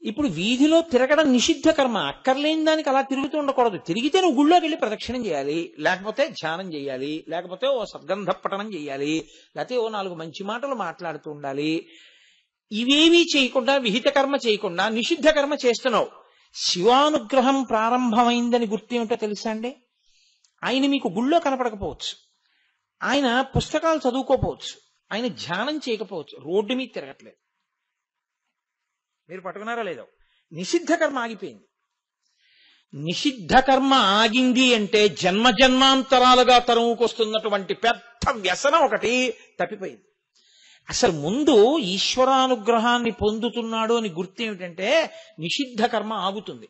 ఇప్పుడు వీధిలో తిరగడం నిషిద్ధ కర్మ, అక్కర్లేని దానికి అలా తిరుగుతూ ఉండకూడదు. తిరిగితే నువ్వు గుళ్ళోకి వెళ్ళి ప్రదక్షిణం చేయాలి, లేకపోతే ధ్యానం చేయాలి, లేకపోతే ఓ సద్గంధ పఠనం చేయాలి, లేకపోతే ఓ 4 మంచి మాటలు మాట్లాడుతూ ఉండాలి. ఇవేమీ చేయకుండా, విహిత కర్మ చేయకుండా నిషిద్ధ కర్మ చేస్తున్నావు. శివానుగ్రహం ప్రారంభమైందని గుర్తేమిటో తెలుసా అండి? ఆయన మీకు గుళ్ళో కనపడకపోవచ్చు, ఆయన పుస్తకాలు చదువుకోపోవచ్చు, ఆయన ధ్యానం చేయకపోవచ్చు, రోడ్డు మీద తిరగట్లేదు. మీరు పట్టుకున్నారా లేదో? నిషిద్ధ కర్మ ఆగిపోయింది. నిషిద్ధ కర్మ ఆగింది అంటే జన్మ జన్మాంతరాలుగా తరువుకొస్తున్నటువంటి పెద్ద వ్యసనం ఒకటి తప్పిపోయింది. అసలు ముందు ఈశ్వరానుగ్రహాన్ని పొందుతున్నాడు అని గుర్తు ఏమిటంటే నిషిద్ధ కర్మ ఆగుతుంది.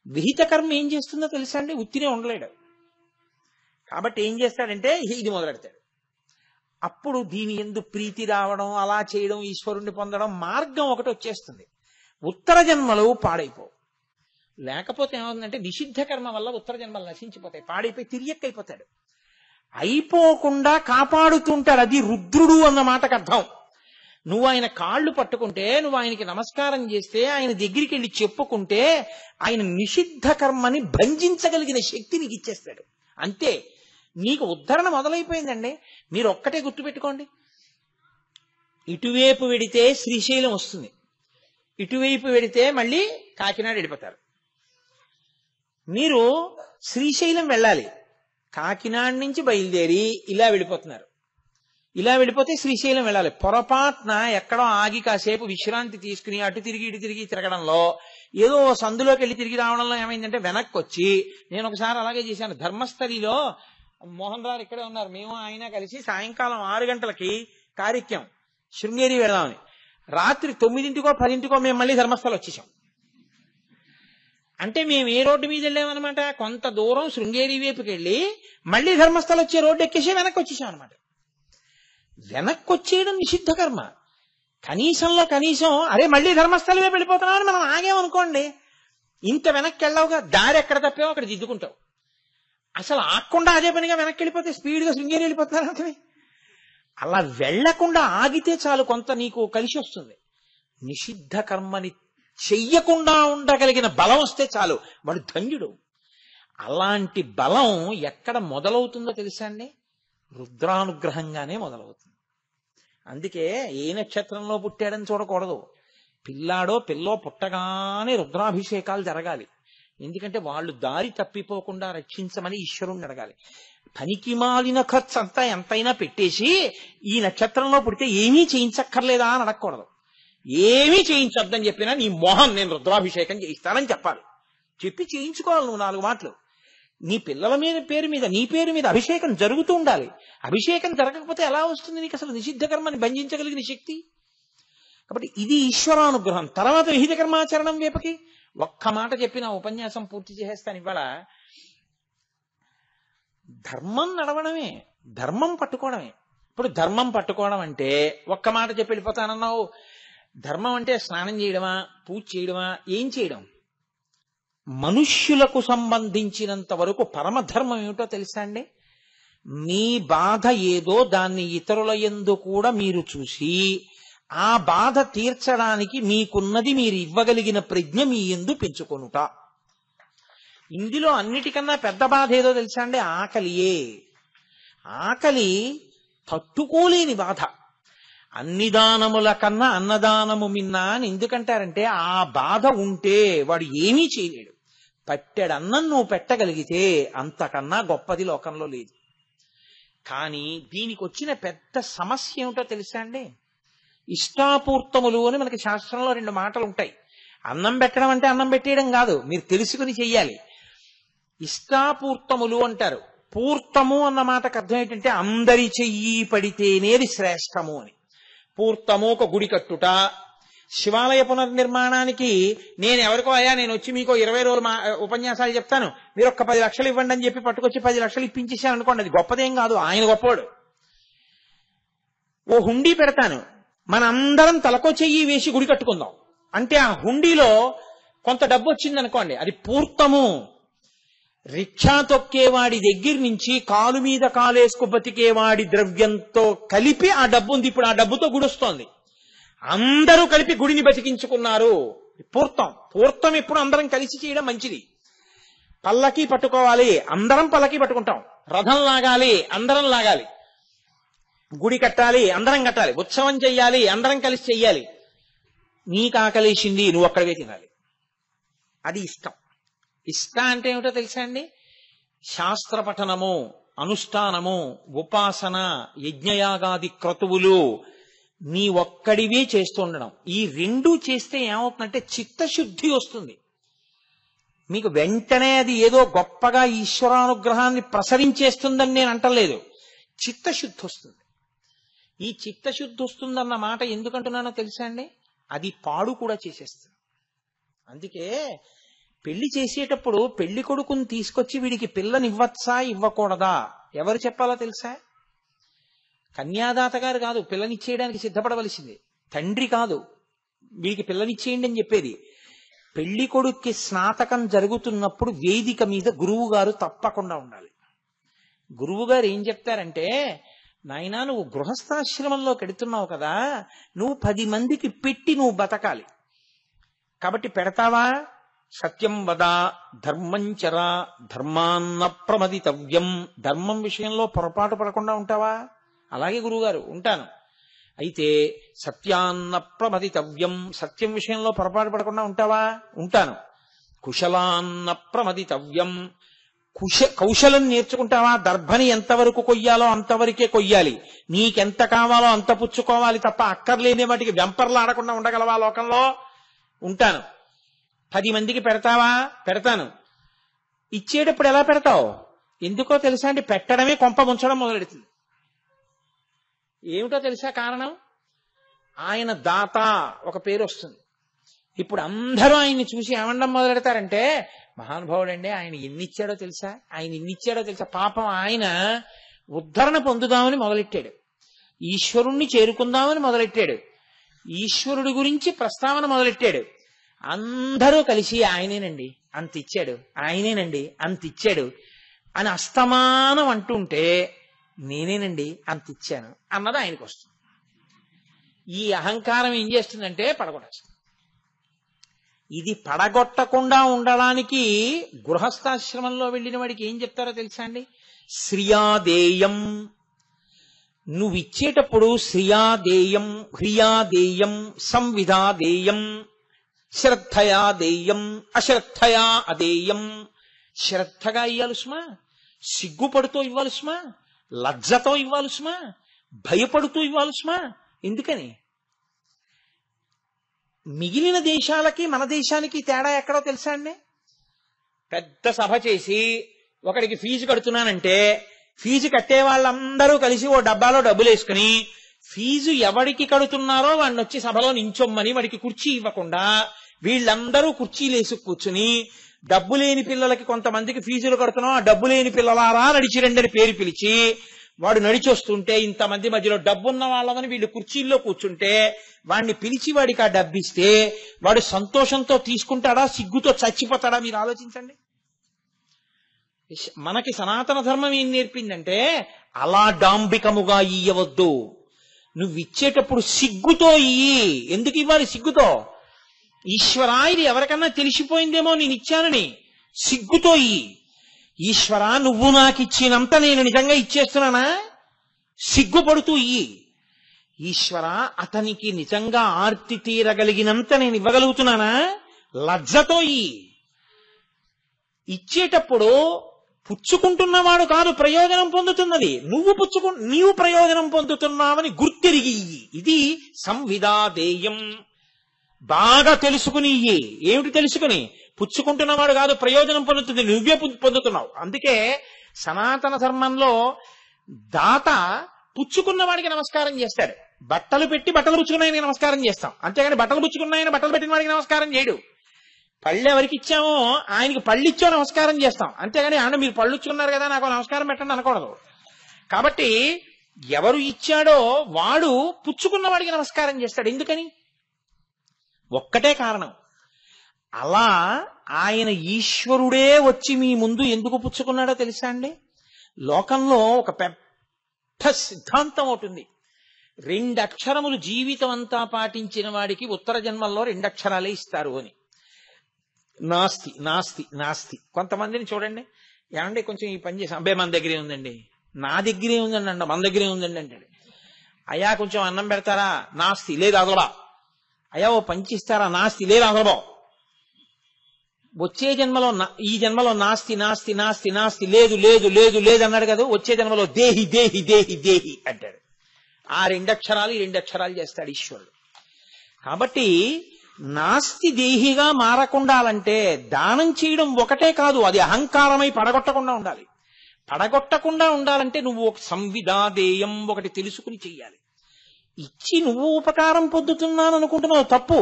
విహిత కర్మ ఏం చేస్తుందో తెలుసా అండి? ఉత్తినే ఉండలేడు. కాబట్టి ఏం చేస్తాడంటే ఇది మొదలెడతాడు. అప్పుడు దీని యందు ప్రీతి రావడం, అలా చేయడం, ఈశ్వరుణ్ణి పొందడం మార్గం ఒకటి వచ్చేస్తుంది. ఉత్తర జన్మలు పాడైపోవు. లేకపోతే ఏమవుతుందంటే నిషిద్ధ కర్మ వల్ల ఉత్తర జన్మలు నశించిపోతాయి, పాడైపోయి తిరియక్కైపోతాడు. అయిపోకుండా కాపాడుతుంటాడు, అది రుద్రుడు అన్న మాటకు అర్థం. నువ్వు ఆయన కాళ్ళు పట్టుకుంటే, నువ్వు ఆయనకి నమస్కారం చేస్తే, ఆయన దగ్గరికి వెళ్ళి చెప్పుకుంటే ఆయన నిషిద్ధ కర్మని భంజించగలిగిన శక్తి నీకు ఇచ్చేస్తాడు. అంతే, నీకు ఉద్ధరణ మొదలైపోయిందండి. మీరు ఒక్కటే గుర్తుపెట్టుకోండి, ఇటువైపు వెడితే శ్రీశైలం వస్తుంది, ఇటువైపు వెడితే మళ్ళీ కాకినాడ వెళ్ళిపోతారు. మీరు శ్రీశైలం వెళ్ళాలి, కాకినాడ నుంచి బయలుదేరి ఇలా వెళ్ళిపోతున్నారు, ఇలా వెళ్ళిపోతే శ్రీశైలం వెళ్ళాలి. పొరపాటున ఎక్కడో ఆగి కాసేపు విశ్రాంతి తీసుకుని అటు తిరిగి ఇటు తిరిగి తిరగడంలో, ఏదో సందులోకి వెళ్ళి తిరిగి రావడంలో ఏమైందంటే వెనక్కి వచ్చి, నేను ఒకసారి అలాగే చేశాను. ధర్మస్థలిలో మోహన్ రావు ఇక్కడే ఉన్నారు, మేము ఆయన కలిసి సాయంకాలం 6 గంటలకి కార్యక్రమం శృంగేరి వెళదామని, రాత్రి 9కో 10కో మేము మళ్ళీ ధర్మస్థలం వచ్చేసాం. అంటే మేము ఏ రోడ్డు మీద వెళ్ళామన్నమాట, కొంత దూరం శృంగేరి వైపుకి వెళ్ళి మళ్ళీ ధర్మస్థలం వచ్చే రోడ్డు ఎక్కేసి వెనక్కి వచ్చేసాం అనమాట. వెనక్కి వచ్చేయడం నిషిద్ధ కర్మ. కనీసంలో కనీసం అరే మళ్ళీ ధర్మస్థలం వైపు వెళ్ళిపోతున్నామని మనం ఆగేమనుకోండి, ఇంత వెనక్కి వెళ్ళావుగా, దారి ఎక్కడ తప్పావో అక్కడ దిద్దుకుంటావు. అసలు ఆగకుండా అదే పనిగా వెనక్కి వెళ్ళిపోతే స్పీడ్గా శృంగేరి వెళ్ళిపోతున్నారు అంటే అలా వెళ్లకుండా ఆగితే చాలు, కొంత నీకు కలిసి వస్తుంది. నిషిద్ధ కర్మని చెయ్యకుండా ఉండగలిగిన బలం వస్తే చాలు, వాడు ధన్యుడు. అలాంటి బలం ఎక్కడ మొదలవుతుందో తెలుసా అండి? రుద్రానుగ్రహంగానే మొదలవుతుంది. అందుకే ఏ నక్షత్రంలో పుట్టాడని చూడకూడదు. పిల్లాడో పిల్లో పుట్టగానే రుద్రాభిషేకాలు జరగాలి. ఎందుకంటే వాళ్ళు దారి తప్పిపోకుండా రక్షించమని ఈశ్వరుణ్ణి అడగాలి. పనికి మాలిన ఖర్చు అంతా ఎంతైనా పెట్టేసి ఈ నక్షత్రంలో పుడితే ఏమీ చేయించక్కర్లేదా అని అడగకూడదు. ఏమీ చేయించొద్దని చెప్పినా నీ మోహం నేను రుద్రాభిషేకం చేయిస్తానని చెప్పాలి. చెప్పి చేయించుకోవాలి నువ్వు 4 మాటలు. నీ పిల్లల మీద పేరు మీద నీ పేరు మీద అభిషేకం జరుగుతూ ఉండాలి. అభిషేకం జరగకపోతే ఎలా వస్తుంది నీకు అసలు నిషిద్ధ కర్మని బంధించగలిగిన శక్తి? కాబట్టి ఇది ఈశ్వరానుగ్రహం. తర్వాత విహిత కర్మాచరణం వైపుకి ఒక్క మాట చెప్పిన ఉపన్యాసం పూర్తి చేసేస్తాను ఇవాళ. ధర్మం నడవడమే, ధర్మం పట్టుకోవడమే. ఇప్పుడు ధర్మం పట్టుకోవడం అంటే ఒక్క మాట చెప్పి వెళ్ళిపోతానన్నావు. ధర్మం అంటే స్నానం చేయడమా, పూజ చేయడమా, ఏం చేయడం? మనుష్యులకు సంబంధించినంత వరకు పరమధర్మం ఏమిటో తెలుసా అండి? మీ బాధ ఏదో దాన్ని ఇతరుల యందు కూడా మీరు చూసి ఆ బాధ తీర్చడానికి మీకున్నది మీరు ఇవ్వగలిగిన ప్రజ్ఞ మీ యందు పెంచుకొనుట. ఇందులో అన్నిటికన్నా పెద్ద బాధ ఏదో తెలుసా అండి? ఆకలియే. ఆకలి తట్టుకోలేని బాధ. అన్ని దానముల కన్నా అన్నదానము మిన్నా అని ఎందుకంటారంటే ఆ బాధ ఉంటే వాడు ఏమీ చేయలేడు. పట్టెడన్నం నువ్వు పెట్టగలిగితే అంతకన్నా గొప్పది లోకంలో లేదు. కానీ దీనికి వచ్చిన పెద్ద సమస్య ఏమిటో తెలుసా అండి? ఇష్టాపూర్తములు అని మనకి శాస్త్రంలో 2 మాటలు ఉంటాయి. అన్నం పెట్టడం అంటే అన్నం పెట్టేయడం కాదు, మీరు తెలుసుకుని చెయ్యాలి. ఇష్టాపూర్తములు అంటారు. పూర్తము అన్న మాటకు అర్థం ఏంటంటే అందరి చెయ్యి పడితేనేది శ్రేష్టము అని. పూర్తము ఒక గుడి కట్టుట, శివాలయ పునర్నిర్మాణానికి నేను ఎవరికో నేను వచ్చి మీకు 20 రోజులు ఉపన్యాసాలు చెప్తాను, మీరు ఒక్క 10 లక్షలు ఇవ్వండి అని చెప్పి పట్టుకొచ్చి 10 లక్షలు ఇప్పించేసాను అనుకోండి, అది గొప్పదేం కాదు, ఆయన గొప్పవాడు. ఓ హుండీ పెడతాను, మనందరం తలకో చెయ్యి వేసి గుడి కట్టుకుందాం అంటే ఆ హుండీలో కొంత డబ్బు వచ్చింది అనుకోండి, అది పూర్తము. రిక్షా తొక్కేవాడి దగ్గర నుంచి కాలు మీద కాలేసుకు బతికేవాడి ద్రవ్యంతో కలిపి ఆ డబ్బు ఉంది. ఇప్పుడు ఆ డబ్బుతో గుడి వస్తోంది. అందరూ కలిపి గుడిని బతికించుకున్నారు. పూర్తం. పూర్తం ఎప్పుడు అందరం కలిసి చేయడం మంచిది. పల్లకి పట్టుకోవాలి, అందరం పల్లకి పట్టుకుంటాం. రథం లాగాలి, అందరం లాగాలి. గుడి కట్టాలి, అందరం కట్టాలి. ఉత్సవం చెయ్యాలి, అందరం కలిసి చెయ్యాలి. నీకు ఆకలేసింది, నువ్వు ఒక్కడివే తినాలి. అది ఇష్టం. ఇష్టం అంటే ఏమిటో తెలుసా అండి? శాస్త్ర పఠనము, అనుష్ఠానము, ఉపాసన, యజ్ఞయాగాది క్రతువులు నీ ఒక్కడివే చేస్తుండడం. ఈ 2 చేస్తే ఏమవుతుందంటే చిత్తశుద్ధి వస్తుంది. మీకు వెంటనే అది ఏదో గొప్పగా ఈశ్వరానుగ్రహాన్ని ప్రసరించేస్తుందని నేను అంటలేదు, చిత్తశుద్ధి వస్తుంది. ఈ చిత్తశుద్ధి వస్తుందన్న మాట ఎందుకంటున్నానో తెలుసా అండి? అది పాడు కూడా చేసేస్తుంది. అందుకే పెళ్లి చేసేటప్పుడు పెళ్లి కొడుకుని తీసుకొచ్చి వీడికి పిల్లనివ్వచ్చా ఇవ్వకూడదా ఎవరు చెప్పాలో తెలుసా? కన్యాదాత గారు కాదు పిల్లనిచ్చేయడానికి సిద్ధపడవలసింది, తండ్రి కాదు వీడికి పిల్లనిచ్చేయండి అని చెప్పేది. పెళ్లి కొడుక్కి స్నాతకం జరుగుతున్నప్పుడు వేదిక మీద గురువు గారు తప్పకుండా ఉండాలి. గురువు గారు ఏం చెప్తారంటే, నాయనా నువ్వు గృహస్థాశ్రమంలో పెడుతున్నావు కదా, నువ్వు 10 మందికి పెట్టి నువ్వు బతకాలి. కాబట్టి పెడతావా? సత్యం వద ధర్మంచర ధర్మాన్న ప్రమదితవ్యం. ధర్మం విషయంలో పొరపాటు పడకుండా ఉంటావా? అలాగే గురువుగారు ఉంటాను. అయితే సత్యాన్న ప్రమదితవ్యం, సత్యం విషయంలో పొరపాటు పడకుండా ఉంటావా? ఉంటాను. కుశలాన్న ప్రమదితవ్యం, కౌశలం నేర్చుకుంటావా? దర్భని ఎంతవరకు కొయ్యాలో అంతవరకే కొయ్యాలి, నీకెంత కావాలో అంత పుచ్చుకోవాలి తప్ప అక్కర్లేని వాటికి వెంపర్లాడకుండా ఉండగలవా లోకంలో? ఉంటాను. 10 మందికి పెడతావా? పెడతాను. ఇచ్చేటప్పుడు ఎలా పెడతావు? ఎందుకో తెలుసా అండి? పెట్టడమే కొంప ముంచడం మొదలెడుతుంది. ఏమిటో తెలుసా కారణం? ఆయన దాత ఒక పేరు వస్తుంది. ఇప్పుడు అందరూ ఆయన్ని చూసి ఏమండం మొదలెడతారంటే, మహానుభావుడండి, ఆయన ఎన్నిచ్చాడో తెలుసా, ఆయన ఇన్నిచ్చాడో తెలుసా. పాపం ఆయన ఉద్ధరణ పొందుదామని మొదలెట్టాడు, ఈశ్వరుణ్ణి చేరుకుందామని మొదలెట్టాడు, ఈశ్వరుడి గురించి ప్రస్తావన మొదలెట్టాడు. అందరూ కలిసి ఆయనేనండి అంత ఇచ్చాడు, ఆయనేనండి అంత ఇచ్చాడు అని అస్తమానం అంటుంటే, నేనేనండి అంత ఇచ్చాను అన్నది ఆయనకు వస్తుంది. ఈ అహంకారం ఏం చేస్తుందంటే పడగొట్టేస్తుంది. ఇది పడగొట్టకుండా ఉండడానికి గృహస్థాశ్రమంలో వెళ్ళిన వాడికి ఏం చెప్తారో తెలుసా అండి? శ్రియాదేయం. నువ్వు ఇచ్చేటప్పుడు శ్రియాదేయం, హ్రియాదేయం, సంవిధాదేయం, శ్రద్ధయాదేయం, అశ్రద్ధయా అదేయం. శ్రద్ధగా ఇవ్వాలి సుమా, సిగ్గుపడుతూ ఇవ్వాలి సుమా, లజ్జతో ఇవ్వాలి సుమా, భయపడుతూ ఇవ్వాలి సుమా. ఎందుకని? మిగిలిన దేశాలకి మన దేశానికి తేడా ఎక్కడో తెలుసా అండి? పెద్ద సభ చేసి ఒకడికి ఫీజు కడుతున్నానంటే, ఫీజు కట్టే వాళ్ళందరూ కలిసి ఓ డబ్బాలో డబ్బులు వేసుకుని, ఫీజు ఎవడికి కడుతున్నారో వాడిని వచ్చి సభలో నించొమ్మని వాడికి కుర్చీ ఇవ్వకుండా వీళ్ళందరూ కుర్చీలు వేసి కూర్చుని, డబ్బు లేని పిల్లలకి కొంతమందికి ఫీజులు కడుతున్నాం, ఆ డబ్బు లేని పిల్లలారా నడిచిరండని పేరు పిలిచి వాడు నడిచొస్తుంటే, ఇంతమంది మధ్యలో డబ్బున్న వాళ్ళమని వీళ్ళు కుర్చీల్లో కూర్చుంటే వాడిని పిలిచి వాడికి ఆ డబ్బిస్తే వాడు సంతోషంతో తీసుకుంటాడా, సిగ్గుతో చచ్చిపోతాడా? మీరు ఆలోచించండి. మనకి సనాతన ధర్మం ఏం నేర్పిందంటే, అలా డాంబికముగా ఇయ్యవద్దు. నువ్వు ఇచ్చేటప్పుడు సిగ్గుతో ఇయ్యి. ఎందుకు ఇవ్వాలి సిగ్గుతో? ఈశ్వరా, ఇది ఎవరికన్నా తెలిసిపోయిందేమో నేను ఇచ్చానని, సిగ్గుతో ఇయ్యి. ఈశ్వరా, నువ్వు నాకు ఇచ్చినంత నేను నిజంగా ఇచ్చేస్తున్నానా? సిగ్గుపడుతూ ఇయ్యి. ఈశ్వరా, అతనికి నిజంగా ఆర్తి తీరగలిగినంత నేను ఇవ్వగలుగుతున్నానా? లజ్జతో ఇయ్యి. ఇచ్చేటప్పుడు పుచ్చుకుంటున్నవాడు కాదు ప్రయోజనం పొందుతున్నది, నీవు ప్రయోజనం పొందుతున్నావని గుర్తిరిగి ఇయ్యి. ఇది సంవిధాదేయం. బాగా తెలుసుకుని ఇయ్యి. ఏమిటి తెలుసుకుని? పుచ్చుకుంటున్నవాడు కాదు ప్రయోజనం పొందుతుంది, నువ్వే పొందుతున్నావు. అందుకే సనాతన ధర్మంలో దాత పుచ్చుకున్న వాడికి నమస్కారం చేస్తాడు. బట్టలు పెట్టి బట్టలు పుచ్చుకున్నాయని నమస్కారం చేస్తాం, అంతేగాని బట్టలు పుచ్చుకున్నాయని బట్టలు పెట్టిన వాడికి నమస్కారం చేయడు. పళ్ళు ఎవరికి ఇచ్చామో ఆయనకి పళ్ళు ఇచ్చో నమస్కారం చేస్తాం, అంతేగాని ఆయన మీరు పళ్ళు ఇచ్చుకున్నారు కదా నాకు నమస్కారం పెట్టండి అనకూడదు. కాబట్టి ఎవరు ఇచ్చాడో వాడు పుచ్చుకున్న వాడికి నమస్కారం చేస్తాడు. ఎందుకని? ఒక్కటే కారణం. అలా ఆయన ఈశ్వరుడే వచ్చి మీ ముందు ఎందుకు పుచ్చుకున్నాడో తెలుసా అండి? లోకంలో ఒక పెద్ద సిద్ధాంతం ఉంటుంది. 2 అక్షరములు జీవితం అంతా పాటించిన వాడికి ఉత్తర జన్మల్లో 2 అక్షరాలే ఇస్తారు అని. నాస్తి నాస్తి నాస్తి. కొంతమందిని చూడండి, ఏమంటే కొంచెం ఈ పని చేసాం, అబ్బాయి మన దగ్గరే ఉందండి, నా దగ్గరే ఉందండి అంట, మన దగ్గరే ఉందండి అంటాడు. అయ్యా కొంచెం అన్నం పెడతారా? నాస్తి, లేదు అదలబా. అయ్యా ఓ పంచిస్తారా? నాస్తి, లేదు అదలబా. వచ్చే జన్మలో ఈ జన్మలో నాస్తి నాస్తి నాస్తి నాస్తి, లేదు లేదు లేదు లేదు అన్నాడు కదా, వచ్చే జన్మలో దేహి దేహి దేహి దేహి అంటాడు. ఆ 2 అక్షరాలు ఈ 2 అక్షరాలు చేస్తాడు ఈశ్వరుడు. కాబట్టి నాస్తి దేహిగా మారకుండాలంటే దానం చేయడం ఒకటే కాదు, అది అహంకారమై పడగొట్టకుండా ఉండాలి. పడగొట్టకుండా ఉండాలంటే నువ్వు ఒక సంవిధాదేయం ఒకటి తెలుసుకుని చెయ్యాలి. ఇచ్చి నువ్వు ఉపకారం పొందుతున్నాను అనుకుంటున్నావు, తప్పు.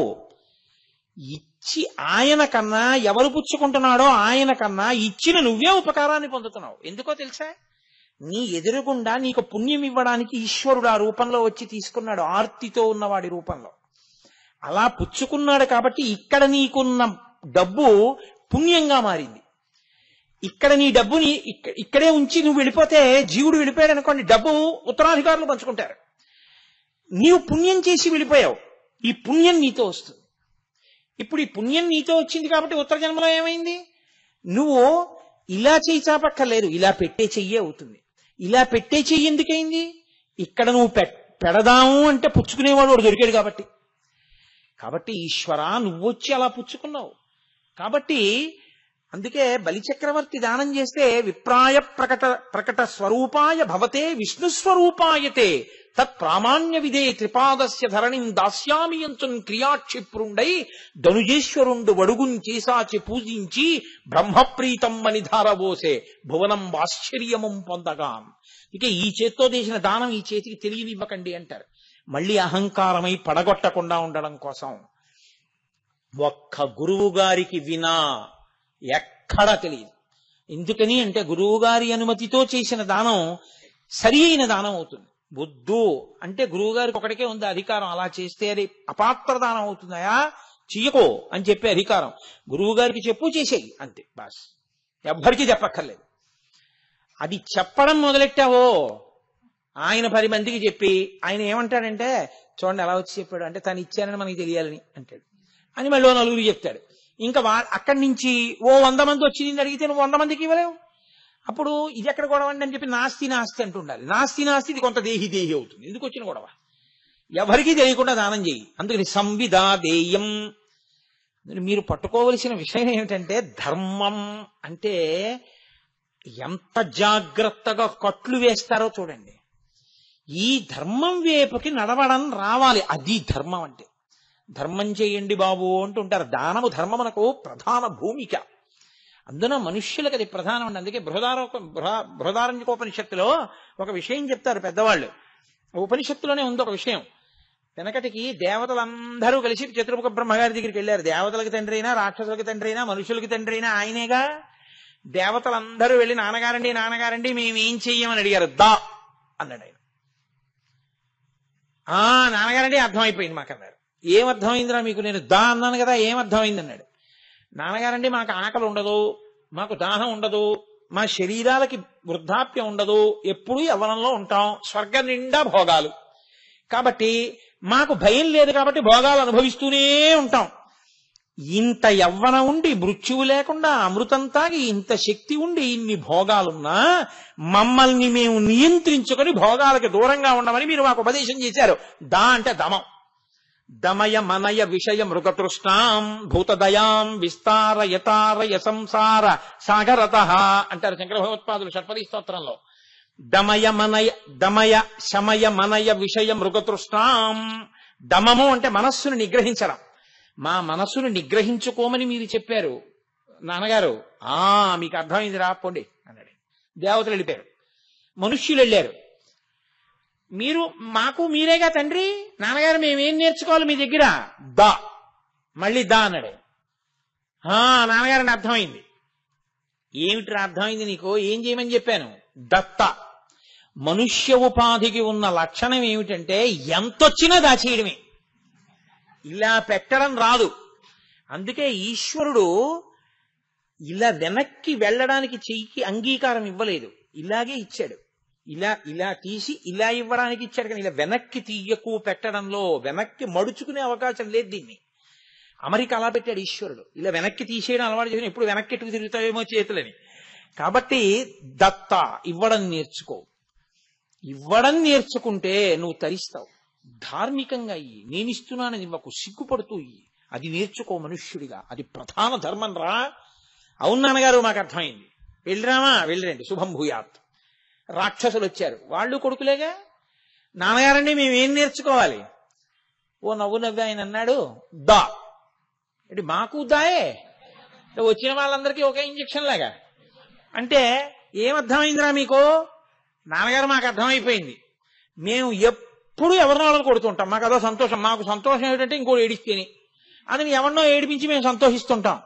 ఇచ్చి ఆయన కన్నా ఎవరు పుచ్చుకుంటున్నాడో ఆయన కన్నా ఇచ్చిన నువ్వే ఉపకారాన్ని పొందుతున్నావు. ఎందుకో తెలుసా? నీ ఎదురుగుండా నీకు పుణ్యం ఇవ్వడానికి ఈశ్వరుడు ఆ రూపంలో వచ్చి తీసుకున్నాడు, ఆర్తితో ఉన్నవాడి రూపంలో. అలా పుచ్చుకున్నాడు కాబట్టి ఇక్కడ నీకున్న డబ్బు పుణ్యంగా మారింది. ఇక్కడ నీ డబ్బుని ఇక్కడే ఉంచి నువ్వు వెళ్ళిపోతే, జీవుడు వెళ్ళిపోయాడు అనుకోండి, డబ్బు ఉత్తరాధికారులు పంచుకుంటారు. నీవు పుణ్యం చేసి వెళ్ళిపోయావు, ఈ పుణ్యం నీతో వస్తుంది. ఇప్పుడు ఈ పుణ్యం నీతో వచ్చింది కాబట్టి ఉత్తర జన్మలో ఏమైంది? నువ్వు ఇలా చెయ్యి చాపక్కర్లేదు, ఇలా పెట్టే చెయ్యే అవుతుంది. ఇలా పెట్టే చెయ్యి ఎందుకైంది? ఇక్కడ నువ్వు పెడదాము అంటే పుచ్చుకునేవాడు వాడు దొరికాడు కాబట్టి. కాబట్టి ఈశ్వరా నువ్వు వచ్చి అలా పుచ్చుకున్నావు. కాబట్టి అందుకే బలిచక్రవర్తి దానం చేస్తే, విప్రాయ ప్రకట స్వరూపాయ భవతే విష్ణు స్వరూపాయతే తత్ ప్రామాణ్య విదే త్రిపాదస్య ధరణిం దాస్యామి అంచున్ క్రియాక్షిప్రుండై ధనుజేశ్వరుండు వడుగుం చేసాచి పూజించి బ్రహ్మప్రీతం అని ధారబోసే భువనం ఆశ్చర్యమం పొందగా. ఇక ఈ చేత్తో చేసిన దానం ఈ చేతికి తెలియనివ్వకండి అంటారు. మళ్ళీ అహంకారమై పడగొట్టకుండా ఉండడం కోసం ఒక్క గురువు గారికి వినా ఎక్కడా తెలియదు. ఎందుకని అంటే గురువు గారి అనుమతితో చేసిన దానం సరి అయిన దానం అవుతుంది. వద్దు అంటే గురువు గారికి ఒకటికే ఉంది అధికారం, అలా చేస్తే అది అపాత్ర దానం అవుతుందయా చెయ్యకో అని చెప్పే అధికారం. గురువు గారికి చెప్పు, చేసేయి, అంతే బాస్, ఎవ్వరికీ చెప్పక్కర్లేదు. అది చెప్పడం మొదలెట్టావో ఆయన 10 మందికి చెప్పి ఆయన ఏమంటాడంటే చూడండి ఎలా వచ్చి చెప్పాడు అంటే తను ఇచ్చానని మనకి తెలియాలని అంటాడు అని మళ్ళీ 4 చెప్తాడు. ఇంకా అక్కడి నుంచి 100 మంది వచ్చి నిన్ను అడిగితే నువ్వు 100 మందికి ఇవ్వలేవు. అప్పుడు ఇది ఎక్కడ గొడవ అని చెప్పి నాస్తి నాస్తి అంటుండాలి. నాస్తి నాస్తి ఇది కొంత దేహి దేహి అవుతుంది. ఎందుకు వచ్చిన గొడవ? ఎవరికీ తెలియకుండా దానం చేయి. అందుకని సంవిదా దేయం. మీరు పట్టుకోవలసిన విషయం ఏమిటంటే ధర్మం అంటే ఎంత జాగ్రత్తగా కట్లు వేస్తారో చూడండి. ఈ ధర్మం వైపుకి నడవడం రావాలి. అది ధర్మం అంటే. ధర్మం చేయండి బాబు అంటుంటారు. దానము ధర్మమునకు ప్రధాన భూమిక. అందున మనుష్యులకు అది ప్రధానం అండి. అందుకే బృహదారణ్యకోపనిషత్తులో ఒక విషయం చెప్తారు పెద్దవాళ్ళు. ఉపనిషత్తులోనే ఉంది ఒక విషయం. వెనకటికి దేవతలందరూ కలిసి చతుర్ముఖ బ్రహ్మగారి దగ్గరికి వెళ్ళారు. దేవతలకు తండ్రి అయినా, రాక్షసులకి తండ్రి అయినా, మనుషులకి తండ్రి అయినా ఆయనేగా. దేవతలందరూ వెళ్ళి నాన్నగారండి నాన్నగారండి మేమేం చెయ్యమని అడిగారు. దా అన్నాడు ఆయన. నాన్నగారండి అర్థమైపోయింది మాకన్నారు. ఏమర్థమైందిరా మీకు? నేను దా అన్నాను కదా, ఏమర్థమైంది అన్నాడు. నాన్నగారండి మాకు ఆకలి ఉండదు, మాకు దాహం ఉండదు, మా శరీరాలకి వృద్ధాప్యం ఉండదు, ఎప్పుడూ యవ్వనంలో ఉంటాం, స్వర్గం నిండా భోగాలు, కాబట్టి మాకు భయం లేదు, కాబట్టి భోగాలు అనుభవిస్తూనే ఉంటాం. ఇంత యవ్వనం ఉండి మృత్యువు లేకుండా అమృతం తాగి ఇంత శక్తి ఉండి ఇన్ని భోగాలున్నా మమ్మల్ని మేము నియంత్రించుకొని భోగాలకి దూరంగా ఉండమని మీరు మాకు ఉపదేశం చేశారు. దా అంటే దమం. దమయ మనయ విషయ మృగతృష్ణాం భూతదయాం విస్తారయతారయ సంసార సాగరత అంటారు శంకర భగవత్పాదులు షట్పదీ స్తోత్రంలో. దమయ శమయ మనయ విషయ మృగతృష్ణాం. దమము అంటే మనస్సును నిగ్రహించడం. మా మనస్సును నిగ్రహించుకోమని మీరు చెప్పారు నాన్నగారు. మీకు అర్థమైంది రాపోండి అన్నాడు. దేవతలు వెళ్ళిపోయారు, మనుష్యులు వెళ్ళారు. మీరు మాకు మీరేగా తండ్రి, నాన్నగారు మేమేం నేర్చుకోవాలి మీ దగ్గర? దా మళ్ళీ దా అన్నాడు. నాన్నగారని అర్థమైంది. ఏమిటి అర్థమైంది నీకు? ఏం చేయమని చెప్పాను? దత్త. మనుష్య ఉపాధికి ఉన్న లక్షణం ఏమిటంటే ఎంతొచ్చినా దాచేయడమే, ఇలా పెట్టడం రాదు. అందుకే ఈశ్వరుడు ఇలా వెనక్కి వెళ్ళడానికి చెయ్యికి అంగీకారం ఇవ్వలేదు, ఇలాగే ఇచ్చాడు. ఇలా తీసి ఇలా ఇవ్వడానికి ఇచ్చాడు, కానీ ఇలా వెనక్కి తీయకు పెట్టడంలో వెనక్కి మడుచుకునే అవకాశం లేదు. దీన్ని అమెరికా అలా పెట్టాడు ఈశ్వరుడు. ఇలా వెనక్కి తీసేయడం అలవాటు చేసిన ఎప్పుడు వెనక్కి ఎట్టుకు తిరుగుతావేమో చేతులని. కాబట్టి దత్త ఇవ్వడం నేర్చుకో. ఇవ్వడం నేర్చుకుంటే నువ్వు తరిస్తావు. ధార్మికంగా ఇయ్యి, నేనిస్తున్నానని ఇవ్వకు, సిగ్గుపడుతూ ఇయ్యి. అది నేర్చుకో మనుష్యుడిగా. అది ప్రధాన ధర్మం రా. అవును నాన్నగారు మాకు అర్థమైంది, వెళ్ళిరామా? వెళ్ళిరండి, శుభం భూయాత్. రాక్షసులు వచ్చారు, వాళ్ళు కొడుకులేగా. నాన్నగారండి మేమేం నేర్చుకోవాలి? ఓ నవ్వు నవ్వి ఆయన అన్నాడు, దా. అంటే మాకు దాయే, వచ్చిన వాళ్ళందరికీ ఒకే ఇంజక్షన్ లాగా. అంటే ఏమర్థమైందిరా మీకు? నాన్నగారు మాకు అర్థమైపోయింది, మేము ఎప్పుడు ఎవరినో వాళ్ళని కొడుతుంటాం, మాకు అదో సంతోషం. మాకు సంతోషం ఏమిటంటే ఇంకోటి ఏడిస్తేనే, అది ఎవరినో ఏడిపించి మేము సంతోషిస్తుంటాం.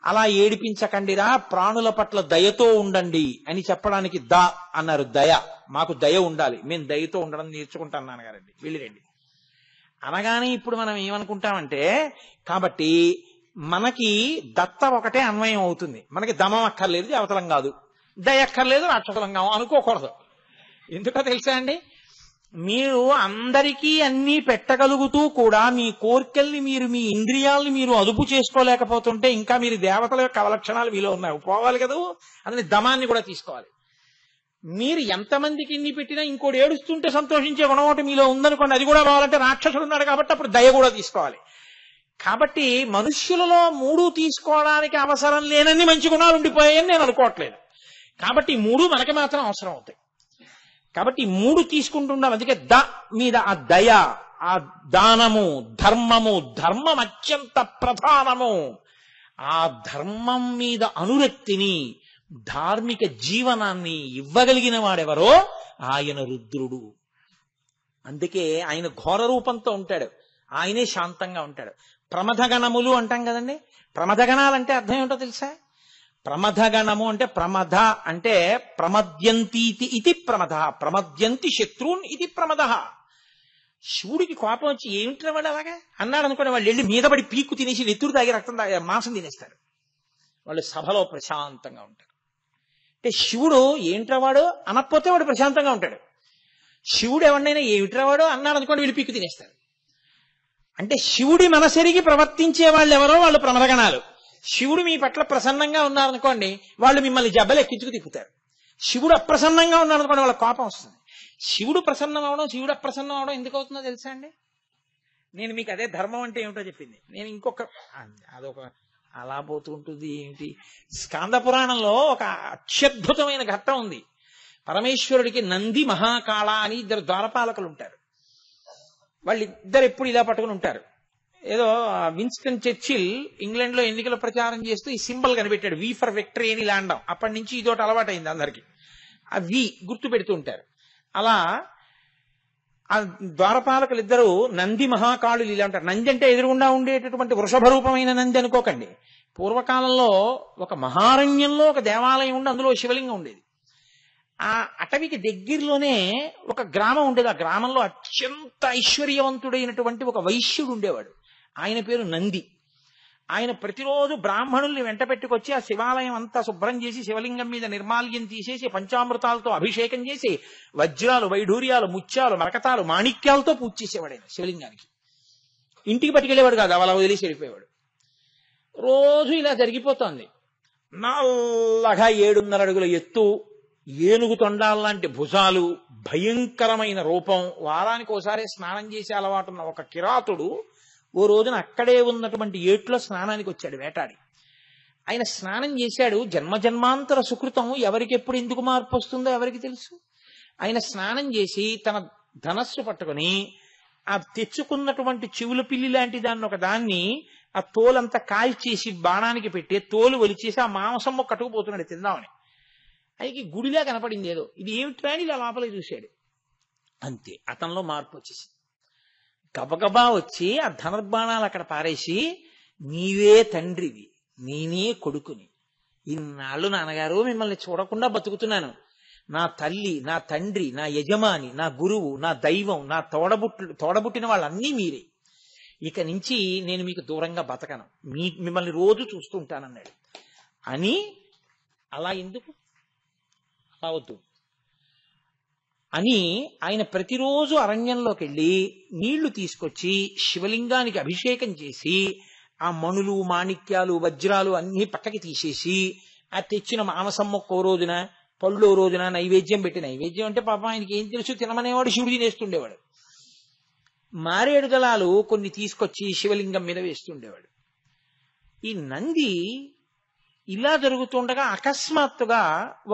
అలా ఏడిపించకండిరా, ప్రాణుల పట్ల దయతో ఉండండి అని చెప్పడానికి దా అన్నారు. దయ, మాకు దయ ఉండాలి, మేము దయతో ఉండడం నేర్చుకుంటాం నాన్నగారండి, వెళ్ళిరండి అనగానే ఇప్పుడు మనం ఏమనుకుంటామంటే, కాబట్టి మనకి దత్త ఒకటే అన్వయం అవుతుంది. మనకి దమం అక్కర్లేదు, దేవతలం కాదు, దయ అక్కర్లేదు, రాక్షసులం కావు అనుకోకూడదు. ఎందుకో తెలుసా అండి, మీరు అందరికీ అన్నీ పెట్టగలుగుతూ కూడా మీ కోరికల్ని మీరు, మీ ఇంద్రియాలని మీరు అదుపు చేసుకోలేకపోతుంటే ఇంకా మీరు దేవతల యొక్క అవలక్షణాలు మీలో ఉన్నాయి, పోవాలి కదా. అందుని దమాన్ని కూడా తీసుకోవాలి. మీరు ఎంతమందికి ఇన్ని పెట్టినా ఇంకోటి ఏడుస్తుంటే సంతోషించే గుణం ఒకటి మీలో ఉందనుకోండి, అది కూడా పోవాలంటే రాక్షసుడు ఉన్నాడు కాబట్టి అప్పుడు దయ కూడా తీసుకోవాలి. కాబట్టి మనుష్యులలో 3 తీసుకోవడానికి అవసరం లేనన్ని మంచి గుణాలు ఉండిపోయాయని నేను అనుకోవట్లేదు. కాబట్టి 3 మనకి మాత్రం అవసరం అవుతాయి. కాబట్టి 3 తీసుకుంటున్నాం. అందుకే ద మీద ఆ దయ, ఆ దానము, ధర్మము. ధర్మం అత్యంత ప్రధానము. ఆ ధర్మం మీద అనురక్తిని, ధార్మిక జీవనాన్ని ఇవ్వగలిగిన వాడెవరో ఆయన రుద్రుడు. అందుకే ఆయన ఘోర రూపంతో ఉంటాడు, ఆయనే శాంతంగా ఉంటాడు. ప్రమథగణములు అంటాం కదండి. ప్రమథగణాలంటే అర్థం ఏమిటో తెలుసా? ప్రమథగణము అంటే ప్రమథ అంటే ప్రమద్యంతీతి ఇది ప్రమథ, ప్రమద్యంతి శత్రూన్ ఇది ప్రమద. శివుడికి కోపం వచ్చి ఏమిట్రా వాడు అలాగా అన్నాడు అనుకోండి, వాళ్ళు వెళ్ళి మీద పడి పీక్కు తినేసి నెత్తురు తాగి రక్తం తాగి మాంసం తినేస్తారు. వాళ్ళు సభలో ప్రశాంతంగా ఉంటారు. అంటే శివుడు ఏంట్రా వాడు అనకపోతే వాడు ప్రశాంతంగా ఉంటాడు. శివుడు ఎవరినైనా ఏమిట్రా వాడు అన్నాడు అనుకోండి, వీళ్ళు పీక్కు తినేస్తారు. అంటే శివుడి మనసెరిగి ప్రవర్తించే వాళ్ళు ఎవరో వాళ్ళు ప్రమదగణాలు. శివుడు మీ పట్ల ప్రసన్నంగా ఉన్నారనుకోండి, వాళ్ళు మిమ్మల్ని జబ్బలు ఎక్కించుకు తిప్పుతారు. శివుడు అప్రసన్నంగా ఉన్నారనుకోండి, వాళ్ళ కోపం వస్తుంది. శివుడు ప్రసన్నం అవడం, శివుడు అప్రసన్నం అవడం ఎందుకు అవుతుందో తెలుసా అండి? నేను మీకు అదే ధర్మం అంటే ఏమిటో చెప్పింది. నేను అదొక అలా పోతుంటుంది ఏమిటి. స్కాంద పురాణంలో ఒక అత్యద్భుతమైన ఘట్టం ఉంది. పరమేశ్వరుడికి నంది, మహాకాళ అని ఇద్దరు ద్వారపాలకులు ఉంటారు. వాళ్ళిద్దరు ఎప్పుడు ఇలా పట్టుకుని ఉంటారు. ఏదో విన్స్టన్ చర్చిల్ ఇంగ్లాండ్ లో ఎన్నికల ప్రచారం చేస్తూ ఈ సింబల్ కనిపెట్టాడు, వి ఫర్ విక్టరీ అని ఇలా అండం. అప్పటి నుంచి ఇదోటి అలవాటైంది అందరికి, ఆ వి గుర్తు పెడుతూ ఉంటారు. అలా ఆ ద్వారపాలకులు ఇద్దరు నంది, మహాకాళులు ఇలా ఉంటారు. నంది అంటే ఎదురుగుండా ఉండేటటువంటి వృషభ రూపమైన నంది అనుకోకండి. పూర్వకాలంలో ఒక మహారణ్యంలో ఒక దేవాలయం ఉండి అందులో శివలింగం ఉండేది. ఆ అటవికి దగ్గరలోనే ఒక గ్రామం ఉండేది. ఆ గ్రామంలో అత్యంత ఐశ్వర్యవంతుడైనటువంటి ఒక వైశ్యుడు ఉండేవాడు. ఆయన పేరు నంది. ఆయన ప్రతిరోజు బ్రాహ్మణుల్ని వెంట పెట్టుకొచ్చి ఆ శివాలయం అంతా శుభ్రం చేసి శివలింగం మీద నిర్మాల్యం తీసేసి పంచామృతాలతో అభిషేకం చేసి వజ్రాలు, వైఢూర్యాలు, ముత్యాలు, మరకతాలు, మాణిక్యాలతో పూజ చేసేవాడు ఆయన శివలింగానికి. ఇంటికి పట్టుకెళ్ళేవాడు కాదు, అలా వదిలేసి వెళ్ళిపోయేవాడు. రోజు ఇలా జరిగిపోతోంది. నల్లగా 7.5 అడుగుల ఎత్తు, ఏనుగు తొండాల్లాంటి భుజాలు, భయంకరమైన రూపం, వారానికి ఒకసారి స్నానం చేసే అలవాటున్న ఒక కిరాతుడు ఓ రోజున అక్కడే ఉన్నటువంటి ఏట్లో స్నానానికి వచ్చాడు వేటాడి. ఆయన స్నానం చేశాడు. జన్మజన్మాంతర సుకృతం ఎవరికి ఎప్పుడు ఎందుకు మార్పు వస్తుందో ఎవరికి తెలుసు. ఆయన స్నానం చేసి తన ధనస్సు పట్టుకుని ఆ తెచ్చుకున్నటువంటి చెవుల పిల్లి లాంటి దాన్ని ఒక దాన్ని ఆ తోలంతా కాల్చేసి బాణానికి పెట్టి తోలు ఒలిచేసి ఆ మాంసం కట్టుకుపోతున్నాడు తిందామని. ఆయనకి గుడిలా కనపడింది ఏదో. ఇది ఏమిట్రా అని ఇలా లోపలికి చూశాడు. అంతే, అతనిలో మార్పు వచ్చేసి గబగబా వచ్చి ఆ ధనుర్బాణాలు అక్కడ పారేసి, నీవే తండ్రివి, నేనే కొడుకుని, ఇన్నాళ్ళు నాన్నగారు మిమ్మల్ని చూడకుండా బతుకుతున్నాను. నా తల్లి, నా తండ్రి, నా యజమాని, నా గురువు, నా దైవం, నా తోడబుట్టిన వాళ్ళన్నీ మీరే. ఇక నుంచి నేను మీకు దూరంగా బతకను, మిమ్మల్ని రోజు చూస్తూ ఉంటానన్నాడు. అని అలా ఎందుకు అవద్దు అని ఆయన ప్రతిరోజు అరణ్యంలోకి వెళ్ళి నీళ్లు తీసుకొచ్చి శివలింగానికి అభిషేకం చేసి ఆ మణులు, మాణిక్యాలు, వజ్రాలు అన్ని పక్కకి తీసేసి ఆ తెచ్చిన మాంసం మొక్క రోజున, పళ్ళు రోజున నైవేద్యం పెట్టి, నైవేద్యం అంటే పాపం ఆయనకి ఏం తెలుసు, తినమనేవాడు, శివుడు తినేస్తుండేవాడు. మారేడు దళాలు కొన్ని తీసుకొచ్చి శివలింగం మీద వేస్తుండేవాడు. ఈ నంది ఇలా జరుగుతుండగా అకస్మాత్తుగా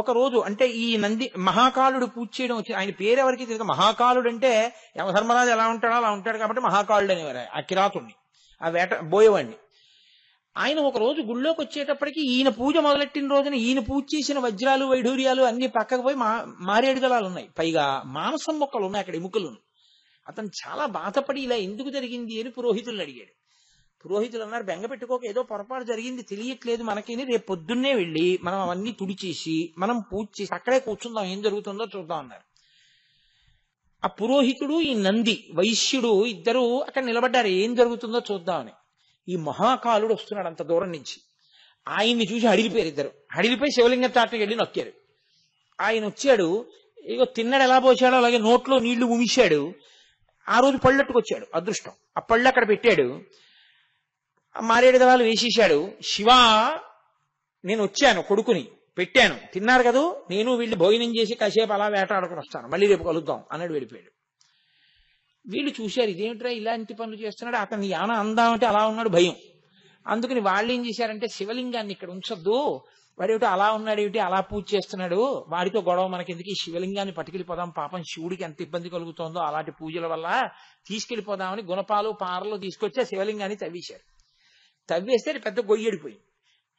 ఒకరోజు, అంటే ఈ నంది మహాకాలుడు పూజ చేయడం వచ్చి, ఆయన పేరు ఎవరికి తెలియదు. మహాకాలుడు అంటే యమధర్మరాజు ఎలా ఉంటాడో అలా ఉంటాడు కాబట్టి మహాకాలుడు అనేవారు ఆ కిరాతుణ్ణి, ఆ బోయేవాడిని. ఆయన ఒక రోజు గుళ్ళోకి వచ్చేటప్పటికి ఈయన పూజ మొదలెట్టిన రోజున ఈయన పూజ చేసిన వజ్రాలు, వైఢూర్యాలు అన్ని పక్కకు పోయి మారేడు దళాలు ఉన్నాయి, పైగా మాంసం మొక్కలు ఉన్నాయి అక్కడ, ఎముకలు. అతను చాలా బాధపడి ఇలా ఎందుకు జరిగింది అని పురోహితులను అడిగాడు. పురోహితులు అన్నారు, బెంగ పెట్టుకోక, ఏదో పొరపాటు జరిగింది, తెలియట్లేదు మనకి, రేపు పొద్దున్నే వెళ్ళి మనం అవన్నీ తుడిచేసి మనం పూజ చేసి అక్కడే కూర్చుందాం, ఏం జరుగుతుందో చూద్దాం అన్నారు. ఆ పురోహితుడు, ఈ నంది వైశ్యుడు ఇద్దరు అక్కడ నిలబడ్డారు, ఏం జరుగుతుందో చూద్దామని. ఈ మహాకాలుడు వస్తున్నాడు అంత దూరం నుంచి. ఆయన్ని చూసి హడిలిపోయారు ఇద్దరు. హడిలిపోయి శివలింగం చాటుకు వెళ్ళి నొక్కారు. ఆయన వచ్చాడు, ఇగో తిన్నాడు, ఎలా పోసాడో అలాగే నోట్లో నీళ్లు ఉమిశాడు. ఆ రోజు పళ్ళట్టుకొచ్చాడు, అదృష్టం. ఆ పళ్ళు అక్కడ పెట్టాడు, మారేడు దళాలు వేసేశాడు. శివా, నేను వచ్చాను, కొడుకుని పెట్టాను, తిన్నారు కదా, నేను వీళ్ళు భోజనం చేసి కాసేపు అలా వేటాడుకుని వస్తాను, మళ్ళీ రేపు కలుద్దాం అన్నాడు. వెళ్ళిపోయాడు. వీళ్ళు చూశారు, ఇదేమిట్రా ఇలాంటి పనులు చేస్తున్నాడు, అతన్ని యాన అందామంటే అలా ఉన్నాడు, భయం. అందుకని వాళ్ళు ఏం చేశారంటే, శివలింగాన్ని ఇక్కడ ఉంచొద్దు, వాడేమిటో అలా ఉన్నాడు, ఏమిటి అలా పూజ చేస్తున్నాడు, వాడితో గొడవ మనకెందుకు, ఈ శివలింగాన్ని పట్టుకెళ్ళిపోదాం, పాపం శివుడికి ఎంత ఇబ్బంది కలుగుతోందో అలాంటి పూజల వల్ల, తీసుకెళ్లిపోదామని గుణపాలు పారలు తీసుకొచ్చి ఆ శివలింగాన్ని తవ్వేశారు. తవ్వేస్తే పెద్ద గొయ్యడిపోయింది.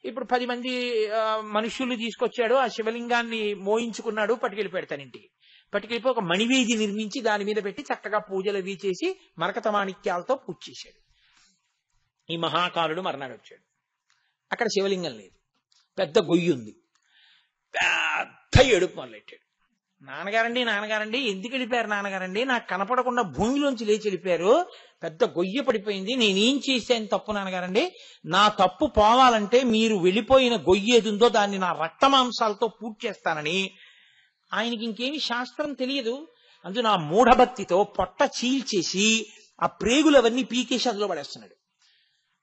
ఇప్పుడు 10 మంది మనుషుల్ని తీసుకొచ్చాడు, ఆ శివలింగాన్ని మోయించుకున్నాడు, పట్టుకెళ్ళిపోయాడు తన ఇంటికి. పట్టుకెళ్ళిపోయి ఒక మణివేది నిర్మించి దాని మీద పెట్టి చక్కగా పూజలు అవి చేసి మరకత మాణిక్యాలతో పూజ చేశాడు. ఈ మహాకాలుడు మర్నాడు వచ్చాడు. అక్కడ శివలింగం లేదు, పెద్ద గొయ్యి ఉంది. పెద్ద ఏడుపు మొదలెట్టాడు. నాన్నగారండి ఎందుకు వెళ్ళిపోయారు నాన్నగారండి? నాకు కనపడకుండా భూమిలోంచి లేచి వెళ్ళిపోయారు, పెద్ద గొయ్య పడిపోయింది, నేనేం చేశాను తప్పు నాన్నగారండి? నా తప్పు పోవాలంటే మీరు వెళ్ళిపోయిన గొయ్యి ఏది ఉందో దాన్ని నా రక్తమాంసాలతో పూర్తి చేస్తానని. ఆయనకి ఇంకేమి శాస్త్రం తెలియదు, అందులో నా మూఢభక్తితో పొట్ట చీల్చేసి ఆ ప్రేగులవన్నీ పీకేసి అందులో పడేస్తున్నాడు.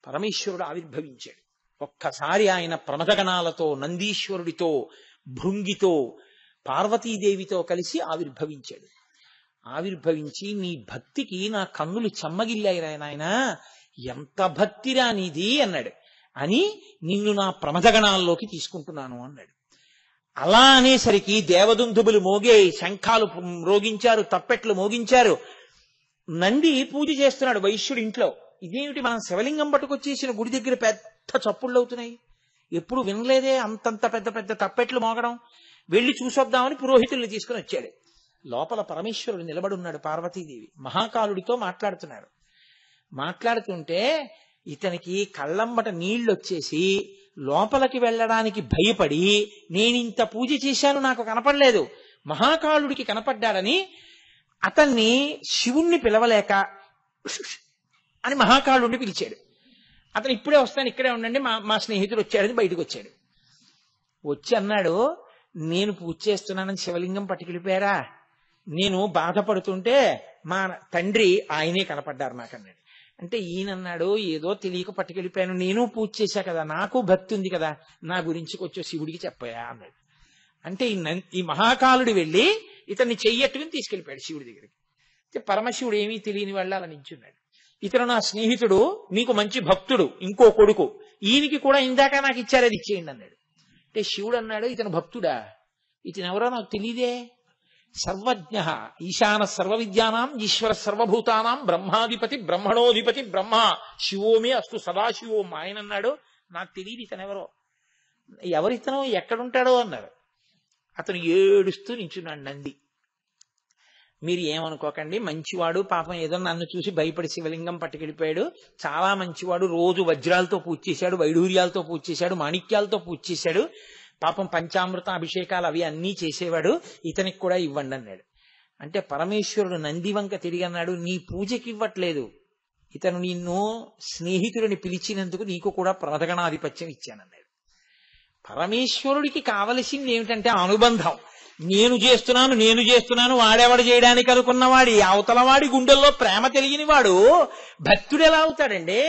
పరమేశ్వరుడు ఆవిర్భవించాడు. ఒక్కసారి ఆయన ప్రమదగణాలతో, నందీశ్వరుడితో, భృంగితో, పార్వతీదేవితో కలిసి ఆవిర్భవించాడు. ఆవిర్భవించి నీ భక్తికి నా కన్నులు చెమ్మగిల్లాయి నాయన, ఎంత భక్తిరా నీది అన్నాడు. అని నిన్ను నా ప్రమదగణాల్లోకి తీసుకుంటున్నాను అన్నాడు. అలా అనేసరికి దేవదుందుబులు మోగే, శంఖాలు మ్రోగించారు, తప్పెట్లు మోగించారు. నంది పూజ చేస్తున్నాడు వైశ్యుడి ఇంట్లో. ఇదేమిటి, మనం శివలింగం పట్టుకొచ్చేసిన గుడి దగ్గర పెద్ద చప్పుళ్ళు అవుతున్నాయి, ఎప్పుడు వినలేదే అంతంత పెద్ద పెద్ద తప్పెట్లు మోగడం. వెళ్లి చూసొద్దామని పురోహితుల్ని తీసుకుని వచ్చాడు. లోపల పరమేశ్వరుడు నిలబడున్నాడు. పార్వతీదేవి మహాకాలుడితో మాట్లాడుతున్నారు. మాట్లాడుతుంటే ఇతనికి కళ్ళంబట నీళ్లొచ్చేసి లోపలికి వెళ్ళడానికి భయపడి, నేనింత పూజ చేశాను నాకు కనపడలేదు, మహాకాలుడికి కనపడ్డాడని అతన్ని శివుణ్ణి పిలవలేక అని మహాకాలుడిని పిలిచాడు. అతను ఇప్పుడే వస్తాను, ఇక్కడే ఉండండి, మా స్నేహితుడు వచ్చాడని బయటకు వచ్చాడు. వచ్చి అన్నాడు, నేను పూజ చేస్తున్నానని శివలింగం పట్టుకెళ్ళిపోయారా? నేను బాధపడుతుంటే మా తండ్రి ఆయనే కనపడ్డారు నాకు అన్నాడు. అంటే ఈయనన్నాడు, ఏదో తెలియక పట్టుకెళ్ళిపోయాను, నేను పూజ చేశా కదా, నాకు భక్తి ఉంది కదా, నా గురించి కొంచెం శివుడికి చెప్పాయా అన్నాడు. అంటే ఈ మహాకాలుడు వెళ్ళి ఇతన్ని చెయ్యట్టుకుని తీసుకెళ్ళిపోయాడు శివుడి దగ్గరికి. పరమశివుడు ఏమీ తెలియని వాళ్ళు అలా నించున్నాడు. ఇతను నా స్నేహితుడు, మీకు మంచి భక్తుడు, ఇంకో కొడుకు, ఈయనకి కూడా ఇందాక నాకు ఇచ్చారు, అది ఇచ్చేయండి అన్నాడు. అంటే శివుడు అన్నాడు, ఇతను భక్తుడా? ఇతను ఎవరో నాకు తెలియదే. సర్వజ్ఞ ఈశాన సర్వ విద్యానాం ఈశ్వర సర్వభూతానాం బ్రహ్మాధిపతి బ్రహ్మణోధిపతి బ్రహ్మ శివోమే అస్తు సదాశివోం. ఆయన అన్నాడు, నాకు తెలియదు ఇతను ఎవరో. ఎవరితను, ఎక్కడుంటాడో అన్నారు. అతను ఏడుస్తూ నించున్నాడు. నంది, మీరు ఏమనుకోకండి, మంచివాడు, పాపం ఏదో నన్ను చూసి భయపడి శివలింగం పట్టుకెళ్ళిపోయాడు, చాలా మంచివాడు, రోజు వజ్రాలతో పూజ చేశాడు, వైఢూర్యాలతో పూజ చేశాడు, మాణిక్యాలతో పూజ చేశాడు, పాపం పంచామృత అభిషేకాలు అవి అన్నీ చేసేవాడు, ఇతనికి కూడా ఇవ్వండి అన్నాడు. అంటే పరమేశ్వరుడు నంది వంక తిరిగి అన్నాడు, నీ పూజకి ఇవ్వట్లేదు, ఇతను నిన్ను స్నేహితుడిని పిలిచినందుకు నీకు కూడా ప్రమదగణాధిపత్యం ఇచ్చానన్నాడు. పరమేశ్వరుడికి కావలసింది ఏమిటంటే అనుబంధం. నేను చేస్తున్నాను వాడెవడు చేయడానికి అనుకున్నవాడి అవతలవాడి గుండెల్లో ప్రేమ తెలియని వాడు భక్తుడు ఎలా అవుతాడండి?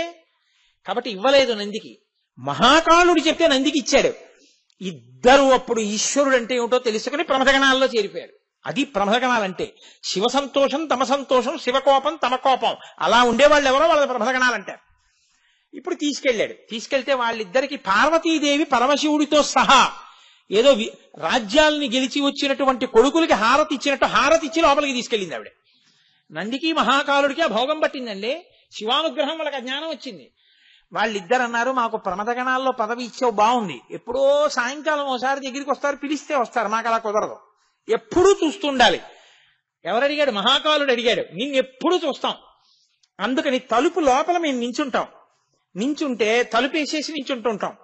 కాబట్టి ఇవ్వలేదు నందికి. మహాకాలుడు చెప్తే నందికి ఇచ్చాడు. ఇద్దరు అప్పుడు ఈశ్వరుడు అంటే ఏమిటో తెలుసుకుని ప్రమదగణాల్లో చేరిపోయారు. అది ప్రమదగణాలంటే. శివ సంతోషం తమ సంతోషం, శివకోపం తమ కోపం, అలా ఉండేవాళ్ళు ఎవరో వాళ్ళ ప్రమదగణాలంటారు. ఇప్పుడు తీసుకెళ్తే వాళ్ళిద్దరికి పార్వతీదేవి పరమశివుడితో సహా ఏదో రాజ్యాలని గెలిచి వచ్చినటువంటి కొడుకులకి హారతి ఇచ్చినట్టు హారతి ఇచ్చి లోపలికి తీసుకెళ్ళింది ఆవిడ. నందికి మహాకాలుడికి ఆ భోగం పట్టిందండి. శివానుగ్రహం వాళ్ళకి జ్ఞానం వచ్చింది. వాళ్ళిద్దరు అన్నారు, మాకు ప్రమదగణాల్లో పదవి ఇచ్చావు బాగుంది, ఎప్పుడో సాయంకాలం ఓసారి దగ్గరికి వస్తారు, పిలిస్తే వస్తారు, మాకు అలా కుదరదు, ఎప్పుడూ చూస్తుండాలి. ఎవరు అడిగాడు? మహాకాలుడు అడిగాడు. నిన్నెప్పుడూ చూస్తాం, అందుకని తలుపు లోపల మేము నించుంటే తలుపేసేసి నించుంటుంటాం.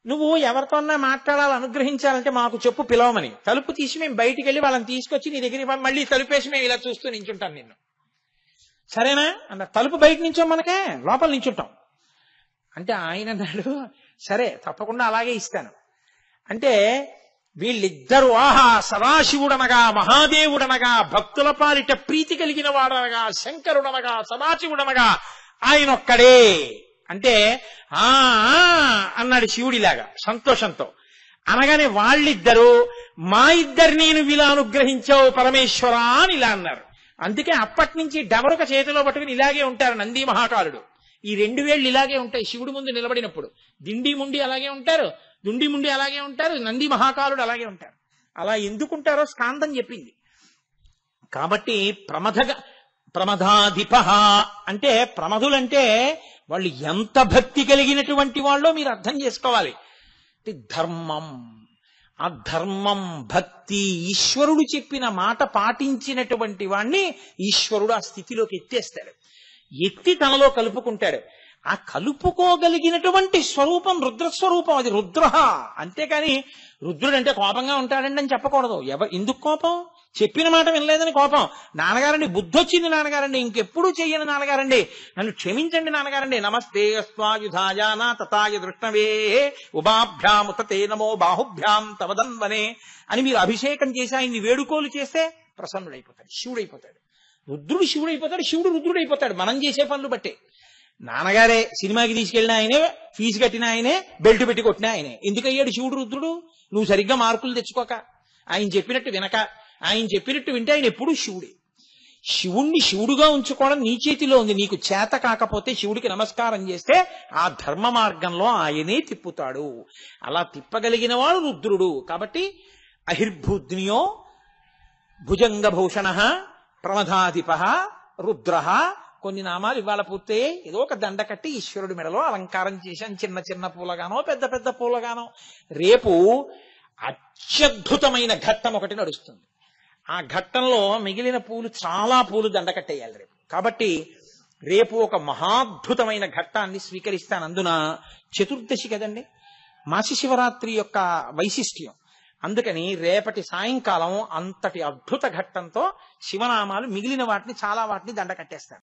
నువ్వు ఎవరితోన్నా మాట్లాడాలి, అనుగ్రహించాలంటే మాకు చెప్పు, పిలవమని. తలుపు తీసి మేము బయటికి వెళ్ళి వాళ్ళని తీసుకొచ్చి నీ దగ్గరికి మళ్ళీ తలుపేసి మేము ఇలా చూస్తూ నించుంటాం నిన్ను, సరేనా అన్న. తలుపు బయట నించో, మనకే లోపల నించుంటాం. అంటే ఆయన అన్నాడు, సరే తప్పకుండా అలాగే ఇస్తాను. అంటే వీళ్ళిద్దరూ ఆహా సదాశివుడనగా మహాదేవుడనగా భక్తుల పాలిట ప్రీతి కలిగిన వాడనగా శంకరుడనగా సదాశివుడనగా ఆయనొక్కడే అంటే ఆ అన్నాడు శివుడిలాగా సంతోషంతో. అనగానే వాళ్ళిద్దరూ మా ఇద్దరు నేను ఇలా అనుగ్రహించావు పరమేశ్వరా అని ఇలా అన్నారు. అందుకే అప్పటి నుంచి డమరుక చేతిలో పట్టుకుని ఇలాగే ఉంటారు నంది మహాకాలుడు. ఈ 2 వేళ్ళు ఇలాగే ఉంటాయి శివుడి ముందు నిలబడినప్పుడు. దిండి ముండి అలాగే ఉంటారు, దుండి ముండి అలాగే ఉంటారు, నంది మహాకాలుడు అలాగే ఉంటారు. అలా ఎందుకుంటారో స్కాందం చెప్పింది. కాబట్టి ప్రమదాధిప అంటే ప్రమదులంటే వాళ్ళు ఎంత భక్తి కలిగినటువంటి వాళ్ళో మీరు అర్థం చేసుకోవాలి. ధర్మం, ఆ ధర్మం భక్తి ఈశ్వరుడు చెప్పిన మాట పాటించినటువంటి వాణ్ణి ఈశ్వరుడు ఆ స్థితిలోకి ఎత్తేస్తాడు, ఎత్తి తనలో కలుపుకుంటాడు. ఆ కలుపుకోగలిగినటువంటి స్వరూపం రుద్రస్వరూపం, అది రుద్ర. అంతేకాని రుద్రుడు అంటే కోపంగా ఉంటాడండి అని చెప్పకూడదు. ఎందుకు కోపం? చెప్పిన మాట వినలేదని కోపం. నాన్నగారండి, బుద్ధి వచ్చింది నాన్నగారండి, ఇంకెప్పుడు చెయ్యను నాన్నగారండి, నన్ను క్షమించండి నాన్నగారండి, నమస్తే అస్వాయుధాయానా తథాయ దృష్ణవే ఉభాభ్యాముతే నమో బాహుభ్యాం తవదన్వనే అని మీరు అభిషేకం చేసి ఆయన్ని వేడుకోలు చేస్తే ప్రసన్నుడైపోతాడు, శివుడైపోతాడు. రుద్రుడు శివుడైపోతాడు, శివుడు రుద్రుడైపోతాడు మనం చేసే పనులు బట్టే. నాన్నగారే సినిమాకి తీసుకెళ్ళిన ఆయనే, ఫీజు కట్టిన ఆయనే, బెల్ట్ పెట్టి కొట్టిన ఆయనే. ఎందుకయ్యాడు శివుడు రుద్రుడు? నువ్వు సరిగ్గా మార్కులు తెచ్చుకోక, ఆయన చెప్పినట్టు వినక, ఆయన చెప్పినట్టు వింటే ఆయన ఎప్పుడూ శివుడే. శివుణ్ణి శివుడుగా ఉంచుకోవడం నీ చేతిలో ఉంది. నీకు చేత కాకపోతే శివుడికి నమస్కారం చేస్తే ఆ ధర్మ మార్గంలో ఆయనే తిప్పుతాడు. అలా తిప్పగలిగిన వాడు రుద్రుడు. కాబట్టి అహిర్భూద్నియో భుజంగభూషణ ప్రమదాధిప రుద్ర. కొన్ని నామాలు ఇవాళ పూర్తయ్యే, ఏదో ఒక దండ కట్టి ఈశ్వరుడి మెడలో అలంకారం చేశాను, చిన్న చిన్న పూలగానో పెద్ద పెద్ద పూలగానో. రేపు అత్యద్భుతమైన ఘట్టం ఒకటి నడుస్తుంది. ఆ ఘట్టంలో మిగిలిన పూలు, చాలా పూలు దండ కట్టేయాలి రేపు. కాబట్టి రేపు ఒక మహాద్భుతమైన ఘట్టాన్ని స్వీకరిస్తాను. అందున చతుర్దశి కదండి, మాసి శివరాత్రి యొక్క వైశిష్ట్యం. అందుకని రేపటి సాయంకాలం అంతటి అద్భుత ఘట్టంతో శివనామాలు మిగిలిన వాటిని, చాలా వాటిని దండ కట్టేస్తాను.